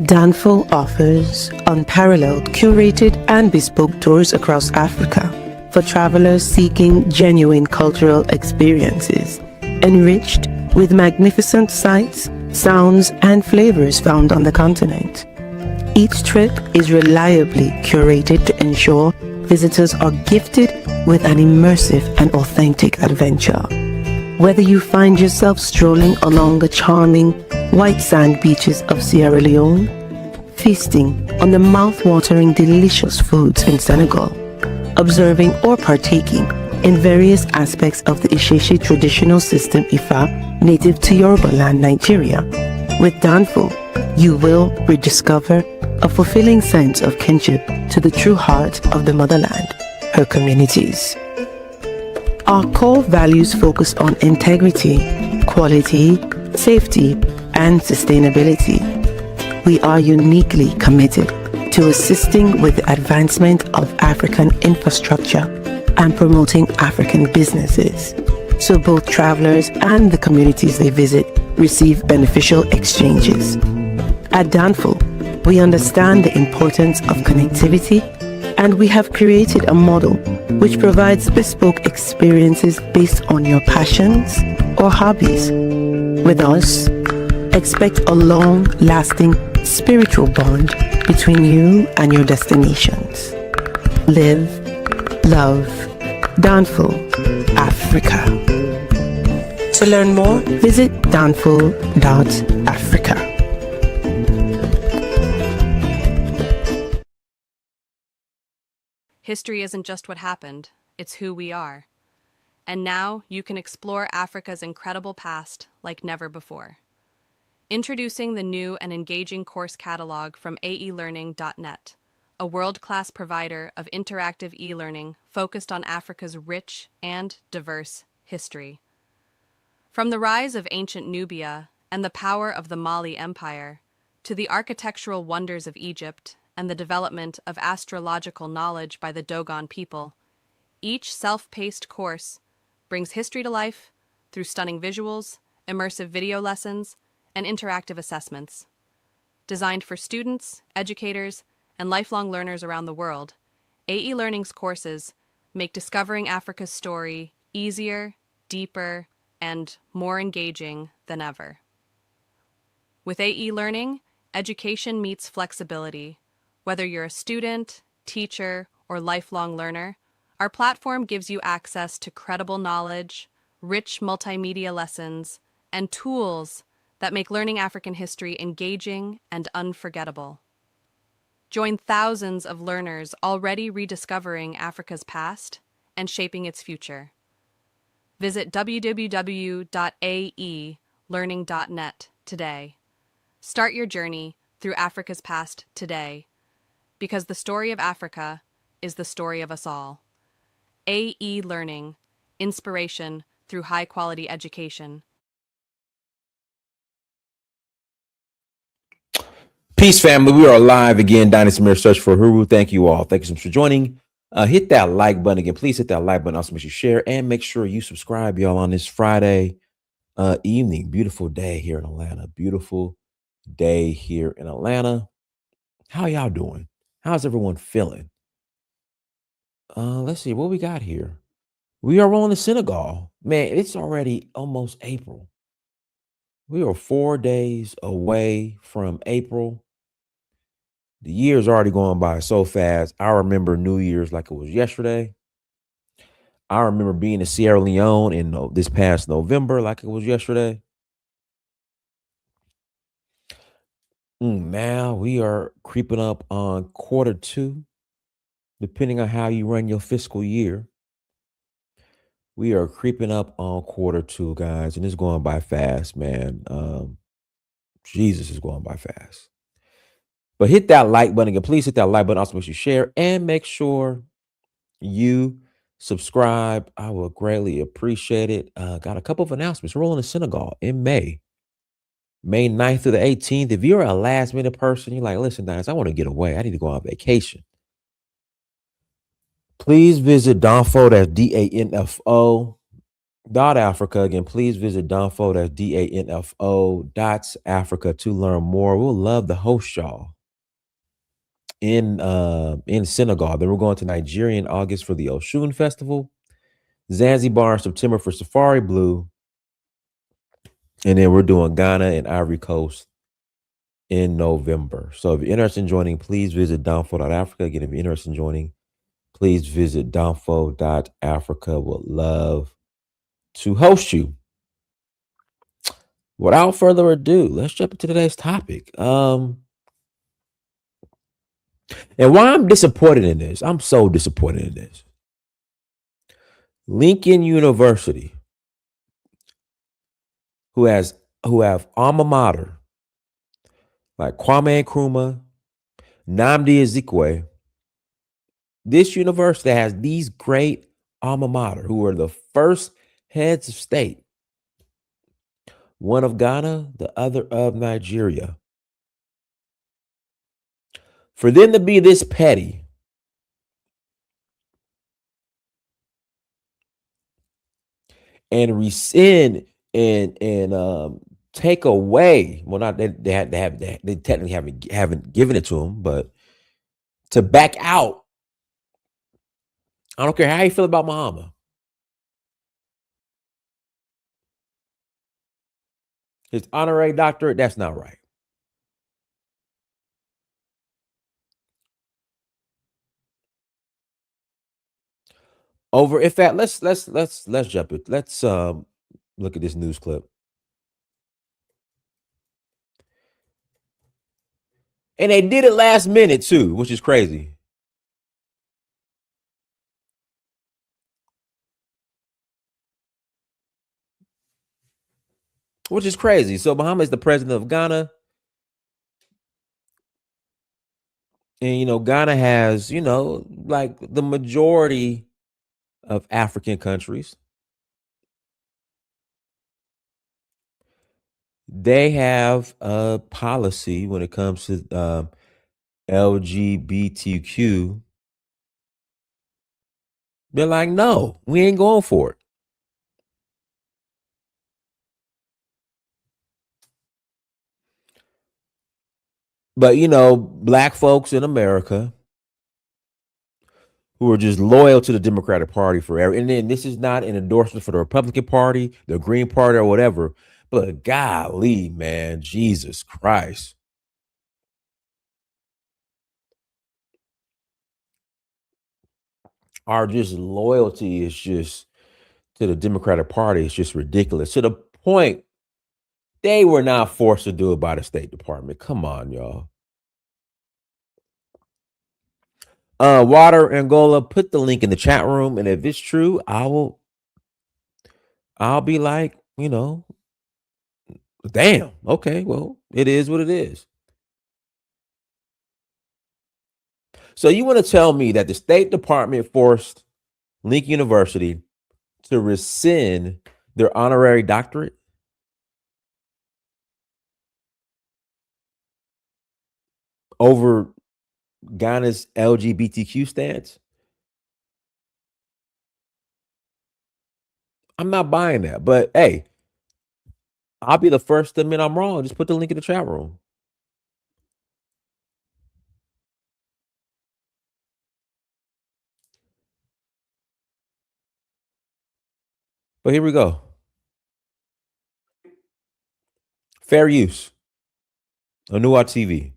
Danfo offers unparalleled, curated and bespoke tours across Africa for travelers seeking genuine cultural experiences, enriched with magnificent sights, sounds and flavors found on the continent. Each trip is reliably curated to ensure visitors are gifted with an immersive and authentic adventure. Whether you find yourself strolling along the charming white sand beaches of Sierra Leone, feasting on the mouth-watering delicious foods in Senegal, observing or partaking in various aspects of the Isheshi traditional system Ifa native to Yoruba land, Nigeria, with Danfo, you will rediscover a fulfilling sense of kinship to the true heart of the motherland, her communities. Our core values focus on integrity, quality, safety, and sustainability. We are uniquely committed to assisting with the advancement of African infrastructure and promoting African businesses, so both travelers and the communities they visit receive beneficial exchanges. At Danfo, we understand the importance of connectivity, and we have created a model which provides bespoke experiences based on your passions or hobbies. With us, expect a long-lasting spiritual bond between you and your destinations. Live, love, Danfo Africa. To learn more, visit danfo.africa. History isn't just what happened, it's who we are. And now you can explore Africa's incredible past like never before. Introducing the new and engaging course catalog from aelearning.net, a world-class provider of interactive e-learning focused on Africa's rich and diverse history. From the rise of ancient Nubia and the power of the Mali Empire, to the architectural wonders of Egypt and the development of astrological knowledge by the Dogon people, each self-paced course brings history to life through stunning visuals, immersive video lessons, and interactive assessments. Designed for students, educators, and lifelong learners around the world, AE Learning's courses make discovering Africa's story easier, deeper, and more engaging than ever. With AE Learning, education meets flexibility. Whether you're a student, teacher, or lifelong learner, our platform gives you access to credible knowledge, rich multimedia lessons, and tools that make learning African history engaging and unforgettable. Join thousands of learners already rediscovering Africa's past and shaping its future. Visit www.aelearning.net today. Start your journey through Africa's past today, because the story of Africa is the story of us all. AE Learning, inspiration through high-quality education. Peace, family. We are live again. Dynasty Mirror Search for Huru. Thank you all. Thank you so much for joining. Hit that like button again. Please hit that like button. Also, make sure you share and make sure you subscribe, y'all, on this Friday evening. Beautiful day here in Atlanta. Beautiful day here in Atlanta. How y'all doing? How's everyone feeling? Let's see what we got here. We are rolling to Senegal. Man, it's already almost April. We are 4 days away from April. The year's already going by so fast. I remember New Year's like it was yesterday. I remember being in Sierra Leone in this past November like it was yesterday. Now we are creeping up on Q2, depending on how you run your fiscal year. We are creeping up on Q2, guys, and it's going by fast, man. Jesus is going by fast. But hit that like button again. Please hit that like button. Also, make sure you share and make sure you subscribe. I will greatly appreciate it. Got a couple of announcements. We're rolling to Senegal in May 9th through the 18th. If you're a last minute person, you're like, listen, guys, I want to get away. I need to go on vacation. Please visit Danfo, that's DANFO, Africa. Again, please visit Danfo, that's DANFO Africa to learn more. We'll love to host y'all in Senegal. Then we're going to Nigeria in August for the Oshun Festival, Zanzibar in September for Safari Blue, and then we're doing Ghana and Ivory Coast in November. So if you're interested in joining, please visit Danfo.Africa. Again, if you're interested in joining, please visit Danfo.Africa. Would love to host you. Without further ado, let's jump into today's topic. And why I'm disappointed in this, I'm so disappointed in this. Lincoln University, who have alma mater like Kwame Nkrumah, Nnamdi Ezekwe. This university has these great alma mater who are the first heads of state, one of Ghana, the other of Nigeria. For them to be this petty and rescind and take away, well, not they technically haven't given it to him, but to back out. I don't care how you feel about Mahama. His honorary doctorate, that's not right. In fact, let's jump it. Let's look at this news clip. And they did it last minute too, which is crazy. Which is crazy. So Mahama is the president of Ghana. And Ghana has, like the majority of African countries. They have a policy when it comes to LGBTQ. They're like, no, we ain't going for it. But, black folks in America who are just loyal to the Democratic Party forever. And then this is not an endorsement for the Republican Party, the Green Party, or whatever. But golly, man, Jesus Christ. Our just loyalty is just to the Democratic Party. It's just ridiculous. To the point they were not forced to do it by the State Department. Come on, y'all. Water Angola, put the link in the chat room, and if it's true, I'll be like, damn, okay, well, it is what it is. So you want to tell me that the State Department forced Lincoln University to rescind their honorary doctorate? Over Ghana's LGBTQ stance? I'm not buying that. But hey, I'll be the first to admit I'm wrong. Just put the link in the chat room. But here we go. Fair use. Anua TV.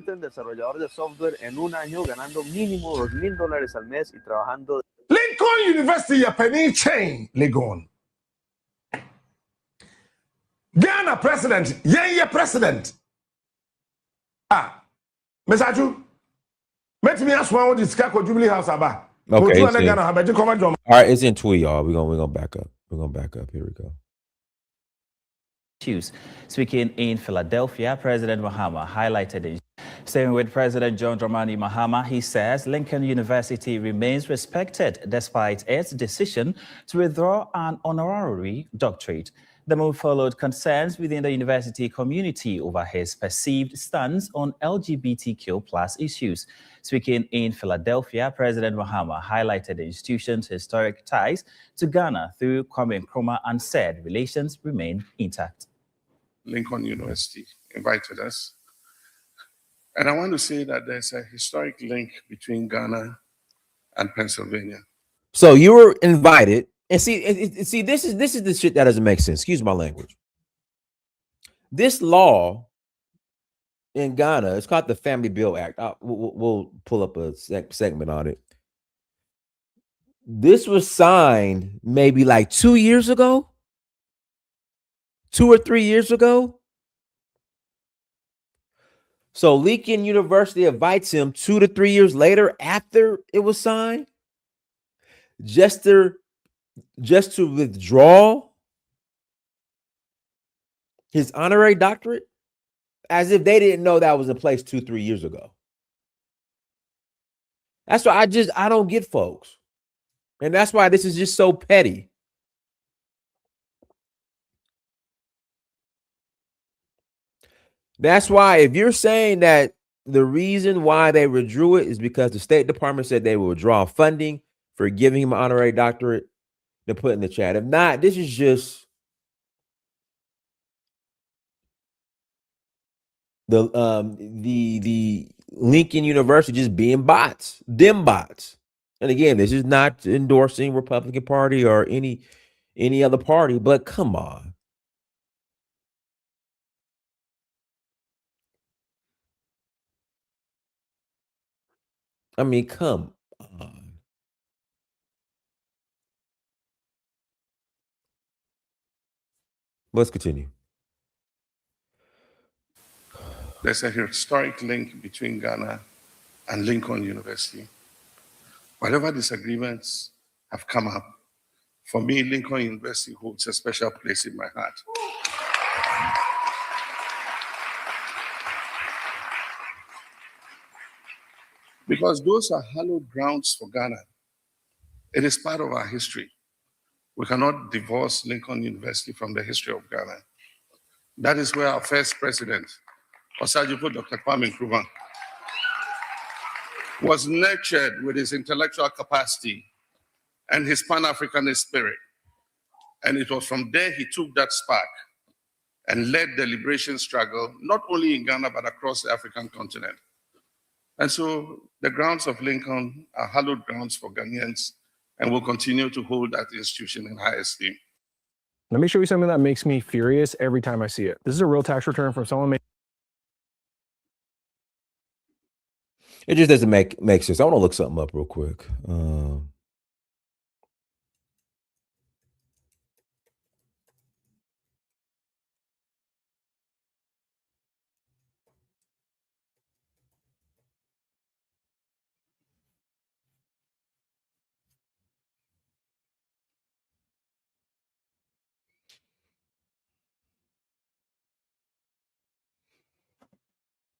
Desarrollador de software en un año ganando mínimo $2,000 al mes y trabajando. Lincoln University ya penny chain Legon. Ghana president, yeah president. Mesaju. Met me as one with the Skako Jubilee House aba. Okay. All right, it's in tweet, y'all. We're gonna back up. We're gonna back up. Here we go. Speaking in Philadelphia, President Mahama highlighted it. Staying with President John Mahama, he says Lincoln University remains respected despite its decision to withdraw an honorary doctorate. The move followed concerns within the university community over his perceived stance on LGBTQ+ issues. Speaking in Philadelphia, President Mahama highlighted the institution's historic ties to Ghana through Kwame Nkrumah and said relations remain intact. Lincoln University invited us. And I want to say that there's a historic link between Ghana and Pennsylvania. So you were invited, and see, this is the shit that doesn't make sense. Excuse my language. This law in Ghana, it's called the Family Bill Act. We'll pull up a segment on it. This was signed maybe like 2 years ago, 2 or 3 years ago. So Lincoln University invites him 2 to 3 years later after it was signed, just to withdraw his honorary doctorate, as if they didn't know that was in place 2-3 years ago. That's why I don't get folks. And that's why this is just so petty. That's why if you're saying that the reason why they withdrew it is because the State Department said they will withdraw funding for giving him an honorary doctorate, then put in the chat. If not, this is just the Lincoln University just being bots, them bots. And again, this is not endorsing Republican Party or any other party, but come on. I mean, come on. Let's continue. There's a historic link between Ghana and Lincoln University. Whatever disagreements have come up, for me, Lincoln University holds a special place in my heart. Because those are hallowed grounds for Ghana. It is part of our history. We cannot divorce Lincoln University from the history of Ghana. That is where our first president, Osagyefo Dr. Kwame Nkrumah, was nurtured with his intellectual capacity and his pan-Africanist spirit. And it was from there he took that spark and led the liberation struggle, not only in Ghana, but across the African continent. And so the grounds of Lincoln are hallowed grounds for Ghanaians, and will continue to hold that institution in high esteem. Let me show you something that makes me furious every time I see it. This is a real tax return from someone making. It just doesn't make sense. I want to look something up real quick.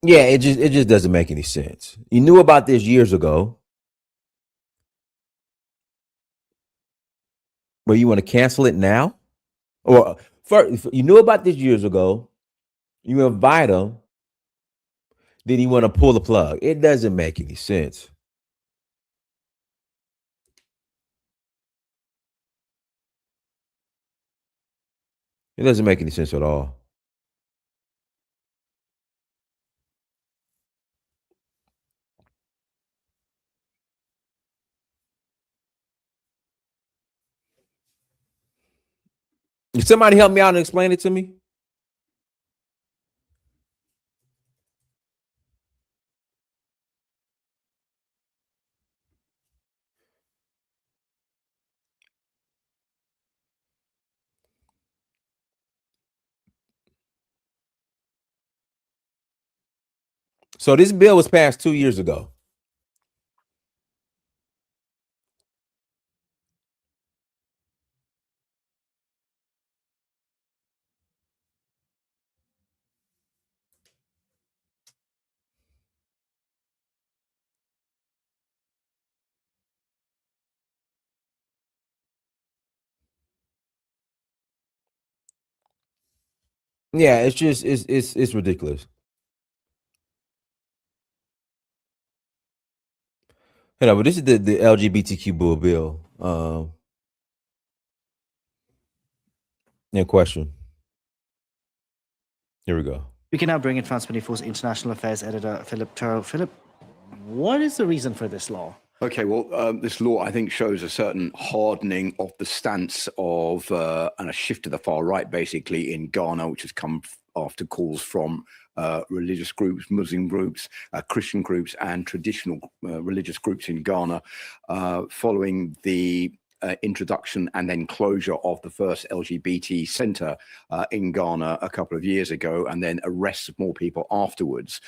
Yeah, it just doesn't make any sense. You knew about this years ago, but you want to cancel it now? Or first, you knew about this years ago, you invite them, then you want to pull the plug. It doesn't make any sense. It doesn't make any sense at all. Can somebody help me out and explain it to me? So this bill was passed 2 years ago. Yeah, it's just it's ridiculous. You know, but this is the LGBTQ bill in question. Here we go. We can now bring in France 24's International Affairs editor, Philip Turrell. Philip, what is the reason for this law? Okay, well, this law, I think, shows a certain hardening of the stance of and a shift to the far right, basically, in Ghana, which has come after calls from religious groups, Muslim groups, Christian groups, and traditional religious groups in Ghana, following the introduction and then closure of the first LGBT center in Ghana a couple of years ago, and then arrests of more people afterwards.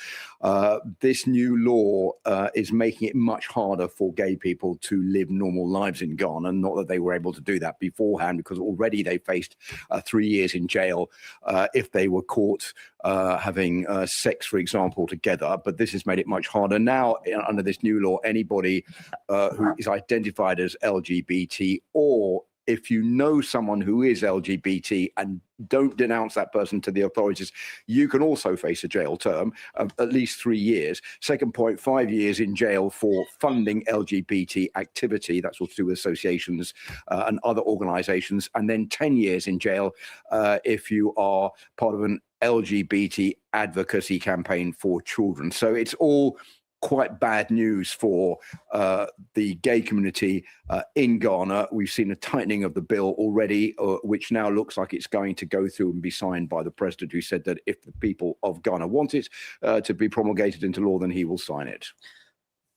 This new law is making it much harder for gay people to live normal lives in Ghana. Not that they were able to do that beforehand, because already they faced 3 years in jail if they were caught having sex, for example, together. But this has made it much harder. Now, under this new law, anybody who is identified as LGBT, or if you know someone who is LGBT and don't denounce that person to the authorities, you can also face a jail term of at least 3 years. Second point, 5 years in jail for funding LGBT activity. That's what's to do with associations and other organizations. And then 10 years in jail if you are part of an LGBT advocacy campaign for children. So it's all quite bad news for the gay community in Ghana. We've seen a tightening of the bill already, which now looks like it's going to go through and be signed by the president, who said that if the people of Ghana want it to be promulgated into law, then he will sign it.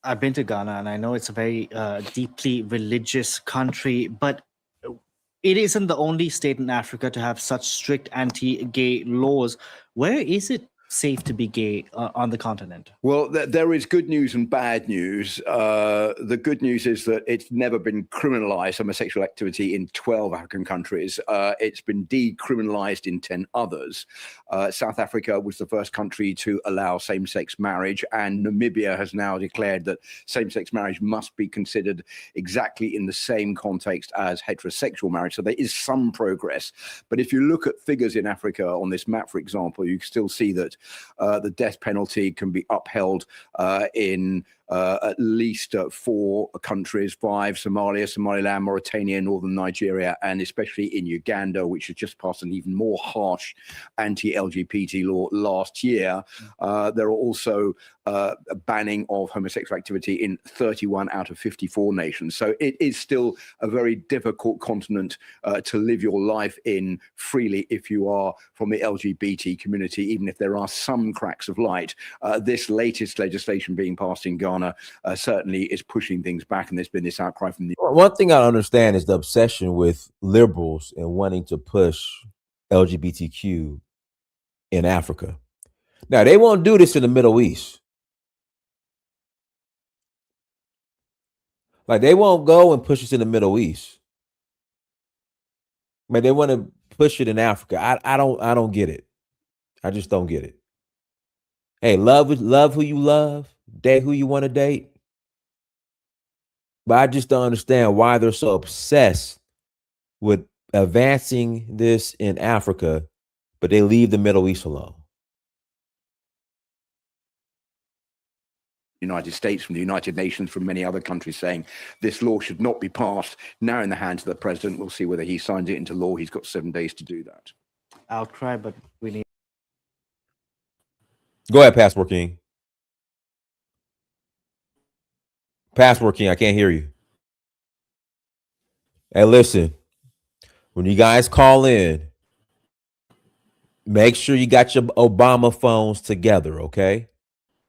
I've been to Ghana, and I know it's a very deeply religious country, but it isn't the only state in Africa to have such strict anti-gay laws. Where is it safe to be gay on the continent? Well, there is good news and bad news. The good news is that it's never been criminalized, homosexual activity, in 12 African countries. It's been decriminalized in 10 others. South Africa was the first country to allow same-sex marriage, and Namibia has now declared that same-sex marriage must be considered exactly in the same context as heterosexual marriage. So there is some progress. But if you look at figures in Africa on this map, for example, you can still see that the death penalty can be upheld in at least 4 countries, 5: Somalia, Somaliland, Mauritania, northern Nigeria, and especially in Uganda, which has just passed an even more harsh anti-LGBT law last year. There are also a banning of homosexual activity in 31 out of 54 nations. So it is still a very difficult continent to live your life in freely if you are from the LGBT community, even if there are some cracks of light. This latest legislation being passed in Ghana certainly is pushing things back, and there's been this outcry from the... One thing I understand is the obsession with liberals and wanting to push LGBTQ in Africa. Now, they won't do this in the Middle East. Like, they won't go and push this in the Middle East. But they want to push it in Africa. I don't get it. I just don't get it. Hey, love who you love, date who you want to date. But I just don't understand why they're so obsessed with advancing this in Africa, but they leave the Middle East alone. United States, from the United Nations, from many other countries, saying this law should not be passed. Now in the hands of the president. We'll see whether he signs it into law. He's got 7 days to do that. Outcry, but we need... Go ahead, Passport King. Passport King, I can't hear you. Hey, listen, when you guys call in, make sure you got your Obama phones together, okay?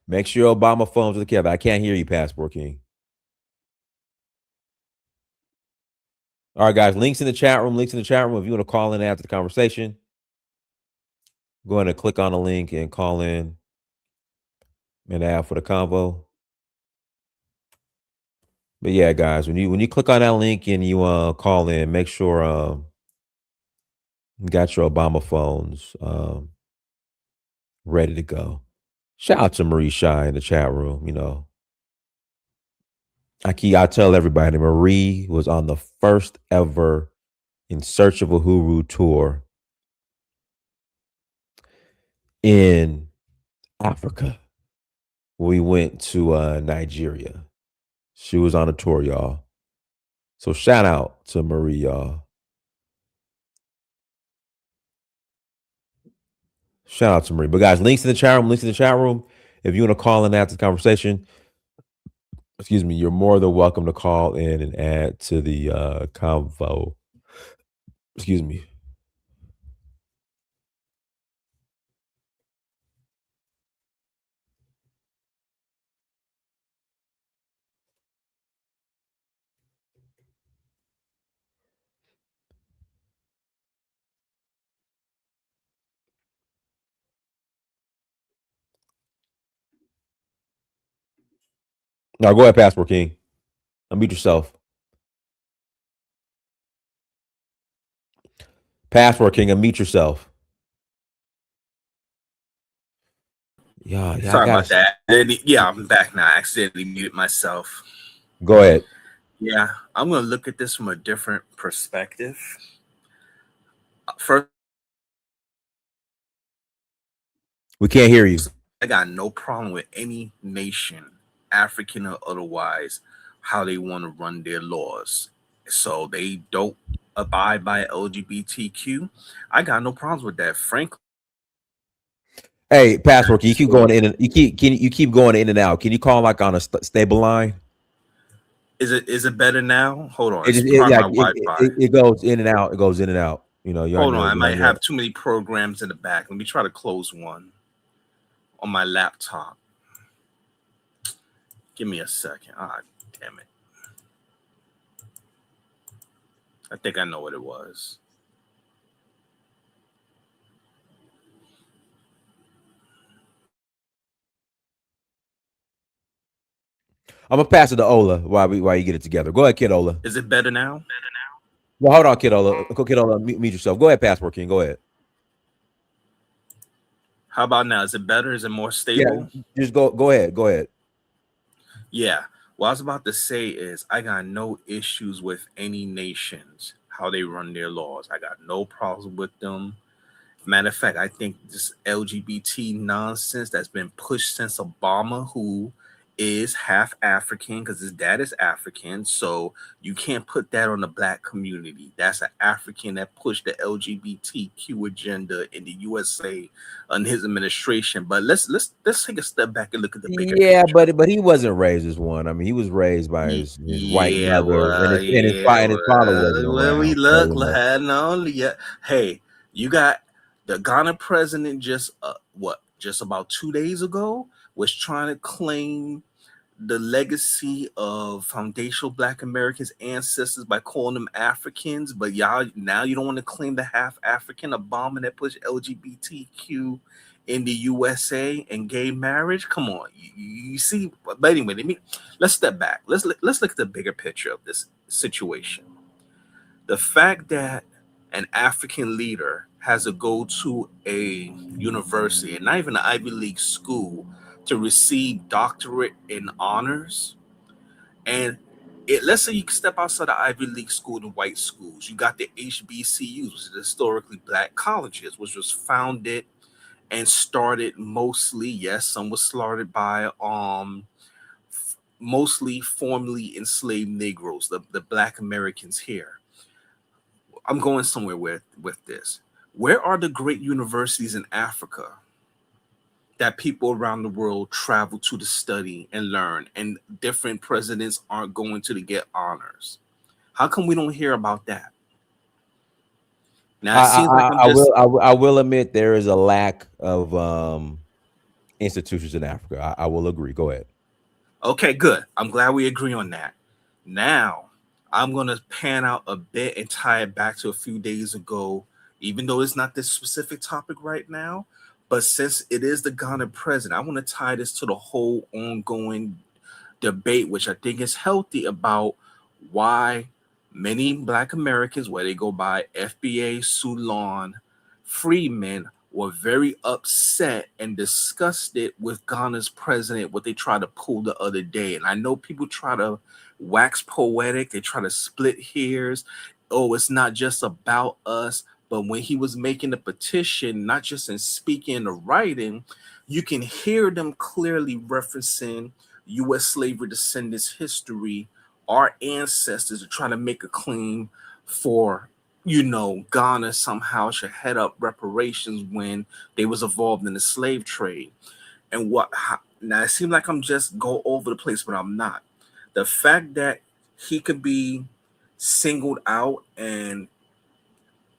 Make sure your Obama phones are together. I can't hear you, Passport King. All right, guys, links in the chat room. If you want to call in after the conversation, go ahead and click on the link and call in and add for the convo. But yeah, guys, when you click on that link and you call in, make sure you got your Obama phones ready to go. Shout out to Marie Shy in the chat room. You know, I tell everybody, Marie was on the first ever In Search of Uhuru tour in Africa. We went to Nigeria. She was on a tour, y'all. So shout out to Marie, y'all. Shout out to Marie. But guys, links in the chat room. If you want to call in after the conversation, excuse me, you're more than welcome to call in and add to the convo. Excuse me. Now go ahead, Passport King. Unmute yourself. Passport King, unmute yourself. Yeah, Sorry about that. Yeah, I'm back now. I accidentally muted myself. Go ahead. Yeah, I'm going to look at this from a different perspective. First, we can't hear you. I got no problem with any nation, African or otherwise, how they want to run their laws. So they don't abide by LGBTQ. I got no problems with that, frankly. Hey, Passport, can you keep going in and you keep going in and out? Can you call like on a stable line? Is it better now? Hold on. It goes in and out. It goes in and out. You know, hold on. I might have too many programs in the back. Let me try to close one on my laptop. Give me a second. Ah, damn it. I think I know what it was. I'm gonna pass it to Ola while you get it together. Go ahead, Kid Ola. Is it better now? Well, hold on, Kid Ola. Kid Ola, mute yourself. Go ahead, Passport King. Go ahead. How about now? Is it better? Is it more stable? Yeah, just go ahead. Go ahead. Yeah. What I was about to say is I got no issues with any nations, how they run their laws. I got no problems with them. Matter of fact, I think this LGBT nonsense that's been pushed since Obama, who is half African because his dad is African. So you can't put that on the black community. That's an African that pushed the LGBTQ agenda in the USA on his administration. But let's take a step back and look at the bigger picture. but he wasn't raised as one. I mean, he was raised by his white mother and his father wasn't around. We look, hey, you got the Ghana president just about 2 days ago was trying to claim the legacy of foundational Black Americans ancestors by calling them Africans, but y'all now you don't want to claim the half African Obama that pushed LGBTQ in the USA and gay marriage. Come on, you see. But anyway, let's step back. Let's look at the bigger picture of this situation. The fact that an African leader has to go to a university and not even an Ivy League school to receive doctorate in honors. And let's say you step outside the Ivy League school and white schools. You got the HBCUs, which is historically Black colleges, which was founded and started mostly, yes, some was started by mostly formerly enslaved Negroes, the Black Americans here. I'm going somewhere with this. Where are the great universities in Africa that people around the world travel to study and learn, and different presidents aren't going to get honors? How come we don't hear about that? Now, it seems like I will admit there is a lack of institutions in Africa. I will agree. Go ahead. Okay, good. I'm glad we agree on that. Now, I'm going to pan out a bit and tie it back to a few days ago, even though it's not this specific topic right now. But since it is the Ghanaian president, I want to tie this to the whole ongoing debate, which I think is healthy, about why many Black Americans, where they go by FBA, Sulon, Freeman, were very upset and disgusted with Ghana's president, what they tried to pull the other day. And I know people try to wax poetic. They try to split hairs. Oh, it's not just about us. But when he was making the petition, not just in speaking or writing, you can hear them clearly referencing U.S. slavery descendants' history. Our ancestors are trying to make a claim for, Ghana somehow should head up reparations when they was involved in the slave trade. And now it seems like I'm just go over the place, but I'm not. The fact that he could be singled out and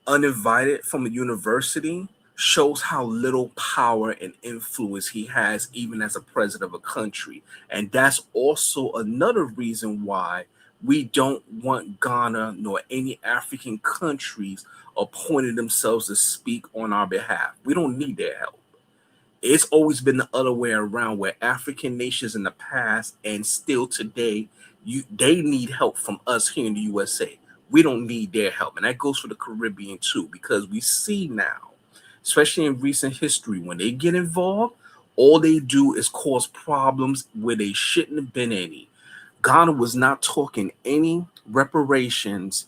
uninvited from a university shows how little power and influence he has even as a president of a country. And that's also another reason why we don't want Ghana nor any African countries appointing themselves to speak on our behalf. We don't need their help. It's always been the other way around, where African nations in the past and still today, they need help from us here in the USA. We don't need their help. And that goes for the Caribbean too, because we see now, especially in recent history, when they get involved, all they do is cause problems where they shouldn't have been any. Ghana was not talking any reparations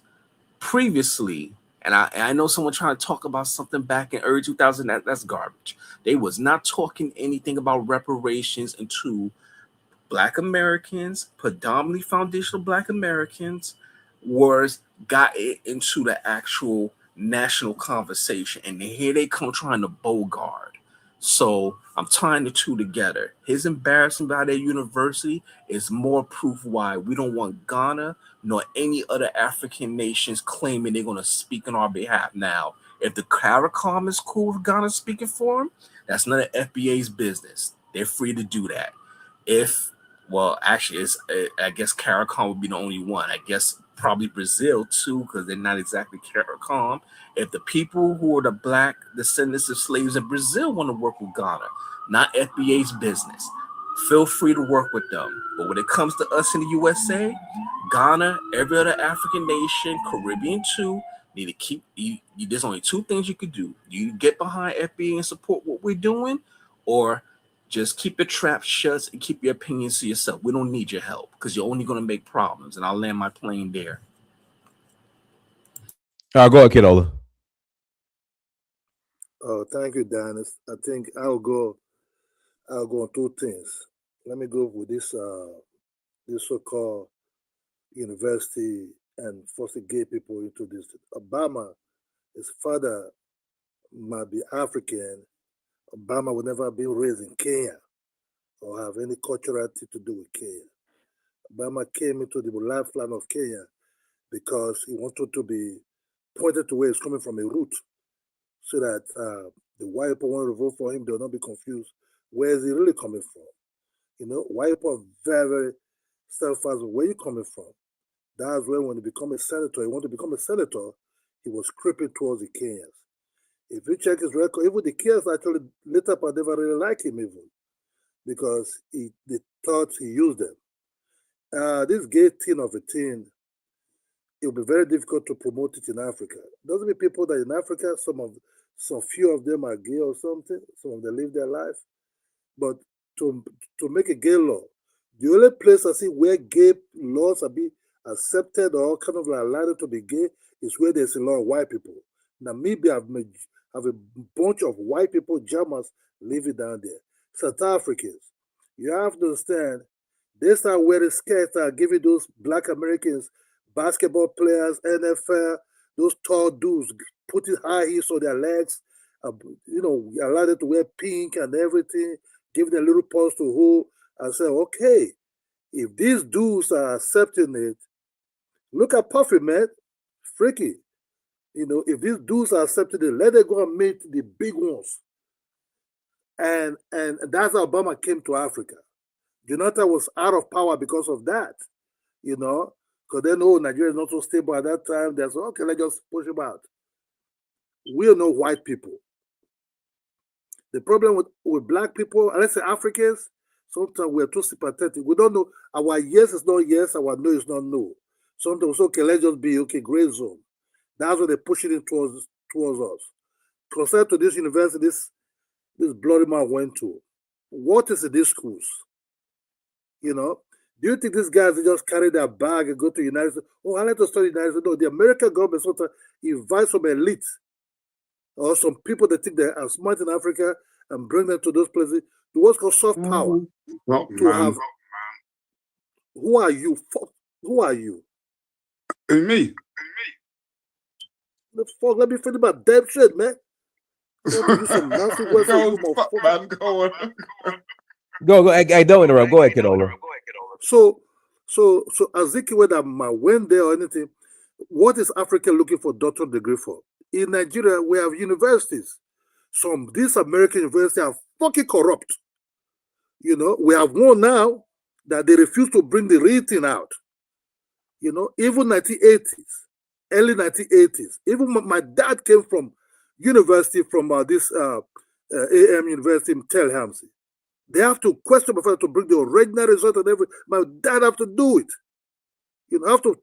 previously. And I know someone trying to talk about something back in early 2000. That's garbage. They was not talking anything about reparations until Black Americans, predominantly foundational Black Americans, got it into the actual national conversation. And here they come trying to bogart. So I'm tying the two together. His embarrassment by their university is more proof why we don't want Ghana nor any other African nations claiming they're going to speak on our behalf. Now, if the CARICOM is cool with Ghana speaking for them, that's none of FBA's business. They're free to do that. I guess CARICOM would be the only one. I guess probably Brazil too, because they're not exactly CARICOM. If the people who are the Black descendants of slaves in Brazil want to work with Ghana, not FBA's business, feel free to work with them. But when it comes to us in the USA, Ghana, every other African nation, Caribbean too, need to keep. There's only two things you could do. You get behind FBA and support what we're doing, or just keep your trap shut and keep your opinions to yourself. We don't need your help because you're only going to make problems. And I'll land my plane there. Go ahead, Kidola. Oh, thank you, Dennis. I think I'll go on two things. Let me go with this so-called university and forcing gay people into this. Obama, his father might be African. Obama would never have been raised in Kenya or have any culturality to do with Kenya. Obama came into the lifeline of Kenya because he wanted to be pointed to where he's coming from, a root, so that the white people want to vote for him, they'll not be confused. Where is he really coming from? White people are very, very steadfast. Where you coming from? That's when he become a senator, he wanted to become a senator, he was creeping towards the Kenyans. If you check his record, even the Kenyans actually later part never really liked him even, because they thought he used them. This gay thing of a thing, it will be very difficult to promote it in Africa. Doesn't mean people that in Africa, some few of them are gay or something, some of them live their life. But to make a gay law, the only place I see where gay laws are being accepted or kind of like allowed to be gay is where there's a lot of white people. Namibia have a bunch of white people, Jamas, living down there. South Africans, you have to understand, they start wearing skirts that are giving those Black Americans, basketball players, NFL, those tall dudes, putting high heels on their legs, allow them to wear pink and everything, give them a little pause to hold, and say, okay, if these dudes are accepting it, look at Puffy, man, freaky. If these dudes are accepting it, let them go and meet the big ones. And that's how Obama came to Africa. Jonathan was out of power because of that, because they know Nigeria is not so stable at that time. They said, okay, let's just push him out. We are no white people. The problem with Black people, and let's say Africans, sometimes we're too sympathetic. We don't know. Our yes is not yes, our no is not no. Sometimes, okay, let's just be, okay, gray zone. That's what they're pushing it towards us. Compared to this university, this bloody man went to. What is in these schools? Do you think these guys just carry their bag and go to the United States? Oh, I like to study the United States. No, the American government sometimes invites some elite or some people that think they are smart in Africa and bring them to those places. The what's called soft power. Who are you? Who are you? Me. The fuck? Let me finish my damn shit, man. Go. I don't interrupt. Go ahead, Kedola. So Azikiwe, whether I went there or anything, what is Africa looking for doctorate degree for? In Nigeria, we have universities. Some these American universities are fucking corrupt. You know, we have one now that they refuse to bring the real thing out. You know, even 1980s, early 1980s. Even my dad came from university from this AM University in Tallahassee. They have to question before to bring the original result and everything. My dad have to do it. You know, have to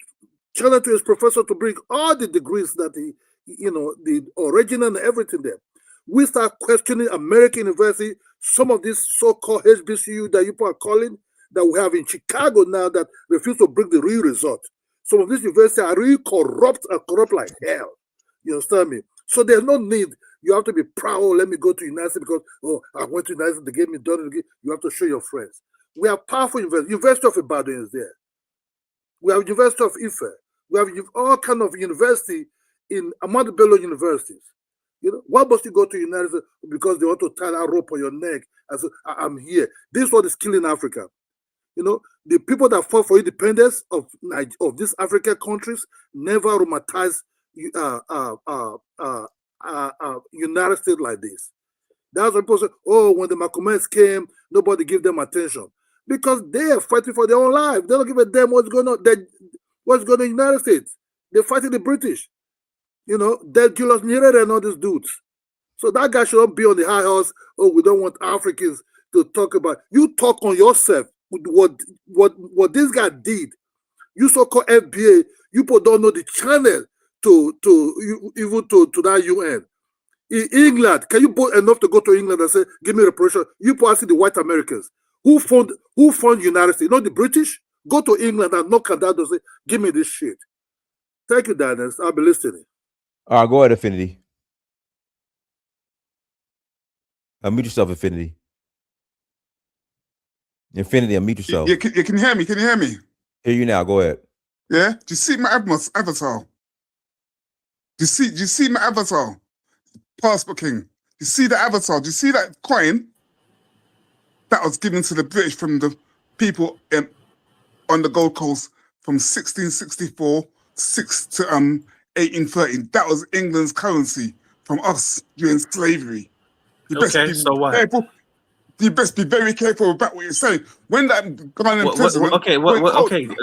challenge to his professor to bring all the degrees that he, you know, the original and everything there. We start questioning American university, some of these so-called HBCU that you are calling, that we have in Chicago now that refuse to bring the real result. Some of these universities are really corrupt and corrupt like hell. You understand me? So there's no need. You have to be proud. Oh, let me go to United States because, oh, I went to United States, they gave me $1. You have to show your friends. We have powerful universities. University of Ibadan is there. We have University of Ife. We have all kind of university in Ahmadu Bello universities. You know, why must you go to United States because they want to tie that rope on your neck and say, I'm here. This is what is killing Africa. You know, the people that fought for independence of these African countries never romanticize United States like this. That's why people say, oh, when the Malcolmites came, nobody gave them attention. Because they are fighting for their own life. They don't give a damn what's going on. What's going on in the United States? They're fighting the British. You know, they're Julius Nyerere and all these dudes. So that guy shouldn't be on the high horse. Oh, we don't want Africans to talk about. You talk on yourself. What this guy did. You so-called FBA, you people don't know the channel to that UN. In England, can you both enough to go to England and say, give me reparations? You people see the white Americans. Who fund United States? Not the British? Go to England and knock at that door and say, give me this shit. Thank you, Dennis. I'll be listening. All right, go ahead, Affinity. Unmute yourself, Affinity. Infinity, unmute yourself. Yeah, can you hear me? Can you hear me? Hear you now. Go ahead. Yeah? Do you see my avatar? Do you see my avatar? Passport King. Do you see the avatar? Do you see that coin that was given to the British from the people on the Gold Coast from 1664 to 1830? That was England's currency from us during slavery. You best be careful. You best be very careful about what you're saying. When that Ghanaian president, okay,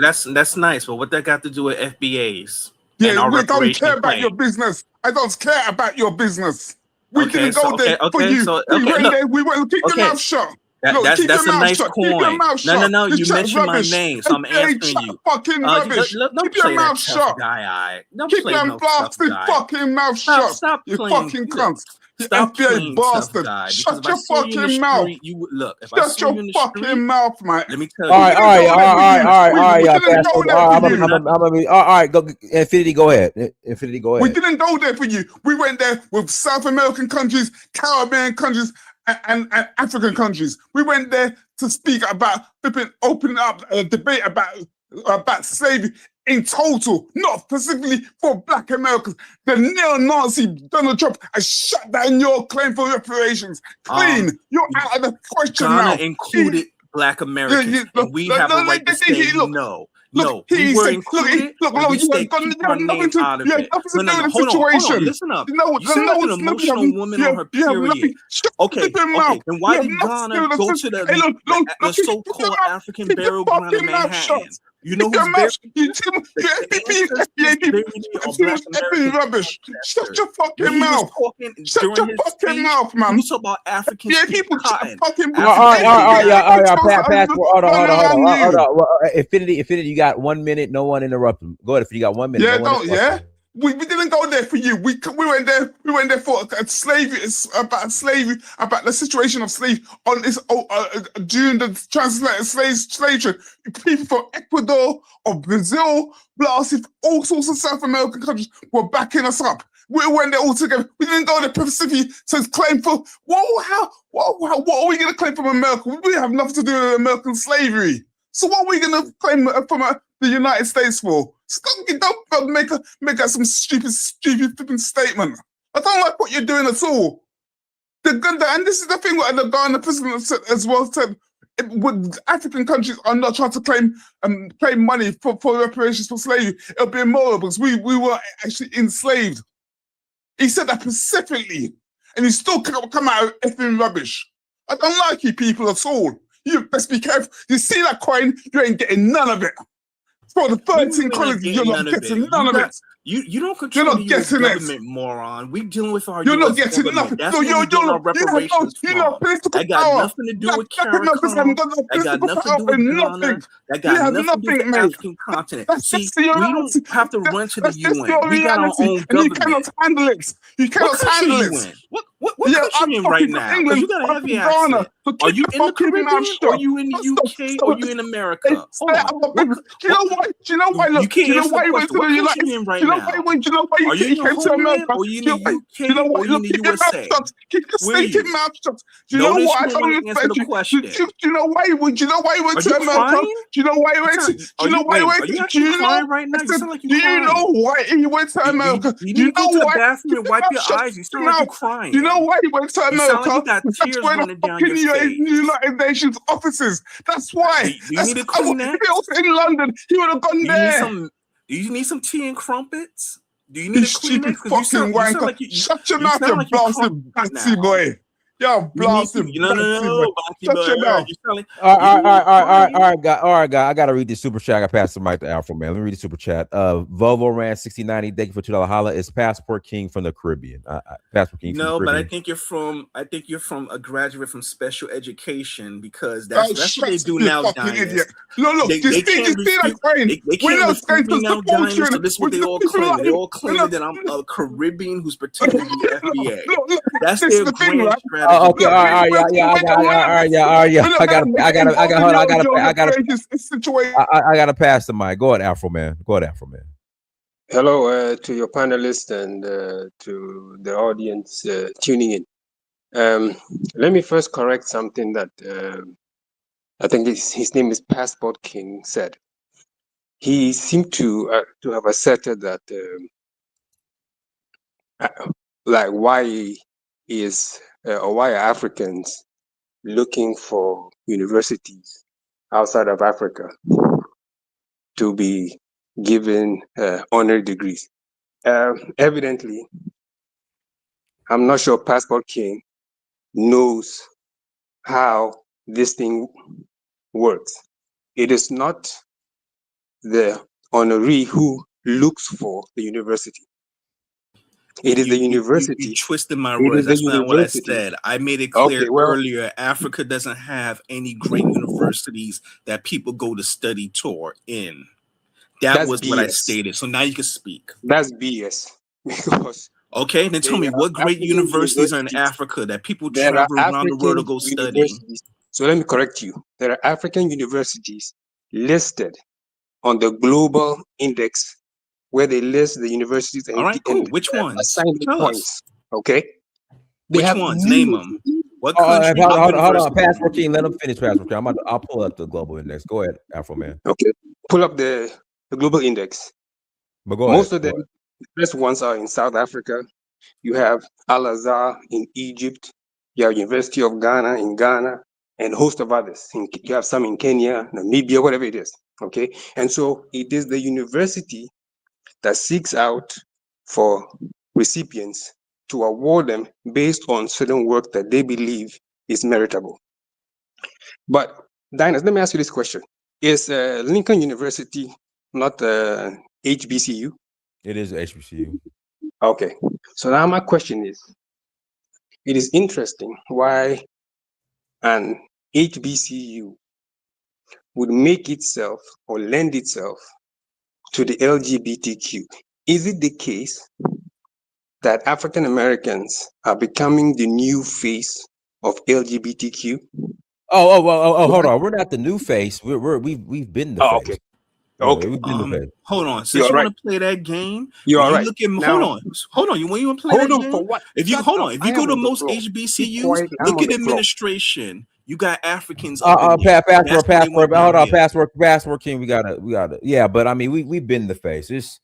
that's nice, but what that got to do with FBAs? Yeah, we don't care about your business. I don't care about your business. We didn't go there for you. We went there. We went. Keep your mouth shut. That's a nice coin. No. You mentioned my name, so I'm answering you. Fucking rubbish. Keep your mouth shut. Keep your blasted fucking mouth shut. Stop you fucking cunt. Stop FBA bastard. Shut your fucking mouth. Shut your fucking mouth, man. Let me tell you. All right. Go, Infinity. Go ahead. Infinity. Go ahead. We didn't go there for you. We went there with South American countries, Caribbean countries, and African countries. We went there to speak about opening up a debate about slavery in total, not specifically for Black Americans. The neo-Nazi Donald Trump has shut down your claim for reparations. Clean. You're out of the question now. Ghana included Black Americans, and we have a right to say no. No, we were included. Look, you have nothing to do with the situation. Listen up. You sound like an emotional woman on her period. Okay, then why did Ghana go to the so-called African burial ground in Manhattan? You know who's buried? Rubbish. Shut your fucking mouth. Shut your fucking mouth, man. You talk about African people cotton. All right. Hold on. Infinity, you got 1 minute. No one interrupt him. Go ahead. If you got 1 minute. Yeah, We didn't go there for you. We went there for slavery, about the situation of slavery on this during the transatlantic slave trade. People from Ecuador or Brazil, blasted all sorts of South American countries were backing us up. We went there all together. We didn't go there specifically to claim for what are we going to claim from America? We have nothing to do with American slavery. So what are we going to claim from the United States for? So don't make some stupid statement. I don't like what you're doing at all. And this is the thing what the Ghana president said, as well said, African countries are not trying to claim money for reparations for slavery. It'll be immoral because we were actually enslaved. He said that specifically, and he still come out of effing rubbish. I don't like you people at all. You best be careful. You see that coin, you ain't getting none of it. For the 13 colleges, you're not getting none of it. You don't control the US government, moron. We dealing with our US not getting government. nothing. That's where we get our reparations from. That got nothing to do with CARICOM. That got nothing to do with Ghana. That got nothing to do with the African continent. See, we don't have to run to the UN. We got our own government. You cannot handle it. You cannot handle it. What country you in right now? Because you got a heavy accent. Are you in the Caribbean? Or are you in the UK? Or are you in America? Do you know why? Do you know why? Look, do you know why you went to the United States right now? Do you know why you came to America? Or you in the UK? Or you in the USA? Keep your stinking mouth shut. Do you know why I don't respect you? Do you know why? Do you know why you went to America? Do you know why you went to? Do you know why you went to? Do you know right now? Do you know why he went to America? You need to go to the bathroom and wipe your eyes. You sound like you're crying. Do you know why he went to America? That's where the fucking United Nations offices. That's why. Do you need a Kleenex? Built in London, he would have gone there. Do you need some tea and crumpets? Do you need a Kleenex? Fucking wanker. Shut your mouth, you blasted Batsy boy. Yo, blasted Batsy boy. Shut your mouth. All right, guy. I gotta read this super chat. I gotta pass the mic to Alpha Man. Let me read the super chat. Volvo ran 6090. Thank you for $2 holla. Is Passport King from the Caribbean? Passport King. No, but I think you're from a graduate from special education because that's what they do now. Idiot. Look, you see that coin? They can't refute me now, Dinus. So this is what they all claim. They all claim that I'm a Caribbean who's pretending to be the FBA. That's their grand strategy. Okay, all right, yeah. I gotta pass the mic. Go ahead, Afro Man. Hello to your panelists and to the audience tuning in. Let me first correct something that I think his name is Passport King said. He seemed to have asserted that like why is or why are Africans looking for universities outside of Africa to be given honorary degrees? Evidently, I'm not sure Passport King knows how this thing works. It is not the honoree who looks for the university. It is the university. You twisted my words. That's not what I said. I made it clear earlier. Africa doesn't have any great universities that people go to study tour in. That was BS. What I stated. So now you can speak. That's BS. Because okay, then tell me what great universities are in Africa that people travel around the world to go study. So let me correct you. There are African universities listed on the global index where they list the universities. All right, cool. Which ones? Assign points. Okay. Which ones? Name them. What country? Hold on. Passport King. Let them finish. Passport King. I'll pull up the global index. Go ahead, Afro Man. Okay. Pull up the global index. But go Most ahead. of the best ones are in South Africa. You have Al Azhar in Egypt. You have University of Ghana in Ghana, and a host of others. You have some in Kenya, Namibia, whatever it is. Okay. And so it is the university that seeks out for recipients to award them based on certain work that they believe is meritable. But Dinus, let me ask you this question. Is Lincoln University not HBCU? It is HBCU. Okay. So now my question is, it is interesting why an HBCU would make itself or lend itself to the LGBTQ Is it the case that African Americans are becoming the new face of LGBTQ? Hold on. We're not the new face. We've been the Oh, face. okay. Yeah, Okay. we've been the face. Hold on. You're Since you right. want to play that game, You're when you right. look at Now, hold on. When you want to play hold that on game, for what? if you Shut hold up. on, if I you go am to on the most floor. Keep HBCUs, quiet. I'm look on at the floor. administration. You got Africans up in there. That's Passport. why they went down Hold on, here. passport king. We gotta. Yeah, but I mean, we've been the face. It's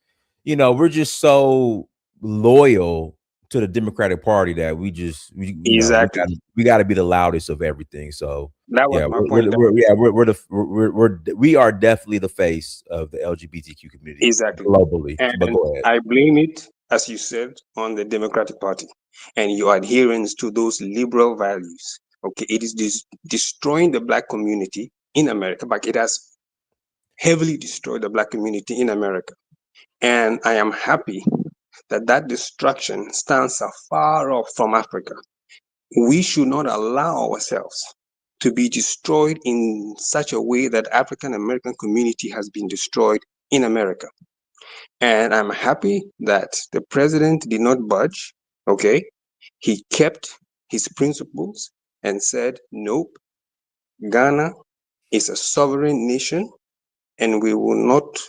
we're just so loyal to the Democratic Party that Exactly. we gotta be the loudest of everything. So That was yeah, my point. we are definitely the face of the LGBTQ community Exactly. globally. And But go ahead. I blame it, as you said, on the Democratic Party and your adherence to those liberal values. Okay, it is destroying the Black community in America, but it has heavily destroyed the Black community in America. And I am happy that that destruction stands afar off from Africa. We should not allow ourselves to be destroyed in such a way that African American community has been destroyed in America. And I'm happy that the president did not budge. Okay. He kept his principles and said, nope, Ghana is a sovereign nation and we will not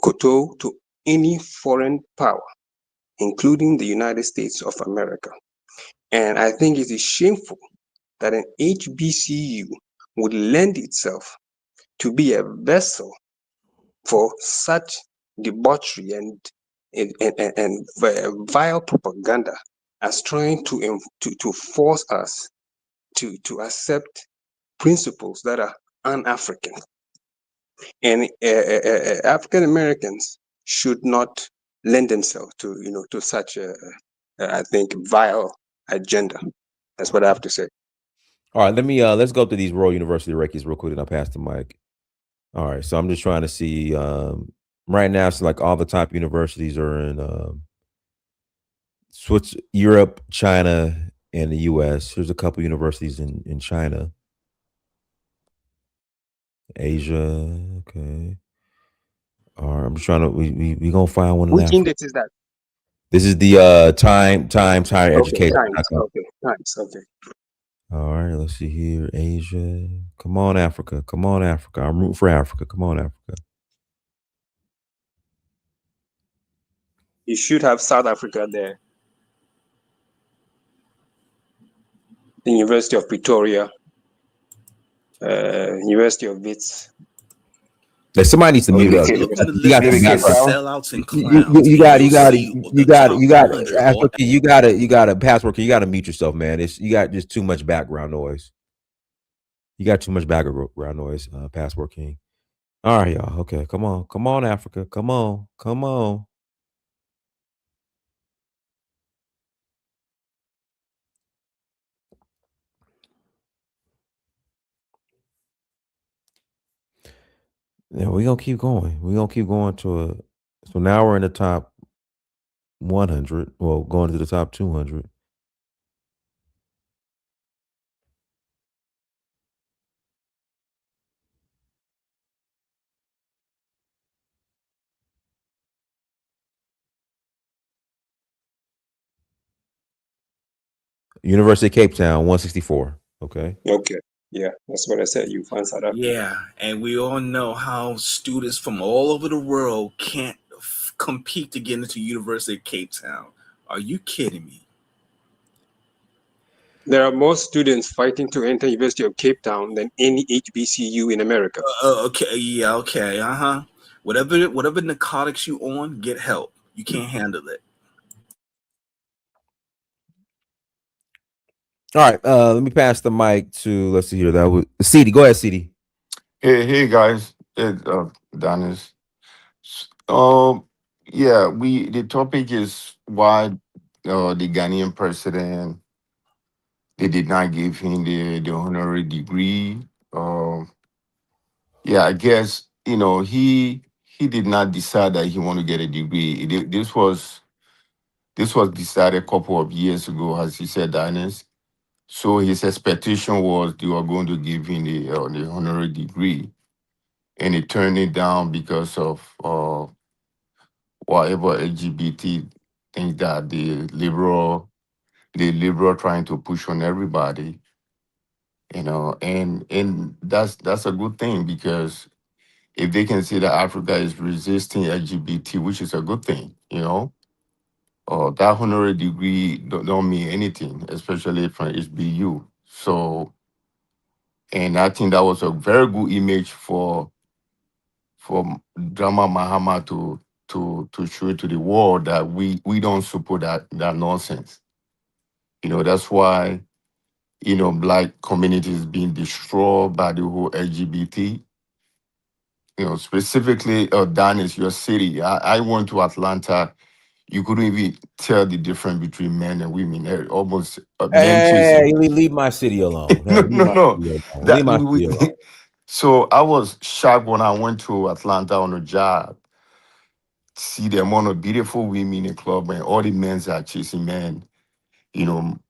kowtow to any foreign power, including the United States of America. And I think it is shameful that an HBCU would lend itself to be a vessel for such debauchery and vile propaganda as trying to force us to accept principles that are un-African. And African Americans should not lend themselves to such I think vile agenda. That's what I have to say. All right, let's go through these Royal University rankings real quick, and I'll pass the mic. All right, so I'm just trying to see. Right now, it's like all the top universities are in Europe, China, and the U.S. There's a couple universities in China, Asia. Okay. All right, I'm just trying to. We gonna find one in Which Africa. index is that? This is the Times Higher Okay, Education. Times. Okay, Times. Okay. All right, let's see here. Asia. Come on, Africa. Come on, Africa. I'm rooting for Africa. Come on, Africa. You should have South Africa there. The University of Pretoria, University of Wits. Somebody needs to mute up. Look on the list You that says got sellouts and clowns. you got a password. You got to mute yourself, man. You got just too much background noise. You got too much background noise, password king. All right, y'all. Okay, come on, Africa. Come on. Yeah, we're gonna keep going. So now we're in the top 100. Well, going to the top 200. University of Cape Town, 164. Okay. Okay. Yeah, that's what I said. You find South Africa. Yeah, and we all know how students from all over the world can't compete to get into University of Cape Town. Are you kidding me? There are more students fighting to enter University of Cape Town than any HBCU in America. Okay. Whatever narcotics you on, get help. You can't handle it. All right. Let me pass the mic to. Let's see here. That was CD. Go ahead, CD. Hey guys, Dennis. Yeah, the topic is why the Ghanaian president, they did not give him the honorary degree. Yeah, I guess he did not decide that he want to get a degree. This was decided a couple of years ago, as he said, Dennis. So his expectation was they were going to give him the honorary degree, and he turned it down because of whatever LGBT thing that the liberal trying to push on everybody, and that's a good thing, because if they can see that Africa is resisting LGBT, which is a good thing, that honorary degree don't mean anything, especially from HBU. So, and I think that was a very good image for John Mahama to show to the world that we don't support that nonsense. That's why Black communities being destroyed by the whole LGBT. Specifically, Dallas, your city. I went to Atlanta. You couldn't even tell the difference between men and women. Almost men chasing. Hey, leave my city alone. No, Leave my no. city alone. That Leave my city alone. So I was shocked when I went to Atlanta on a job. See the amount of beautiful women in the club, and all the men are chasing men.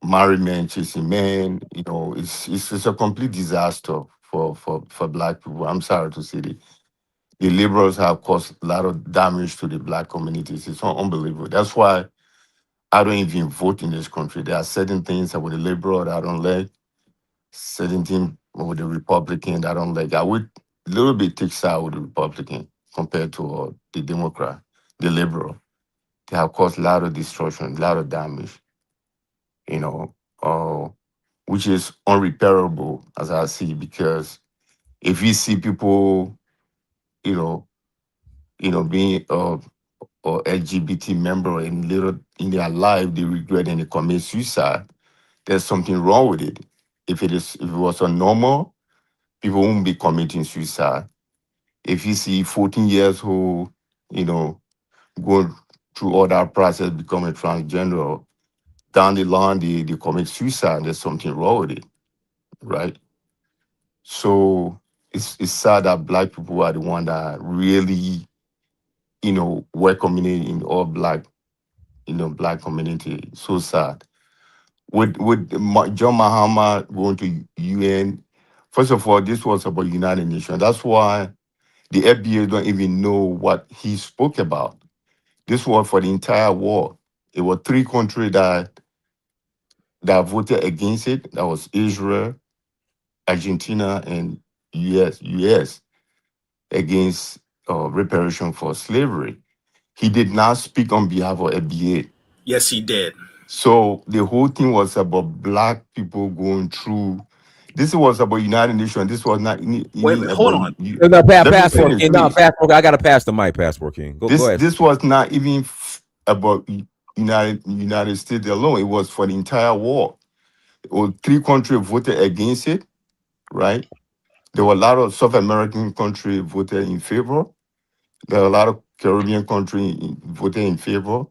Married men chasing men. It's a complete disaster for Black people. I'm sorry to say it. The liberals have caused a lot of damage to the Black communities. It's unbelievable. That's why I don't even vote in this country. There are certain things with the liberal that I don't like, certain things with the Republican that I don't like. I would a little bit take side with the Republican compared to the Democrat, the liberal. They have caused a lot of destruction, a lot of damage, uh, which is unrepairable, as I see, because if you see people, being or LGBT member in their life, they regret and they commit suicide, there's something wrong with it. If it was a normal, people won't be committing suicide. If you see 14 years old, going through all that process, becoming transgender, down the line they commit suicide, there's something wrong with it, right? So it's sad that Black people are the one that really, welcoming it in all Black, Black community. So sad. With John Mahama going to UN, first of all, this was about United Nations. That's why the FBA don't even know what he spoke about. This was for the entire world. It was 3 countries that voted against it. That was Israel, Argentina, and US against reparation for slavery. He did not speak on behalf of FBA. Yes, he did. So the whole thing was about Black people going through. This was about United Nations. This was not. Wait, hold on. No, Passport King. No, Passport. I got to pass the mic, Passport King. Go ahead. This was not even about United States alone. It was for the entire world. 3 countries voted against it, right? There were a lot of South American countries voted in favor. There are a lot of Caribbean countries voted in favor.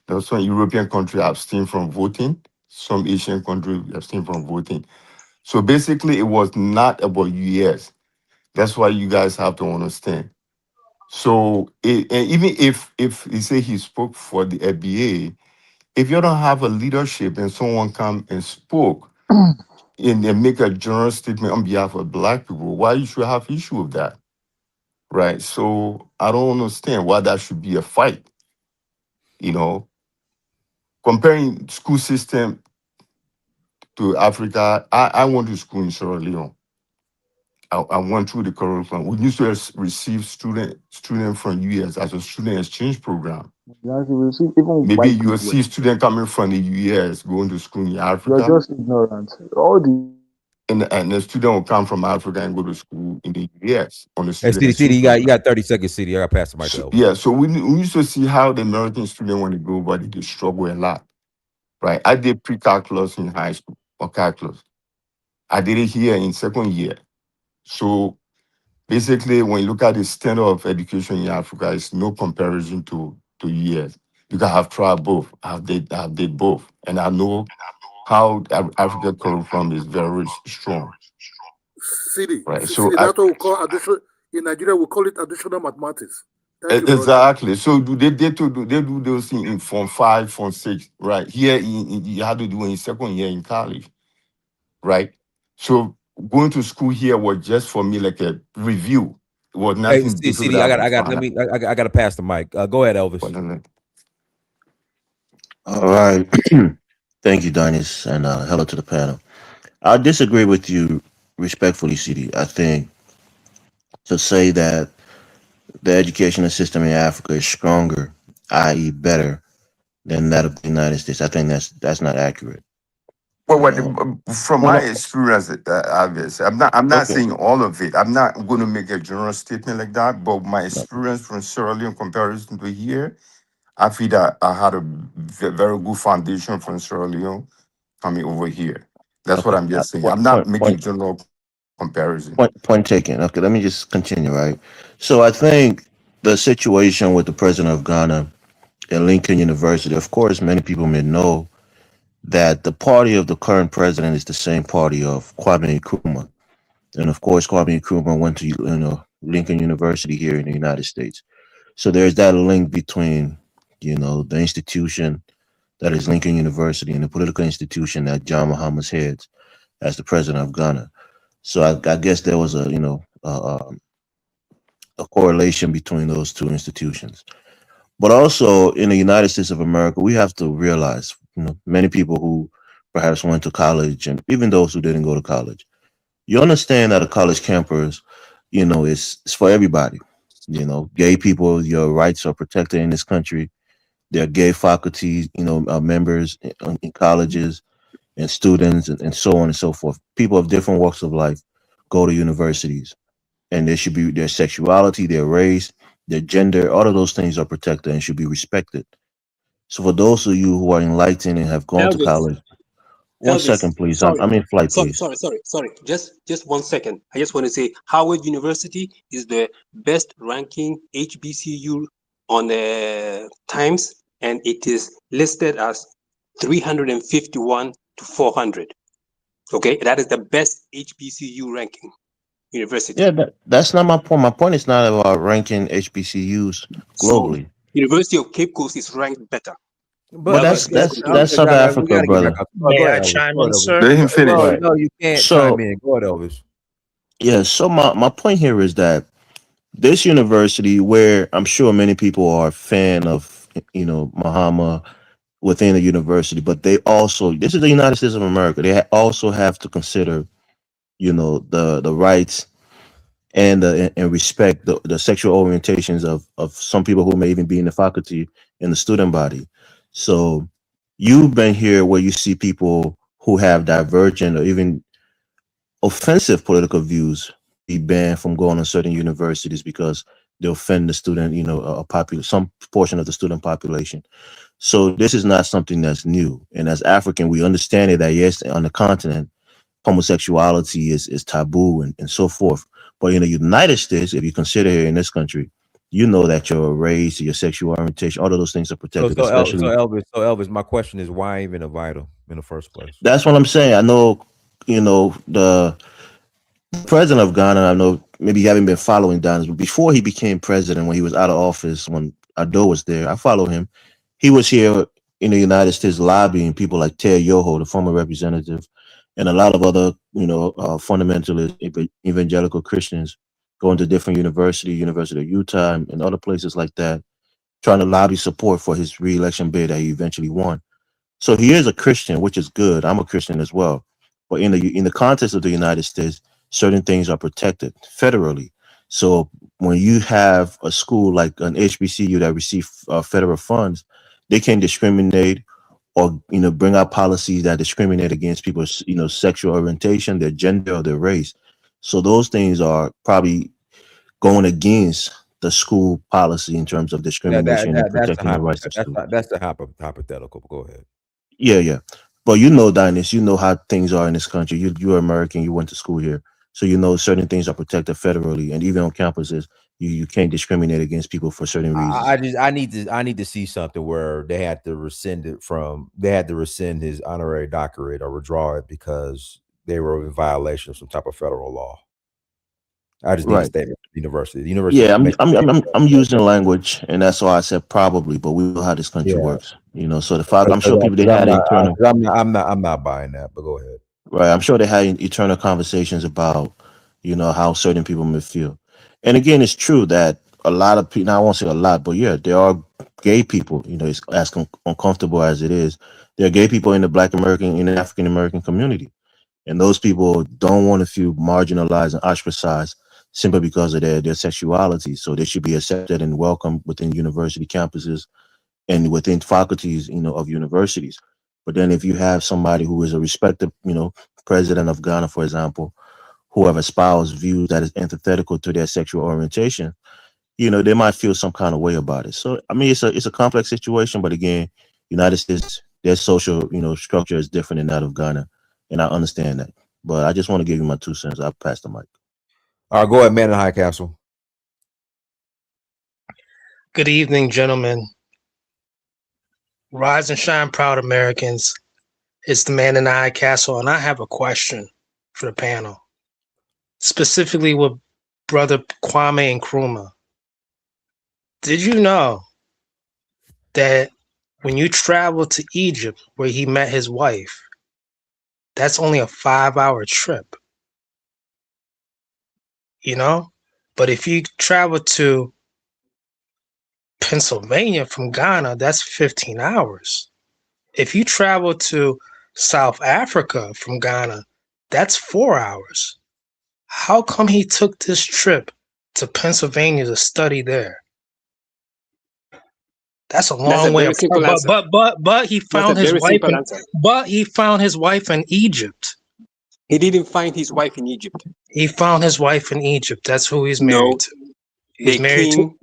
There were some European countries abstained from voting. Some Asian countries abstained from voting. So basically, it was not about US. That's why you guys have to understand. So and even if he say he spoke for the FBA, if you don't have a leadership and someone come and spoke and make a general statement on behalf of Black people, why you should have issue with that? Right. So I don't understand why that should be a fight. Comparing school system to Africa, I went to school in Sierra Leone. I went through the curriculum. We used to receive student from US as a student exchange program. Maybe you will see student coming from the US going to school in Africa. You're just ignorant. And the student will come from Africa and go to school in the US on the Hey, student CD, exchange you got 30 seconds, CD. I got to pass the mic over. Yeah, so we used to see how the American student when they go, but they struggle a lot, right? I did pre-calculus in high school, or calculus. I did it here in second year. So basically, when you look at the standard of education in Africa, it's no comparison to US. Because I've tried both. I've did both. And I know how Africa curriculum is very strong. CD. Right. So that's what we call additional, in Nigeria, we call it additional mathematics. Exactly. So they do those things in Form 5, Form 6, right? Here you have to do it in second year in college, right? So going to school here was just for me like a review. was Hey, nothing difficult CD, I got, about let me, I got to pass the mic. Go ahead, Elvis. All right. Thank you, Dennis, and hello to the panel. I disagree with you respectfully, CD. I think to say that the educational system in Africa is stronger, i.e., better than that of the United States, I think that's not accurate. Well, from Well, my no, experience, obviously, I'm not okay. saying all of it. I'm not going to make a general statement like that. But my No, experience from Sierra Leone in comparison to here, I feel that I had a very good foundation from Sierra Leone coming over here. That's what okay. I'm just saying. Point, I'm not point, making point, general comparison. point taken. Okay, let me just continue. Right. So I think the situation with the president of Ghana and Lincoln University, of course, many people may know that the party of the current president is the same party of Kwame Nkrumah. And of course, Kwame Nkrumah went to Lincoln University here in the United States. So there's that link between the institution that is Lincoln University and the political institution that John Mahama heads as the president of Ghana. So I guess there was a correlation between those two institutions. But also in the United States of America, we have to realize, many people who perhaps went to college and even those who didn't go to college, you understand that a college campus, is for everybody. Gay people, your rights are protected in this country. There are gay faculty, members in colleges and students and so on and so forth. People of different walks of life go to universities, and there should be their sexuality, their race, their gender, all of those things are protected and should be respected. So for those of you who are enlightened and have gone to Elvis, college, one Elvis, second, please. I'm sorry, in flight, sorry, please. sorry, sorry, sorry. Just 1 second. I just want to say Howard University is the best ranking HBCU on the Times, and it is listed as 351 to 400. Okay, that is the best HBCU ranking university. Yeah, that's not my point. My point is not about ranking HBCUs So globally. University of Cape Coast is ranked better. Well, that's South we Africa, got to get back brother. up. May Go I ahead, Elvis. chime Go in, ahead, Elvis. sir? Let him finish. Right. No, you can't So, chime in. Go ahead, Elvis. yeah, so my point here is that this university, where I'm sure many people are a fan of, Mahama within the university, but they also, this is the United States of America. They also have to consider, the rights and respect the sexual orientations of some people who may even be in the faculty and the student body. So you've been here where you see people who have divergent or even offensive political views be banned from going to certain universities because they offend the student, some portion of the student population. So this is not something that's new. And as African, we understand it that yes, on the continent, homosexuality is taboo and so forth. But in the United States, if you consider here in this country, you know that your race, your sexual orientation, all of those things are protected, especially. Elvis, my question is why even invite him in the first place? That's what I'm saying. I know, the president of Ghana, I know maybe you haven't been following Ghana, but before he became president, when he was out of office, when Ado was there, I follow him. He was here in the United States lobbying people like Ted Yoho, the former representative, and a lot of other, fundamentalist evangelical Christians going to different University of Utah and other places like that, trying to lobby support for his re-election bid that he eventually won. So he is a Christian, which is good. I'm a Christian as well. But in the context of the United States, certain things are protected federally. So when you have a school like an HBCU that receives federal funds, they can discriminate or bring out policies that discriminate against people's sexual orientation, their gender, or their race. So those things are probably going against the school policy in terms of discrimination and protecting the rights of students. That's the hypothetical. Go ahead. Yeah. But Dinus, you know how things are in this country. You're American, you went to school here. So certain things are protected federally, and even on campuses, you can't discriminate against people for certain reasons. I need to see something where they had to rescind his honorary doctorate or withdraw it because they were in violation of some type of federal law. I just need a statement from the university. The university. Yeah, I'm using language, and that's why I said probably, but we know how this country works. So the fact I'm sure people they had internal. I'm not buying that, but go ahead. Right, I'm sure they had eternal conversations about, how certain people may feel. And again, it's true that a lot of people, now I won't say a lot, but yeah, there are gay people, you know, it's as uncomfortable as it is. There are gay people in the Black American, in the African American community. And those people don't want to feel marginalized and ostracized simply because of their sexuality. So they should be accepted and welcomed within university campuses and within faculties, you know, of universities. But then if you have somebody who is a respected, you know, president of Ghana, for example, who have espoused views that is antithetical to their sexual orientation, you know, they might feel some kind of way about it. So, I mean, it's a complex situation, but again, United States, their social, you know, structure is different than that of Ghana. And I understand that. But I just want to give you my 2 cents. I'll pass the mic. All right, go ahead, man in the High Castle. Good evening, gentlemen. Rise and shine, proud Americans. It's the man in the High Castle, and I have a question for the panel, specifically with Brother Kwame Nkrumah. Did you know that when you travel to Egypt, where he met his wife, that's only a 5-hour trip? You know? But if you travel to Pennsylvania from Ghana, that's 15 hours. If you travel to South Africa from Ghana, that's 4 hours. How come he took this trip to Pennsylvania to study there? That's a long way apart. But he found his wife. But he found his wife in Egypt. He didn't find his wife in Egypt. He found his wife in Egypt. That's who he's married to. He's married to.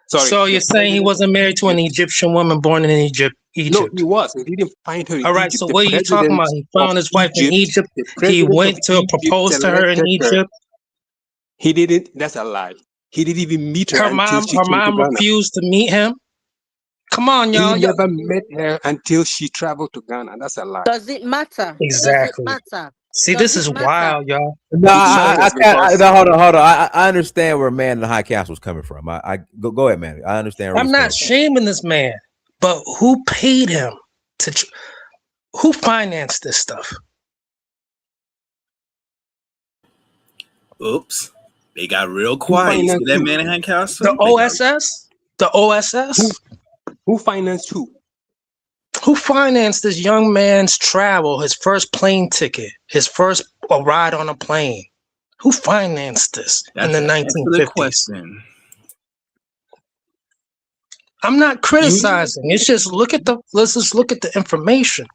So you're saying he wasn't married to an Egyptian woman born in Egypt? No, he was. He didn't find her in All right, Egypt. so what are you talking about? He found his wife in Egypt. He went to propose to her in Egypt. He didn't. That's a lie. He didn't even meet her. Her mom refused to meet him. Come on, y'all. He never met her until she traveled to Ghana. That's a lie. Does it matter? Exactly. Does it matter? See, this is wild, y'all. No, hold on. I understand where man in the High Castle is coming from. Go ahead, man. I understand. I'm not shaming this man, but who paid him to? Who financed this stuff? Oops, they got real quiet. You see that man in High Castle? The OSS. The OSS. Who financed who? Who financed this young man's travel, his first plane ticket, his first ride on a plane? Who financed this in the 1950s? Question. I'm not criticizing. It's just let's just look at the information.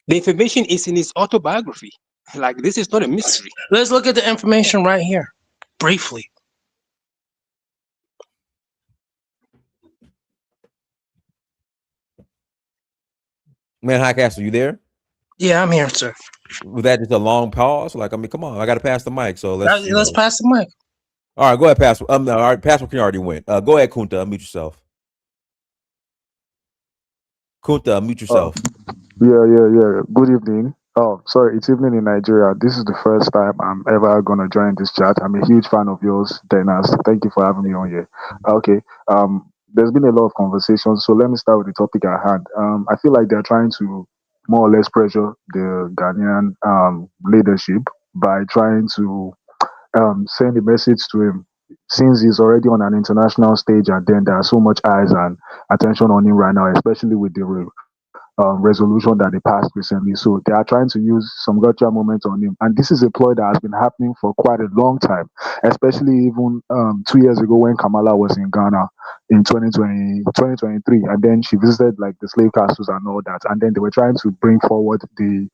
The information is in his autobiography. Like, this is not a mystery. Let's look at the information right here, briefly. Man, High Castle, you there? Yeah, I'm here, sir. Was that just a long pause? Like, I mean, come on, I got to pass the mic. So let's pass the mic. All right, go ahead, Pastor. All right, Pastor King already went. Go ahead, Kunta, unmute yourself. Kunta, unmute yourself. Yeah. Good evening. Oh, sorry, it's evening in Nigeria. This is the first time I'm ever gonna join this chat. I'm a huge fan of yours, Dennis. Thank you for having me on here. Okay. There's been a lot of conversations, so let me start with the topic at hand. I feel like they're trying to more or less pressure the Ghanaian leadership by trying to send a message to him, since he's already on an international stage, and then there are so much eyes and attention on him right now, especially with the resolution that they passed recently. So they are trying to use some gotcha moment on him. And this is a ploy that has been happening for quite a long time, especially even 2 years ago when Kamala was in Ghana in 2023. And then she visited like the slave castles and all that. And then they were trying to bring forward the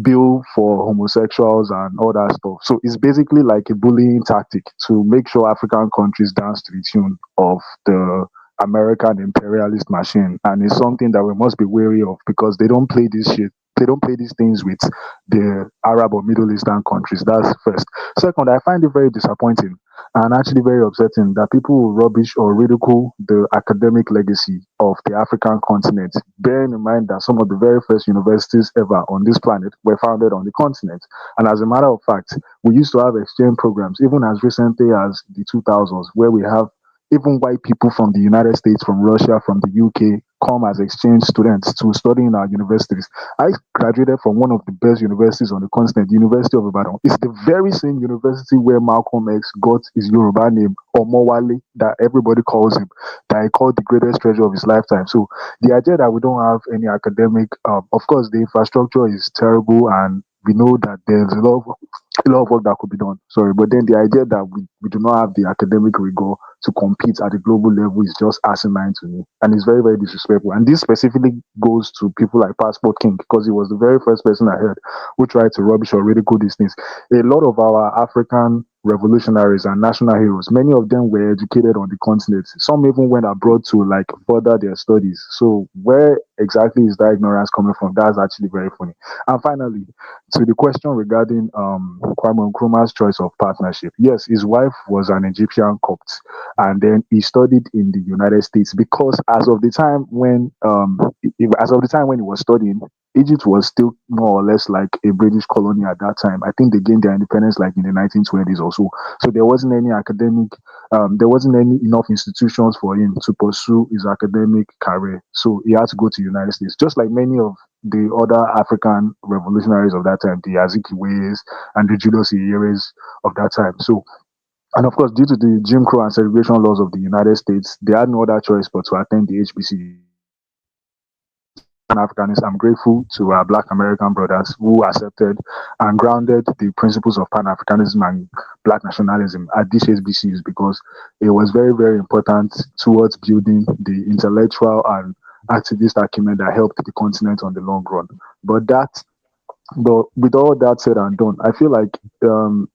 bill for homosexuals and all that stuff. So it's basically like a bullying tactic to make sure African countries dance to the tune of the American imperialist machine. And it's something that we must be wary of, because they don't play this shit. They don't play these things with the Arab or Middle Eastern countries. That's first. Second, I find it very disappointing and actually very upsetting that people will rubbish or ridicule the academic legacy of the African continent, bearing in mind that some of the very first universities ever on this planet were founded on the continent. And as a matter of fact, we used to have exchange programs even as recently as the 2000s, where we have even white people from the United States, from Russia, from the UK come as exchange students to study in our universities. I graduated from one of the best universities on the continent, the University of Ibadan. It's the very same university where Malcolm X got his Yoruba name, Omowale, that everybody calls him, that he called the greatest treasure of his lifetime. So the idea that we don't have any academic, of course, the infrastructure is terrible, and we know that there's a lot of work that could be done. Sorry, but then the idea that we do not have the academic rigor to compete at the global level is just asinine to me, and it's very, very disrespectful. And this specifically goes to people like Passport King, because he was the very first person I heard who tried to rubbish or ridicule these things. A lot of our African revolutionaries and national heroes, many of them were educated on the continent. Some even went abroad to like further their studies. So where exactly is that ignorance coming from? That's actually very funny. And finally, to the question regarding Kwame Nkrumah's choice of partnership, yes, his wife was an Egyptian Copt, and then he studied in the United States, because as of the time when he was studying, Egypt was still more or less like a British colony at that time. I think they gained their independence like in the 1920s or so. So there wasn't any academic, there wasn't any enough institutions for him to pursue his academic career. So he had to go to the United States, just like many of the other African revolutionaries of that time, the Azikiwes and the Julius Nyereres of that time. So, and of course, due to the Jim Crow and segregation laws of the United States, they had no other choice but to attend the HBCU. Pan-Africanism. I'm grateful to our Black American brothers who accepted and grounded the principles of Pan-Africanism and Black nationalism at these HBCUs, because it was very, very important towards building the intellectual and activist acumen that helped the continent on the long run. But with all that said and done, I feel like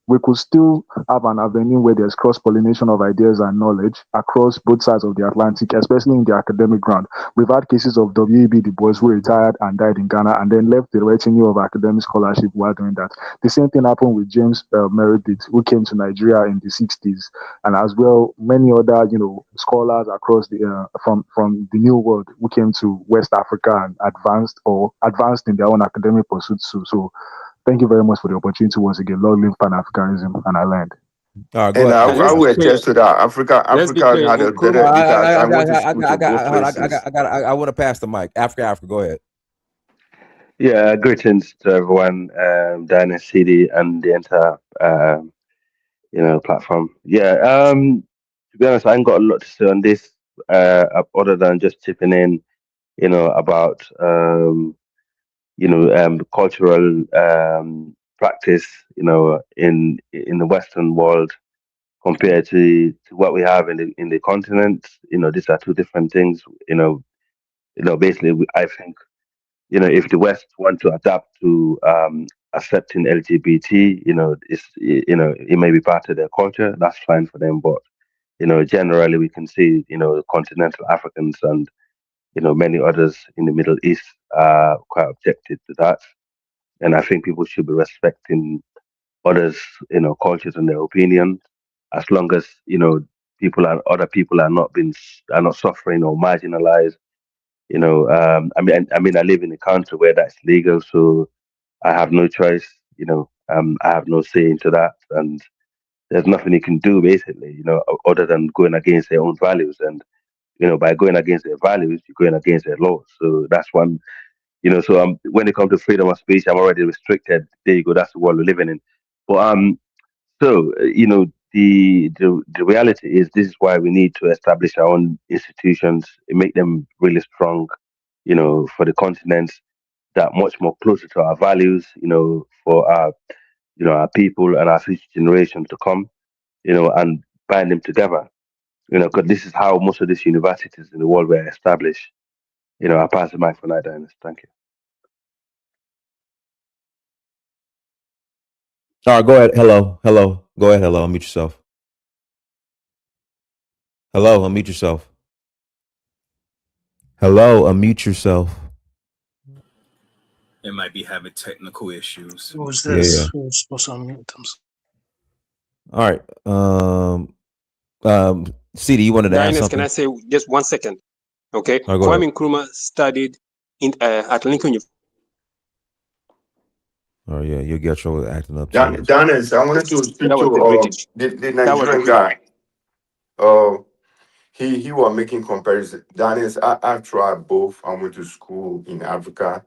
we could still have an avenue where there's cross-pollination of ideas and knowledge across both sides of the Atlantic, especially in the academic ground. We've had cases of W.E.B. Du Bois who retired and died in Ghana and then left the retinue of academic scholarship while doing that. The same thing happened with James Meredith, who came to Nigeria in the 60s, and as well many other scholars across the from the New World who came to West Africa and advanced in their own academic pursuits. So thank you very much for the opportunity once again. Long live Pan-Africanism, and I learned. All right, And I will clear. attest to that. Africa Let's be had clear. a better. I want to pass the mic. Africa, go ahead. Yeah, greetings to everyone, Diana, CD, and the entire platform. Yeah, to be honest, I ain't got a lot to say on this, other than just chipping in, about cultural practice, in the Western world compared to what we have in the continent. These are two different things. Basically, I think, if the West want to adapt to accepting LGBT, it may be part of their culture. That's fine for them, but generally we can see, continental Africans and many others in the Middle East are quite objective to that. And I think people should be respecting others, cultures and their opinions, as long as other people are not suffering or marginalized. I live in a country where that's legal, so I have no choice. I have no say into that, and there's nothing you can do basically, other than going against their own values. And by going against their values, you're going against their laws. So that's one. So when it comes to freedom of speech, I'm already restricted. There you go. That's the world we're living in. But the reality is, this is why we need to establish our own institutions and make them really strong, for the continent, that much more closer to our values, for our, our people and our future generations to come, and bind them together, because this is how most of these universities in the world were established. I pass the mic for now, Dennis. Thank you. All right, go ahead. Hello. Go ahead. Hello. Unmute yourself. Hello. Unmute yourself. Hello. Unmute yourself. It might be having technical issues. Who's this? Yeah. Who's supposed to unmute them? All right. CD, you wanted to ask something? Can I say just 1 second? Okay. Right, Kwame Nkrumah studied at Lincoln University. Oh yeah, you'll get your acting up. Dennis, I wanted to speak to the Nigerian guy. he was making comparison. Dennis, I've tried both. I went to school in Africa.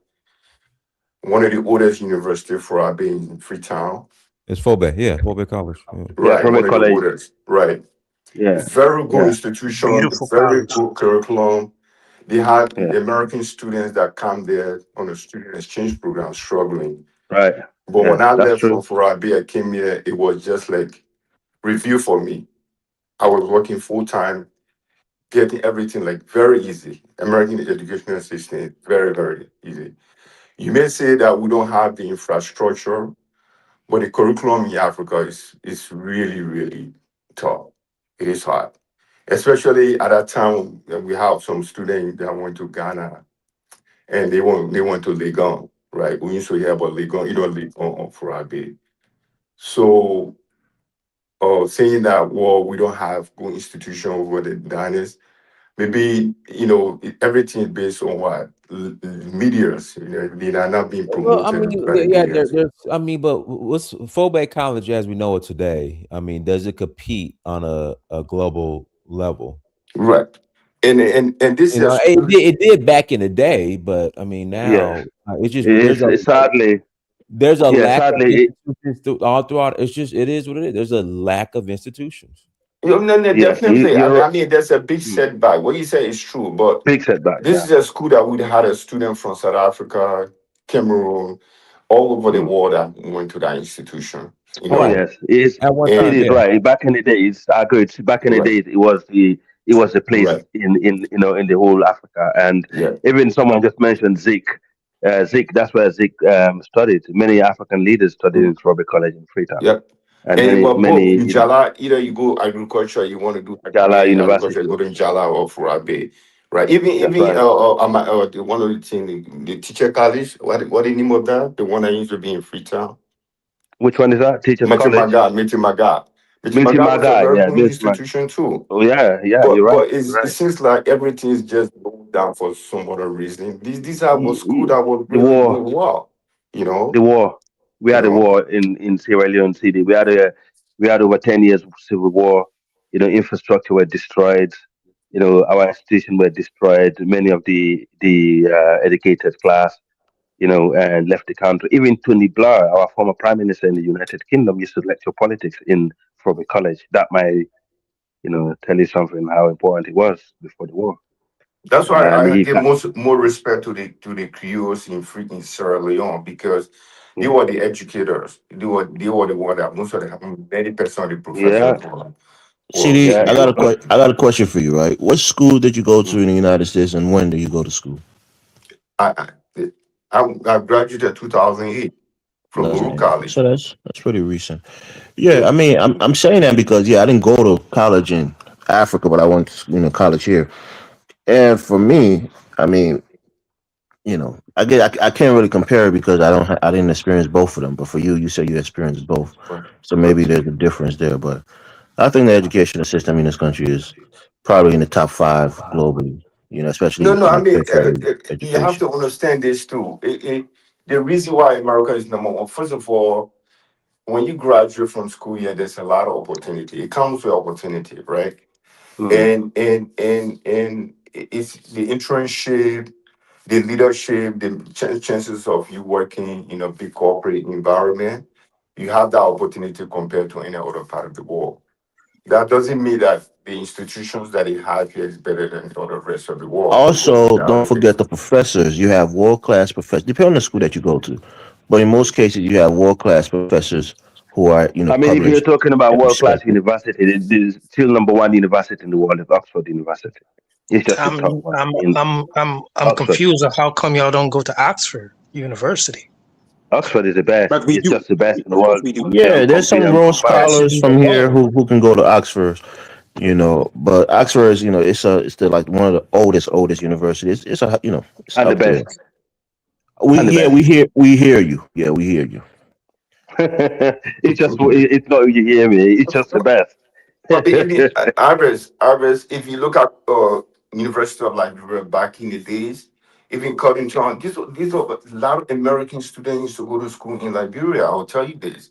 One of the oldest university for our being in Freetown. It's Phobe, yeah, Phobe College. Yeah. Yeah, Right, from a one of the college. oldest. Right. Yeah, Very good yeah, institution, Beautiful very college. good curriculum. They had yeah. American students that come there on a student exchange program struggling. Right. But Yeah, when I that's left true. for Arabi, I came here, it was just like review for me. I was working full time, getting everything like very easy. American educational system, very, very easy. You may say that we don't have the infrastructure, but the curriculum in Africa is really, really tough. It is hard. Especially at that time, we have some students that went to Ghana and they went to Legon, right? We used to hear about Legon, Legon for Arabi. So saying that, well, we don't have good institution over the Ghanaians, maybe, everything is based on what? Medias, they are not being Well, I promoted mean, by the yeah, medias. but what's Phobe College as we know it today? I mean, does it compete on a global level? Right. And this You know, is it did back in the day, but I mean Yeah, now it's just it's sadly, there's a yeah, lack of sadly, institutions all throughout. It's just it is what it is. There's a lack of institutions. No, yeah, definitely. you're I mean, there's a big setback. What you say is true, but big setback. this Yeah. is a school that we had a student from South Africa, Cameroon, all over the Mm. world that went to that institution. Oh yes, At one it time, is yeah. right. Back in the days, I agree. Back in the Right, days, it was the place right, in the whole Africa, and yeah. even someone just mentioned Zik. Zik, that's where Zik studied. Many African leaders studied in Robert College in Freetown, Yep. and And many but both many in Jala, either you go agriculture, you want to do Gala agriculture, University. go to Jala or Furabe. Right. Even That's even right. the one of the thing, the teacher college, what the name of that? The one that used to be in Freetown. Which one is that? Teachers Meti College. Maga, Meti Maga. Meti Milton Maga was a Maga, very yeah, good Milton Maga. institution too. Oh yeah, yeah, But you're right. but You're it right. seems like everything is just going down for some other reason. These are a school that was The really war, doing well, the war. We you had a know. war in Sierra Leone City. We had over 10 years of civil war. Infrastructure were destroyed. Our institutions were destroyed. Many of the educated class, and left the country. Even Tony Blair, our former prime minister in the United Kingdom, used to lecture politics in Frobe College. That might, tell you something how important it was before the war. That's why And I he give got, more respect to the Creoles in Sierra Leone because they yeah, were the educators. They were the one that most of the 90% of the yeah, professors were CD, yeah. Creole. I got a question for you, right? What school did you go to Mhm. in the United States, and when did you go to school? I, I graduated 2008 from That's Baruch so College. that's pretty recent. Yeah, Yeah. I mean, I'm saying that because I didn't go to college in Africa, but I went to college here. And for me, I mean, I can't really compare it because I didn't experience both of them. But for you, you said you experienced both, Right. so maybe there's a difference there. But I think the educational system in this country is probably in the top five globally. No, Especially no. I mean, you have education. to understand this too. The reason why America is number one, first of all, when you graduate from school here, there's a lot of opportunity. It comes with opportunity, right? Mm. And it's the internship, the leadership, the chances of you working in a big corporate environment. You have that opportunity compared to any other part of the world. That doesn't mean that the institutions that they have here is better than the other rest of the world. Also, don't Reality. forget the professors. You have world class professors, depending on the school that you go to. But in most cases, you have world class professors who are I mean, if you're published talking about and world class respected. university, the still number one university in the world is Oxford University. It's just the I'm top one I'm in I'm I'm Oxford. confused of how come y'all don't go to Oxford University. Oxford is the best. But we It's do. just the best in the Of course world. we do. We Yeah, cannot there's compete some and Royal compare. That should scholars be the from here goal. who can go to Oxford. But Oxford is it's the like one of the oldest universities. It's it's And the up there. best. And the best. We hear you. Yeah, we hear you. It's not you hear me. It's just the best. But even average, if you look at University of Liberia back in the days, even Covington, these are a lot of American students used to go to school in Liberia. I'll tell you this.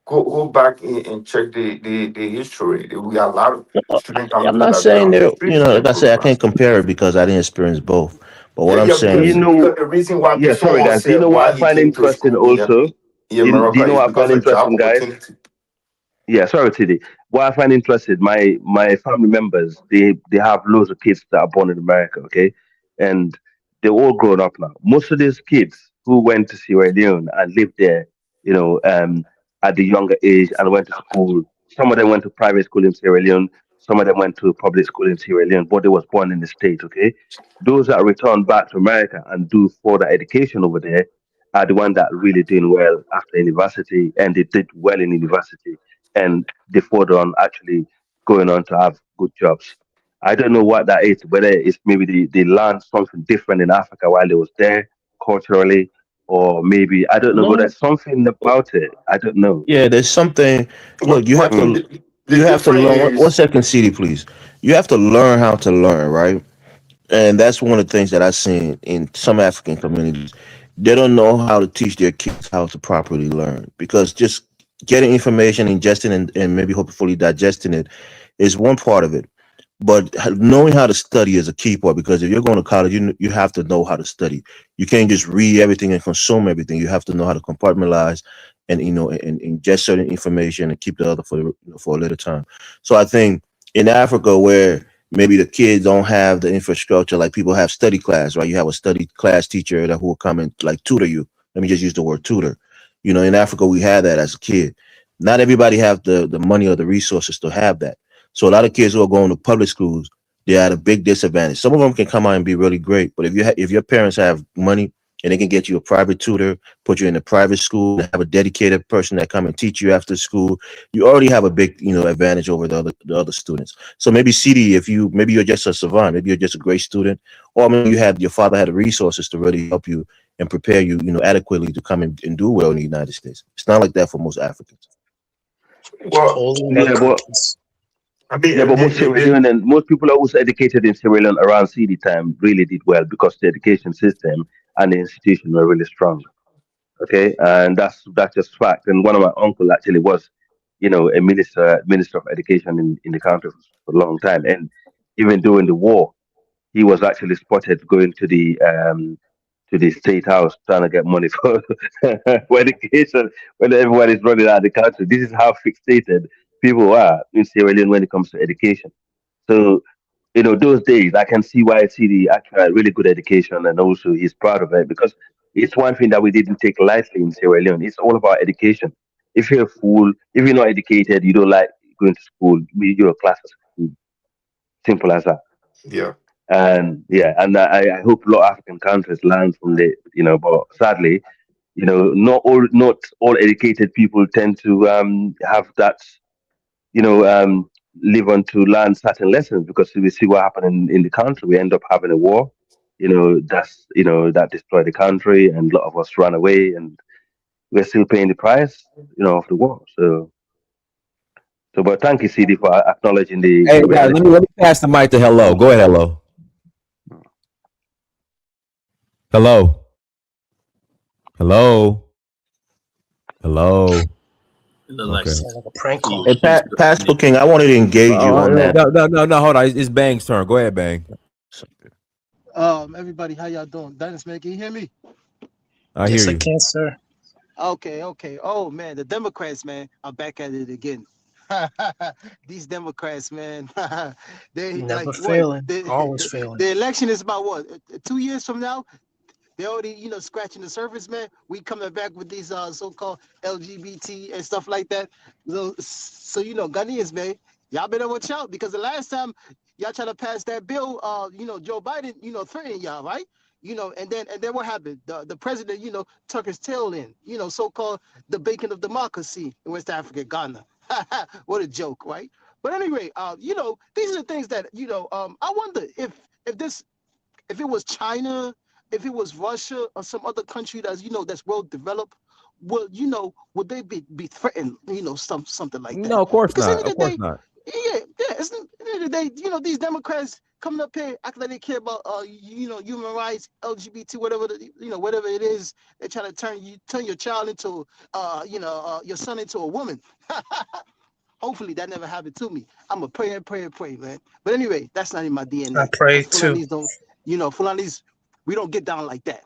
Go back and check the history. We got a lot of students coming I'm from not that saying background. they're, Extremely like I said, I can't influenced. compare it because I didn't experience both. But what Yeah, I'm yeah, saying You is, know, because the reason why yeah, sorry someone guys. Do you said know what why I he find came to interesting school also? in Do America you know is what I because find of job interesting, guys? opportunity. Yeah, sorry, TD. What I find interesting, my family members, they have loads of kids that are born in America, okay, and they're all grown up now. Most of these kids who went to Sierra Leone and lived there, you know, at the younger age and went to school. Some of them went to private school in Sierra Leone. Some of them went to public school in Sierra Leone, but they was born in the state, okay. Those that return back to America and do further education over there are the ones that really doing well after university, and they did well in university and they further on actually going on to have good jobs. I don't know what that is, whether it's maybe they learned something different in Africa while they was there culturally, or maybe I don't know, but no, there's something about it. I don't know. yeah, there's something. Look, But Mm. the you have to difference learn. One is second, CD, please. You have to learn how to learn, right? And that's one of the things that I've seen in some African communities. They don't know how to teach their kids how to properly learn because just getting information, ingesting, and maybe hopefully digesting it is one part of it. But knowing how to study is a key part because if you're going to college, you have to know how to study. You can't just read everything and consume everything. You have to know how to compartmentalize and and ingest certain information and keep the other for a little time. So I think in Africa where maybe the kids don't have the infrastructure, like people have study class, right? You have a study class teacher that who will come and like tutor you. Let me just use the word tutor. In Africa we had that as a kid. Not everybody have the money or the resources to have that. So a lot of kids who are going to public schools, they're at a big disadvantage. Some of them can come out and be really great, but if your parents have money and they can get you a private tutor, put you in a private school, have a dedicated person that come and teach you after school, you already have a big advantage over the other students. So maybe CD, if maybe you're just a savant, maybe you're just a great student, or maybe your father had the resources to really help you and prepare you, adequately to come and do well in the United States. It's not like that for most Africans. well, Totally Yeah, make but cookies. I mean, yeah, but most Sierra Leone and most people are also educated in Sierra Leone around CD time really did well because the education system and the institution were really strong. Okay, and that's just fact. And one of my uncle actually was, a minister of education in the country for a long time. And even during the war, he was actually spotted going to the state house trying to get money for education when everyone is running out of the country. This is how fixated people are in Sierra Leone when it comes to education. So, those days I can see why CD actually had really good education and also he's proud of it because it's one thing that we didn't take lightly in Sierra Leone. It's all about education. If you're a fool, if you're not educated, you don't like going to school, you're a class of school. Simple as that. yeah. And yeah, and I hope a lot of African countries learn from the, but sadly, not all educated people tend to have that, you know, um, live on to learn certain lessons because we see what happened in the country. We end up having a war, that destroyed the country, and a lot of us ran away, and we're still paying the price, of the war. So, but thank you, CD, for acknowledging Hey the guys, reality. let me pass the mic to Hello. Go ahead, Hello. Hello. Hello. Hello. It look like Okay. Sound like a prank call. Hey, Pastor King, I wanted to engage you on that. No. Hold on. It's Bang's turn. Go ahead, Bang. Everybody, how y'all doing? Dennis, man, can you hear me? I hear Yes, I you. can, sir. Okay. Oh man, the Democrats, man, are back at it again. These Democrats, man, they Never like what? failing. Always failing. The election is about what? 2 years from now? They already, scratching the surface, man. We coming back with these so-called LGBT and stuff like that. So Ghanaians, man, y'all better watch out because the last time y'all try to pass that bill, Joe Biden, threatened y'all, right? And then what happened? The president, tuck his tail in, so-called the bacon of democracy in West Africa, Ghana. What a joke, right? But anyway, these are the things that, I wonder if it was China, if it was Russia or some other country that's well developed, would they be threatened, something like that? No, of course Because at not. the end Of of the course day, not. yeah, at the end of the day, these Democrats, coming up here acting like they care about human rights, LGBT, whatever whatever it is. They're trying to turn your child into your son into a woman. Hopefully that never happened to me. I'm a pray, man. But anyway, that's not in my DNA. I pray too. Fulanis don't, Fulanis, we don't get down like that.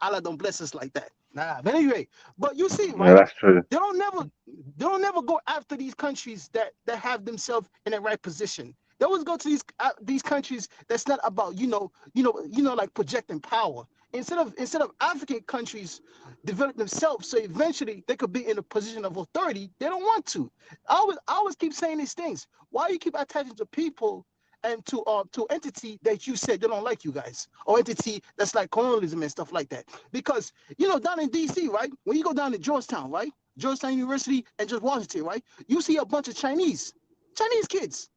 Allah don't bless us like that. Nah. But anyway, but you see, right? Yeah, that's true. They don't never go after these countries that have themselves in the right position. They always go to these countries that's not about like projecting power. Instead of African countries develop themselves so eventually they could be in a position of authority, they don't want to. I always keep saying these things. Why you keep attaching to people and to entity that you said they don't like you guys, or entity that's like colonialism and stuff like that? Because down in DC, right? When you go down to Georgetown, right? Georgetown University and George Washington, right? You see a bunch of Chinese kids.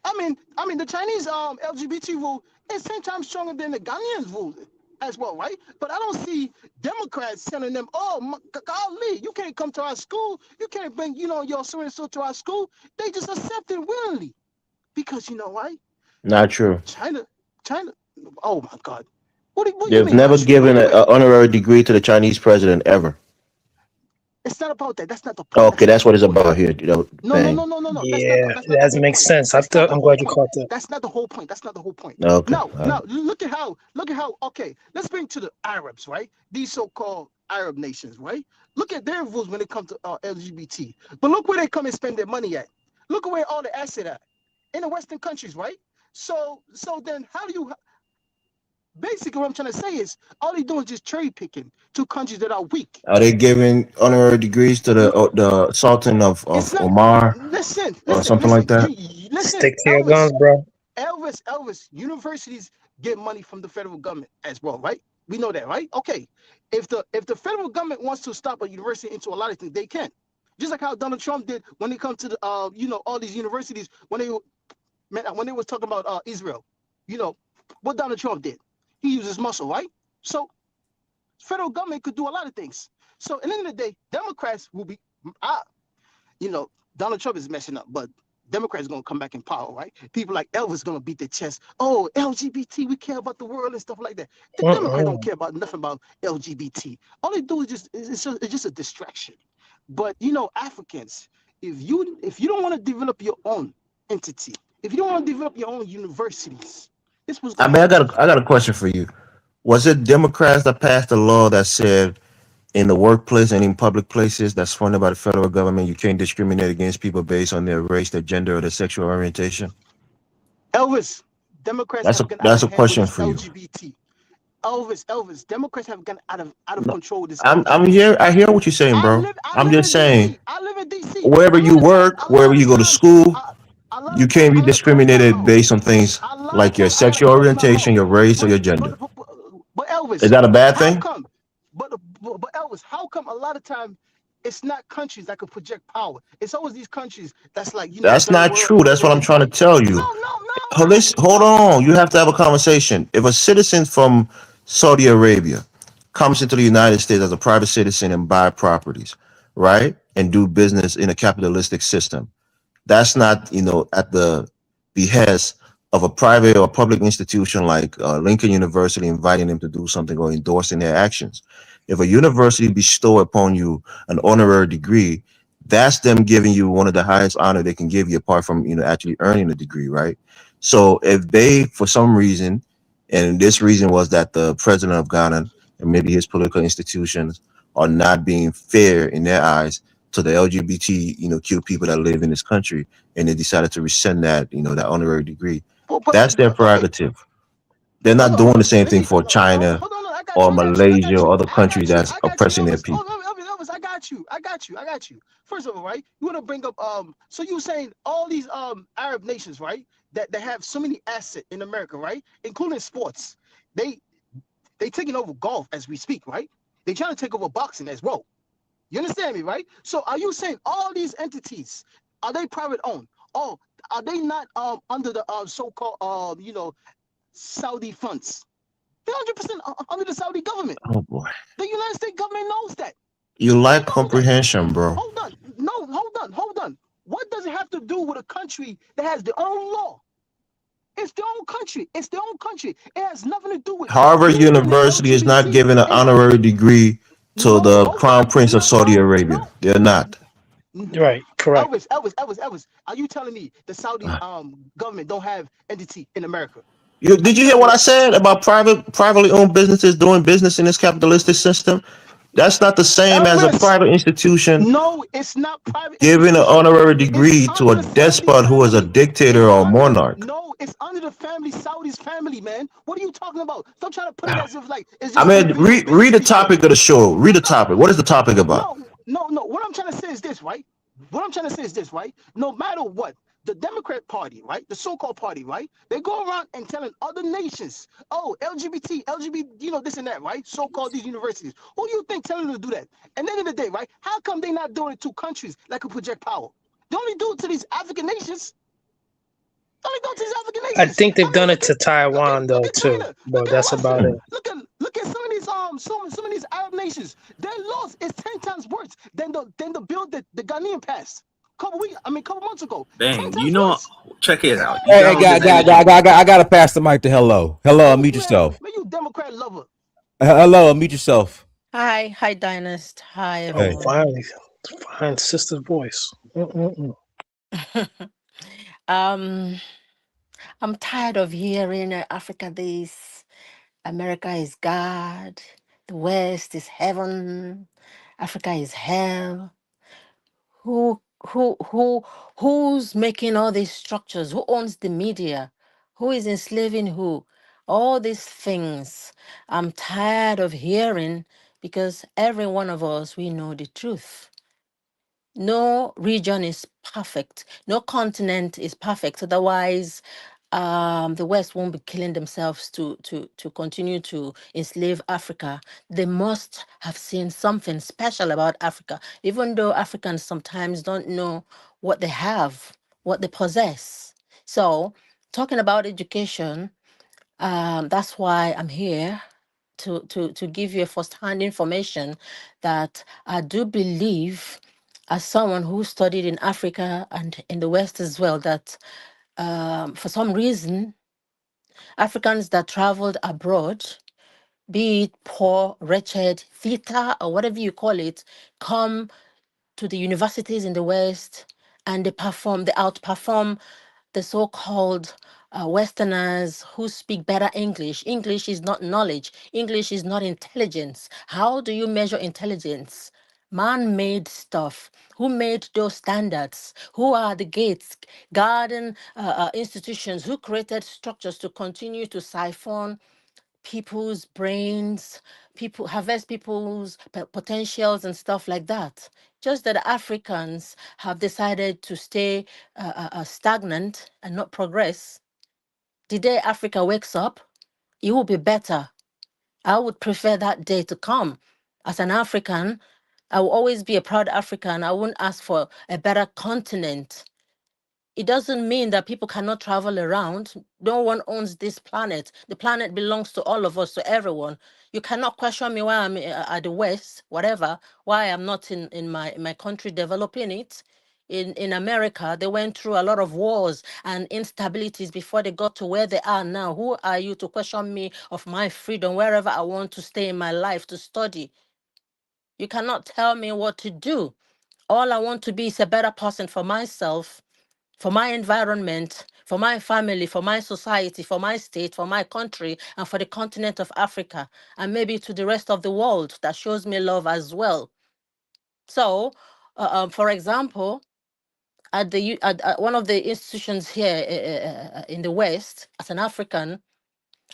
I mean, the Chinese LGBT rule is 10 times stronger than the Ghanaians rule as well, right? But I don't see Democrats telling them, "Oh, golly, you can't come to our school. You can't bring, your so and so to our school." They just accept it willingly, because why? Not true. China. Oh my God, what do you They've mean? never given an honorary degree to the Chinese president ever. It's not about that. That's not the point. Okay, that's what it's about here. No. Yeah, that doesn't make sense. I'm glad you caught that. That's not the whole point. Okay. Now, look at how. Okay, let's bring to the Arabs, right? These so-called Arab nations, right? Look at their rules when it comes to LGBT. But look where they come and spend their money at. Look at where all the assets at in the Western countries, right? So then, how do you? Basically, what I'm trying to say is, all they do is just cherry picking to countries that are weak. Are they giving honorary degrees to the Sultan of Omar or something like that? Stick to your guns, bro. Elvis, universities get money from the federal government as well, right? We know that, right? Okay. If the federal government wants to stop a university into a lot of things, they can. Just like how Donald Trump did when it comes to the all these universities when they was talking about Israel. What Donald Trump did. He uses muscle, right? So federal government could do a lot of things. So at the end of the day, Democrats will be, Donald Trump is messing up, but Democrats are going to come back in power, right? People like Elvis going to beat their chest. Oh, LGBT, we care about the world and stuff like that. The Democrats don't care about nothing about LGBT. All they do is it's just a distraction. But Africans, if you don't want to develop your own entity, if you don't want to develop your own universities, this was. I got a question for you. Was it Democrats that passed a law that said in the workplace and in public places that's funded by the federal government, you can't discriminate against people based on their race, their gender, or their sexual orientation? Elvis, Democrats that's a question for you. LGBT. Elvis, Democrats have gotten out of control with this. I'm here. I hear what you're saying, bro. I'm just saying. I live in DC. Wherever you work, wherever you go to school, you can't be discriminated based on things like your sexual orientation, your race, or your gender. But Elvis, is that a bad thing? But Elvis, how come a lot of time it's not countries that could project power? It's always these countries that's like that's not true. That's what I'm trying to tell you. Hold on. You have to have a conversation. If a citizen from Saudi Arabia comes into the United States as a private citizen and buy properties, right, and do business in a capitalistic system, that's not at the behest of a private or public institution like Lincoln University inviting them to do something or endorsing their actions. If a university bestow upon you an honorary degree, that's them giving you one of the highest honor they can give you, apart from actually earning the degree, right? So if they, for some reason, and this reason was that the president of Ghana and maybe his political institutions are not being fair in their eyes to the LGBTQ people that live in this country, and they decided to rescind that that honorary degree. That's their prerogative. They're not doing the same thing for China or Malaysia or other countries that's oppressing their people. Elvis, I got you. First of all, right, you want to bring up so you saying all these Arab nations, right, that have so many assets in America, right, including sports, they taking over golf as we speak, right? They trying to take over boxing as well. You understand me, right? So are you saying all these entities, are they private owned? Oh, are they not under the so-called Saudi funds? They're 100% under the Saudi government. Oh boy. The United States government knows that. You lack comprehension, bro. Hold on. What does it have to do with a country that has their own law? It's their own country. It's their own country. It has nothing to do with Harvard you and the University is not LGBT. giving an It has honorary degree to no, the no, Crown Prince of Saudi Arabia. They're not. Right, correct. Elvis, are you telling me the Saudi government don't have entity in America? Did you hear what I said about privately owned businesses doing business in this capitalistic system? That's not the same as a Elvis, private institution no, it's not private giving an institution. honorary It's degree to under a the Saudi despot who is a family. dictator or monarch. No, it's under the family, Saudi's family, man. What are you talking about? Stop trying to put it as if like it's I just mean, individual read the business people. topic of the show. Read the topic. What is the topic about? No. What I'm trying to say is this, right? No matter what, the Democrat Party, right? The so-called party, right? They go around and telling other nations, oh, LGBT, you know, this and that, right? So-called these universities. Who do you think telling them to do that? At the end of the day, right? How come they not doing it to countries that could project power? They only do it to these African nations. I think they've done it to Taiwan though too, but that's about it. Look at some of these some of these Arab nations. Their laws is 10 times worse than the bill that the Ghanaian passed couple months ago. Dang, you know, check it out. Hey, I gotta pass the mic to Hello. Hello, unmute yourself. Man, you Democrat lover. Hello, unmute yourself. Hi, Dynast. Hi, Oh, everyone. finally, fine sister's voice. I'm tired of hearing Africa this, America is God, the West is heaven, Africa is hell. Who's making all these structures? Who owns the media? Who is enslaving who? All these things I'm tired of hearing because every one of us, we know the truth. No region is perfect. No continent is perfect. Otherwise, the West won't be killing themselves to continue to enslave Africa. They must have seen something special about Africa, even though Africans sometimes don't know what they have, what they possess. So, talking about education, that's why I'm here to give you a first-hand information that I do believe, as someone who studied in Africa and in the West as well, that for some reason, Africans that traveled abroad, be it poor, wretched, theta, or whatever you call it, come to the universities in the West and they outperform the so-called Westerners who speak better English. English is not knowledge. English is not intelligence. How do you measure intelligence? Man-made stuff. Who made those standards? Who are the gates, garden institutions? Who created structures to continue to siphon people's brains, harvest people's potentials and stuff like that? Just that Africans have decided to stay stagnant and not progress. The day Africa wakes up, it will be better. I would prefer that day to come. As an African, I will always be a proud African. I wouldn't ask for a better continent. It doesn't mean that people cannot travel around. No one owns this planet. The planet belongs to all of us, to everyone. You cannot question me why I'm at the West, whatever, why I'm not in my country developing it. In America, they went through a lot of wars and instabilities before they got to where they are now. Who are you to question me of my freedom wherever I want to stay in my life to study? You cannot tell me what to do. All I want to be is a better person for myself, for my environment, for my family, for my society, for my state, for my country, and for the continent of Africa, and maybe to the rest of the world that shows me love as well. So, for example, at one of the institutions here in the West, as an African,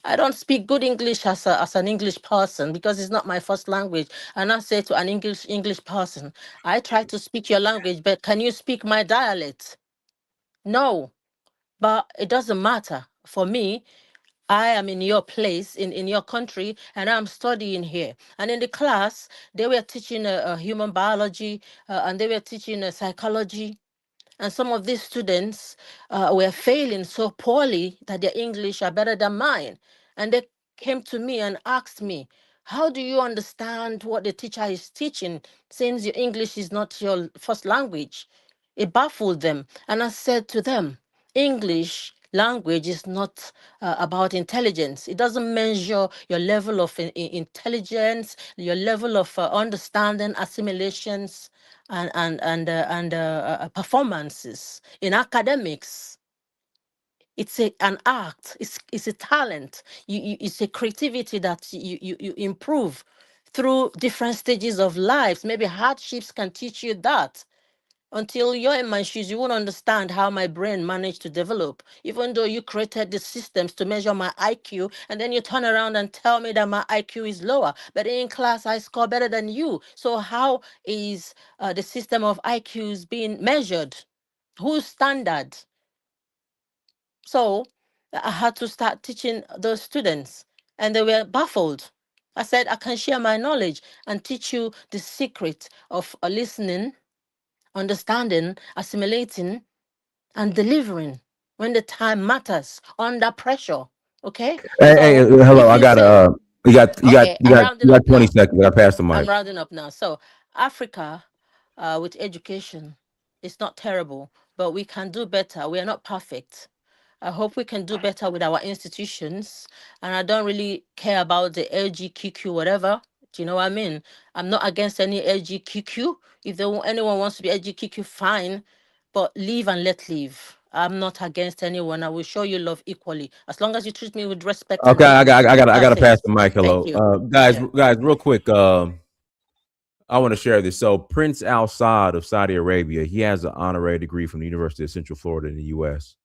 I don't speak good English as an English person because it's not my first language. And I say to an English person, I try to speak your language, but can you speak my dialect? No, but it doesn't matter. For me, I am in your place, in your country, and I'm studying here. And in the class, they were teaching human biology, and they were teaching psychology. And some of these students were failing so poorly that their English are better than mine. And they came to me and asked me, how do you understand what the teacher is teaching since your English is not your first language? It baffled them. And I said to them, English Language is not about intelligence. It doesn't measure your level of intelligence, your level of understanding, assimilations, and performances in academics. It's an art. It's a talent. It's a creativity that you improve through different stages of life. Maybe hardships can teach you that. Until you're in my shoes, you won't understand how my brain managed to develop. Even though you created the systems to measure my IQ, and then you turn around and tell me that my IQ is lower. But in class, I score better than you. So how is the system of IQs being measured? Whose standard? So I had to start teaching those students, and they were baffled. I said, I can share my knowledge and teach you the secret of listening, understanding, assimilating, and delivering when the time matters under pressure. Okay? Hey, So hello. if I you got say, okay, I'm you rounding got up 20 now. seconds. I pass the I'm mic. rounding up now. So Africa, with education, it's not terrible, but we can do better. We are not perfect. I hope we can do better with our institutions. And I don't really care about the LGBTQ whatever. Do you know what I mean? I'm not against any LGBTQ. If anyone wants to be LGBTQ, fine. But live and let live. I'm not against anyone. I will show you love equally. As long as you treat me with respect and Okay, I dignity. got That's to it. pass the mic. Thank Hello, you. guys, real quick. I want to share this. So Prince Al Saud of Saudi Arabia, he has an honorary degree from the University of Central Florida in the U.S.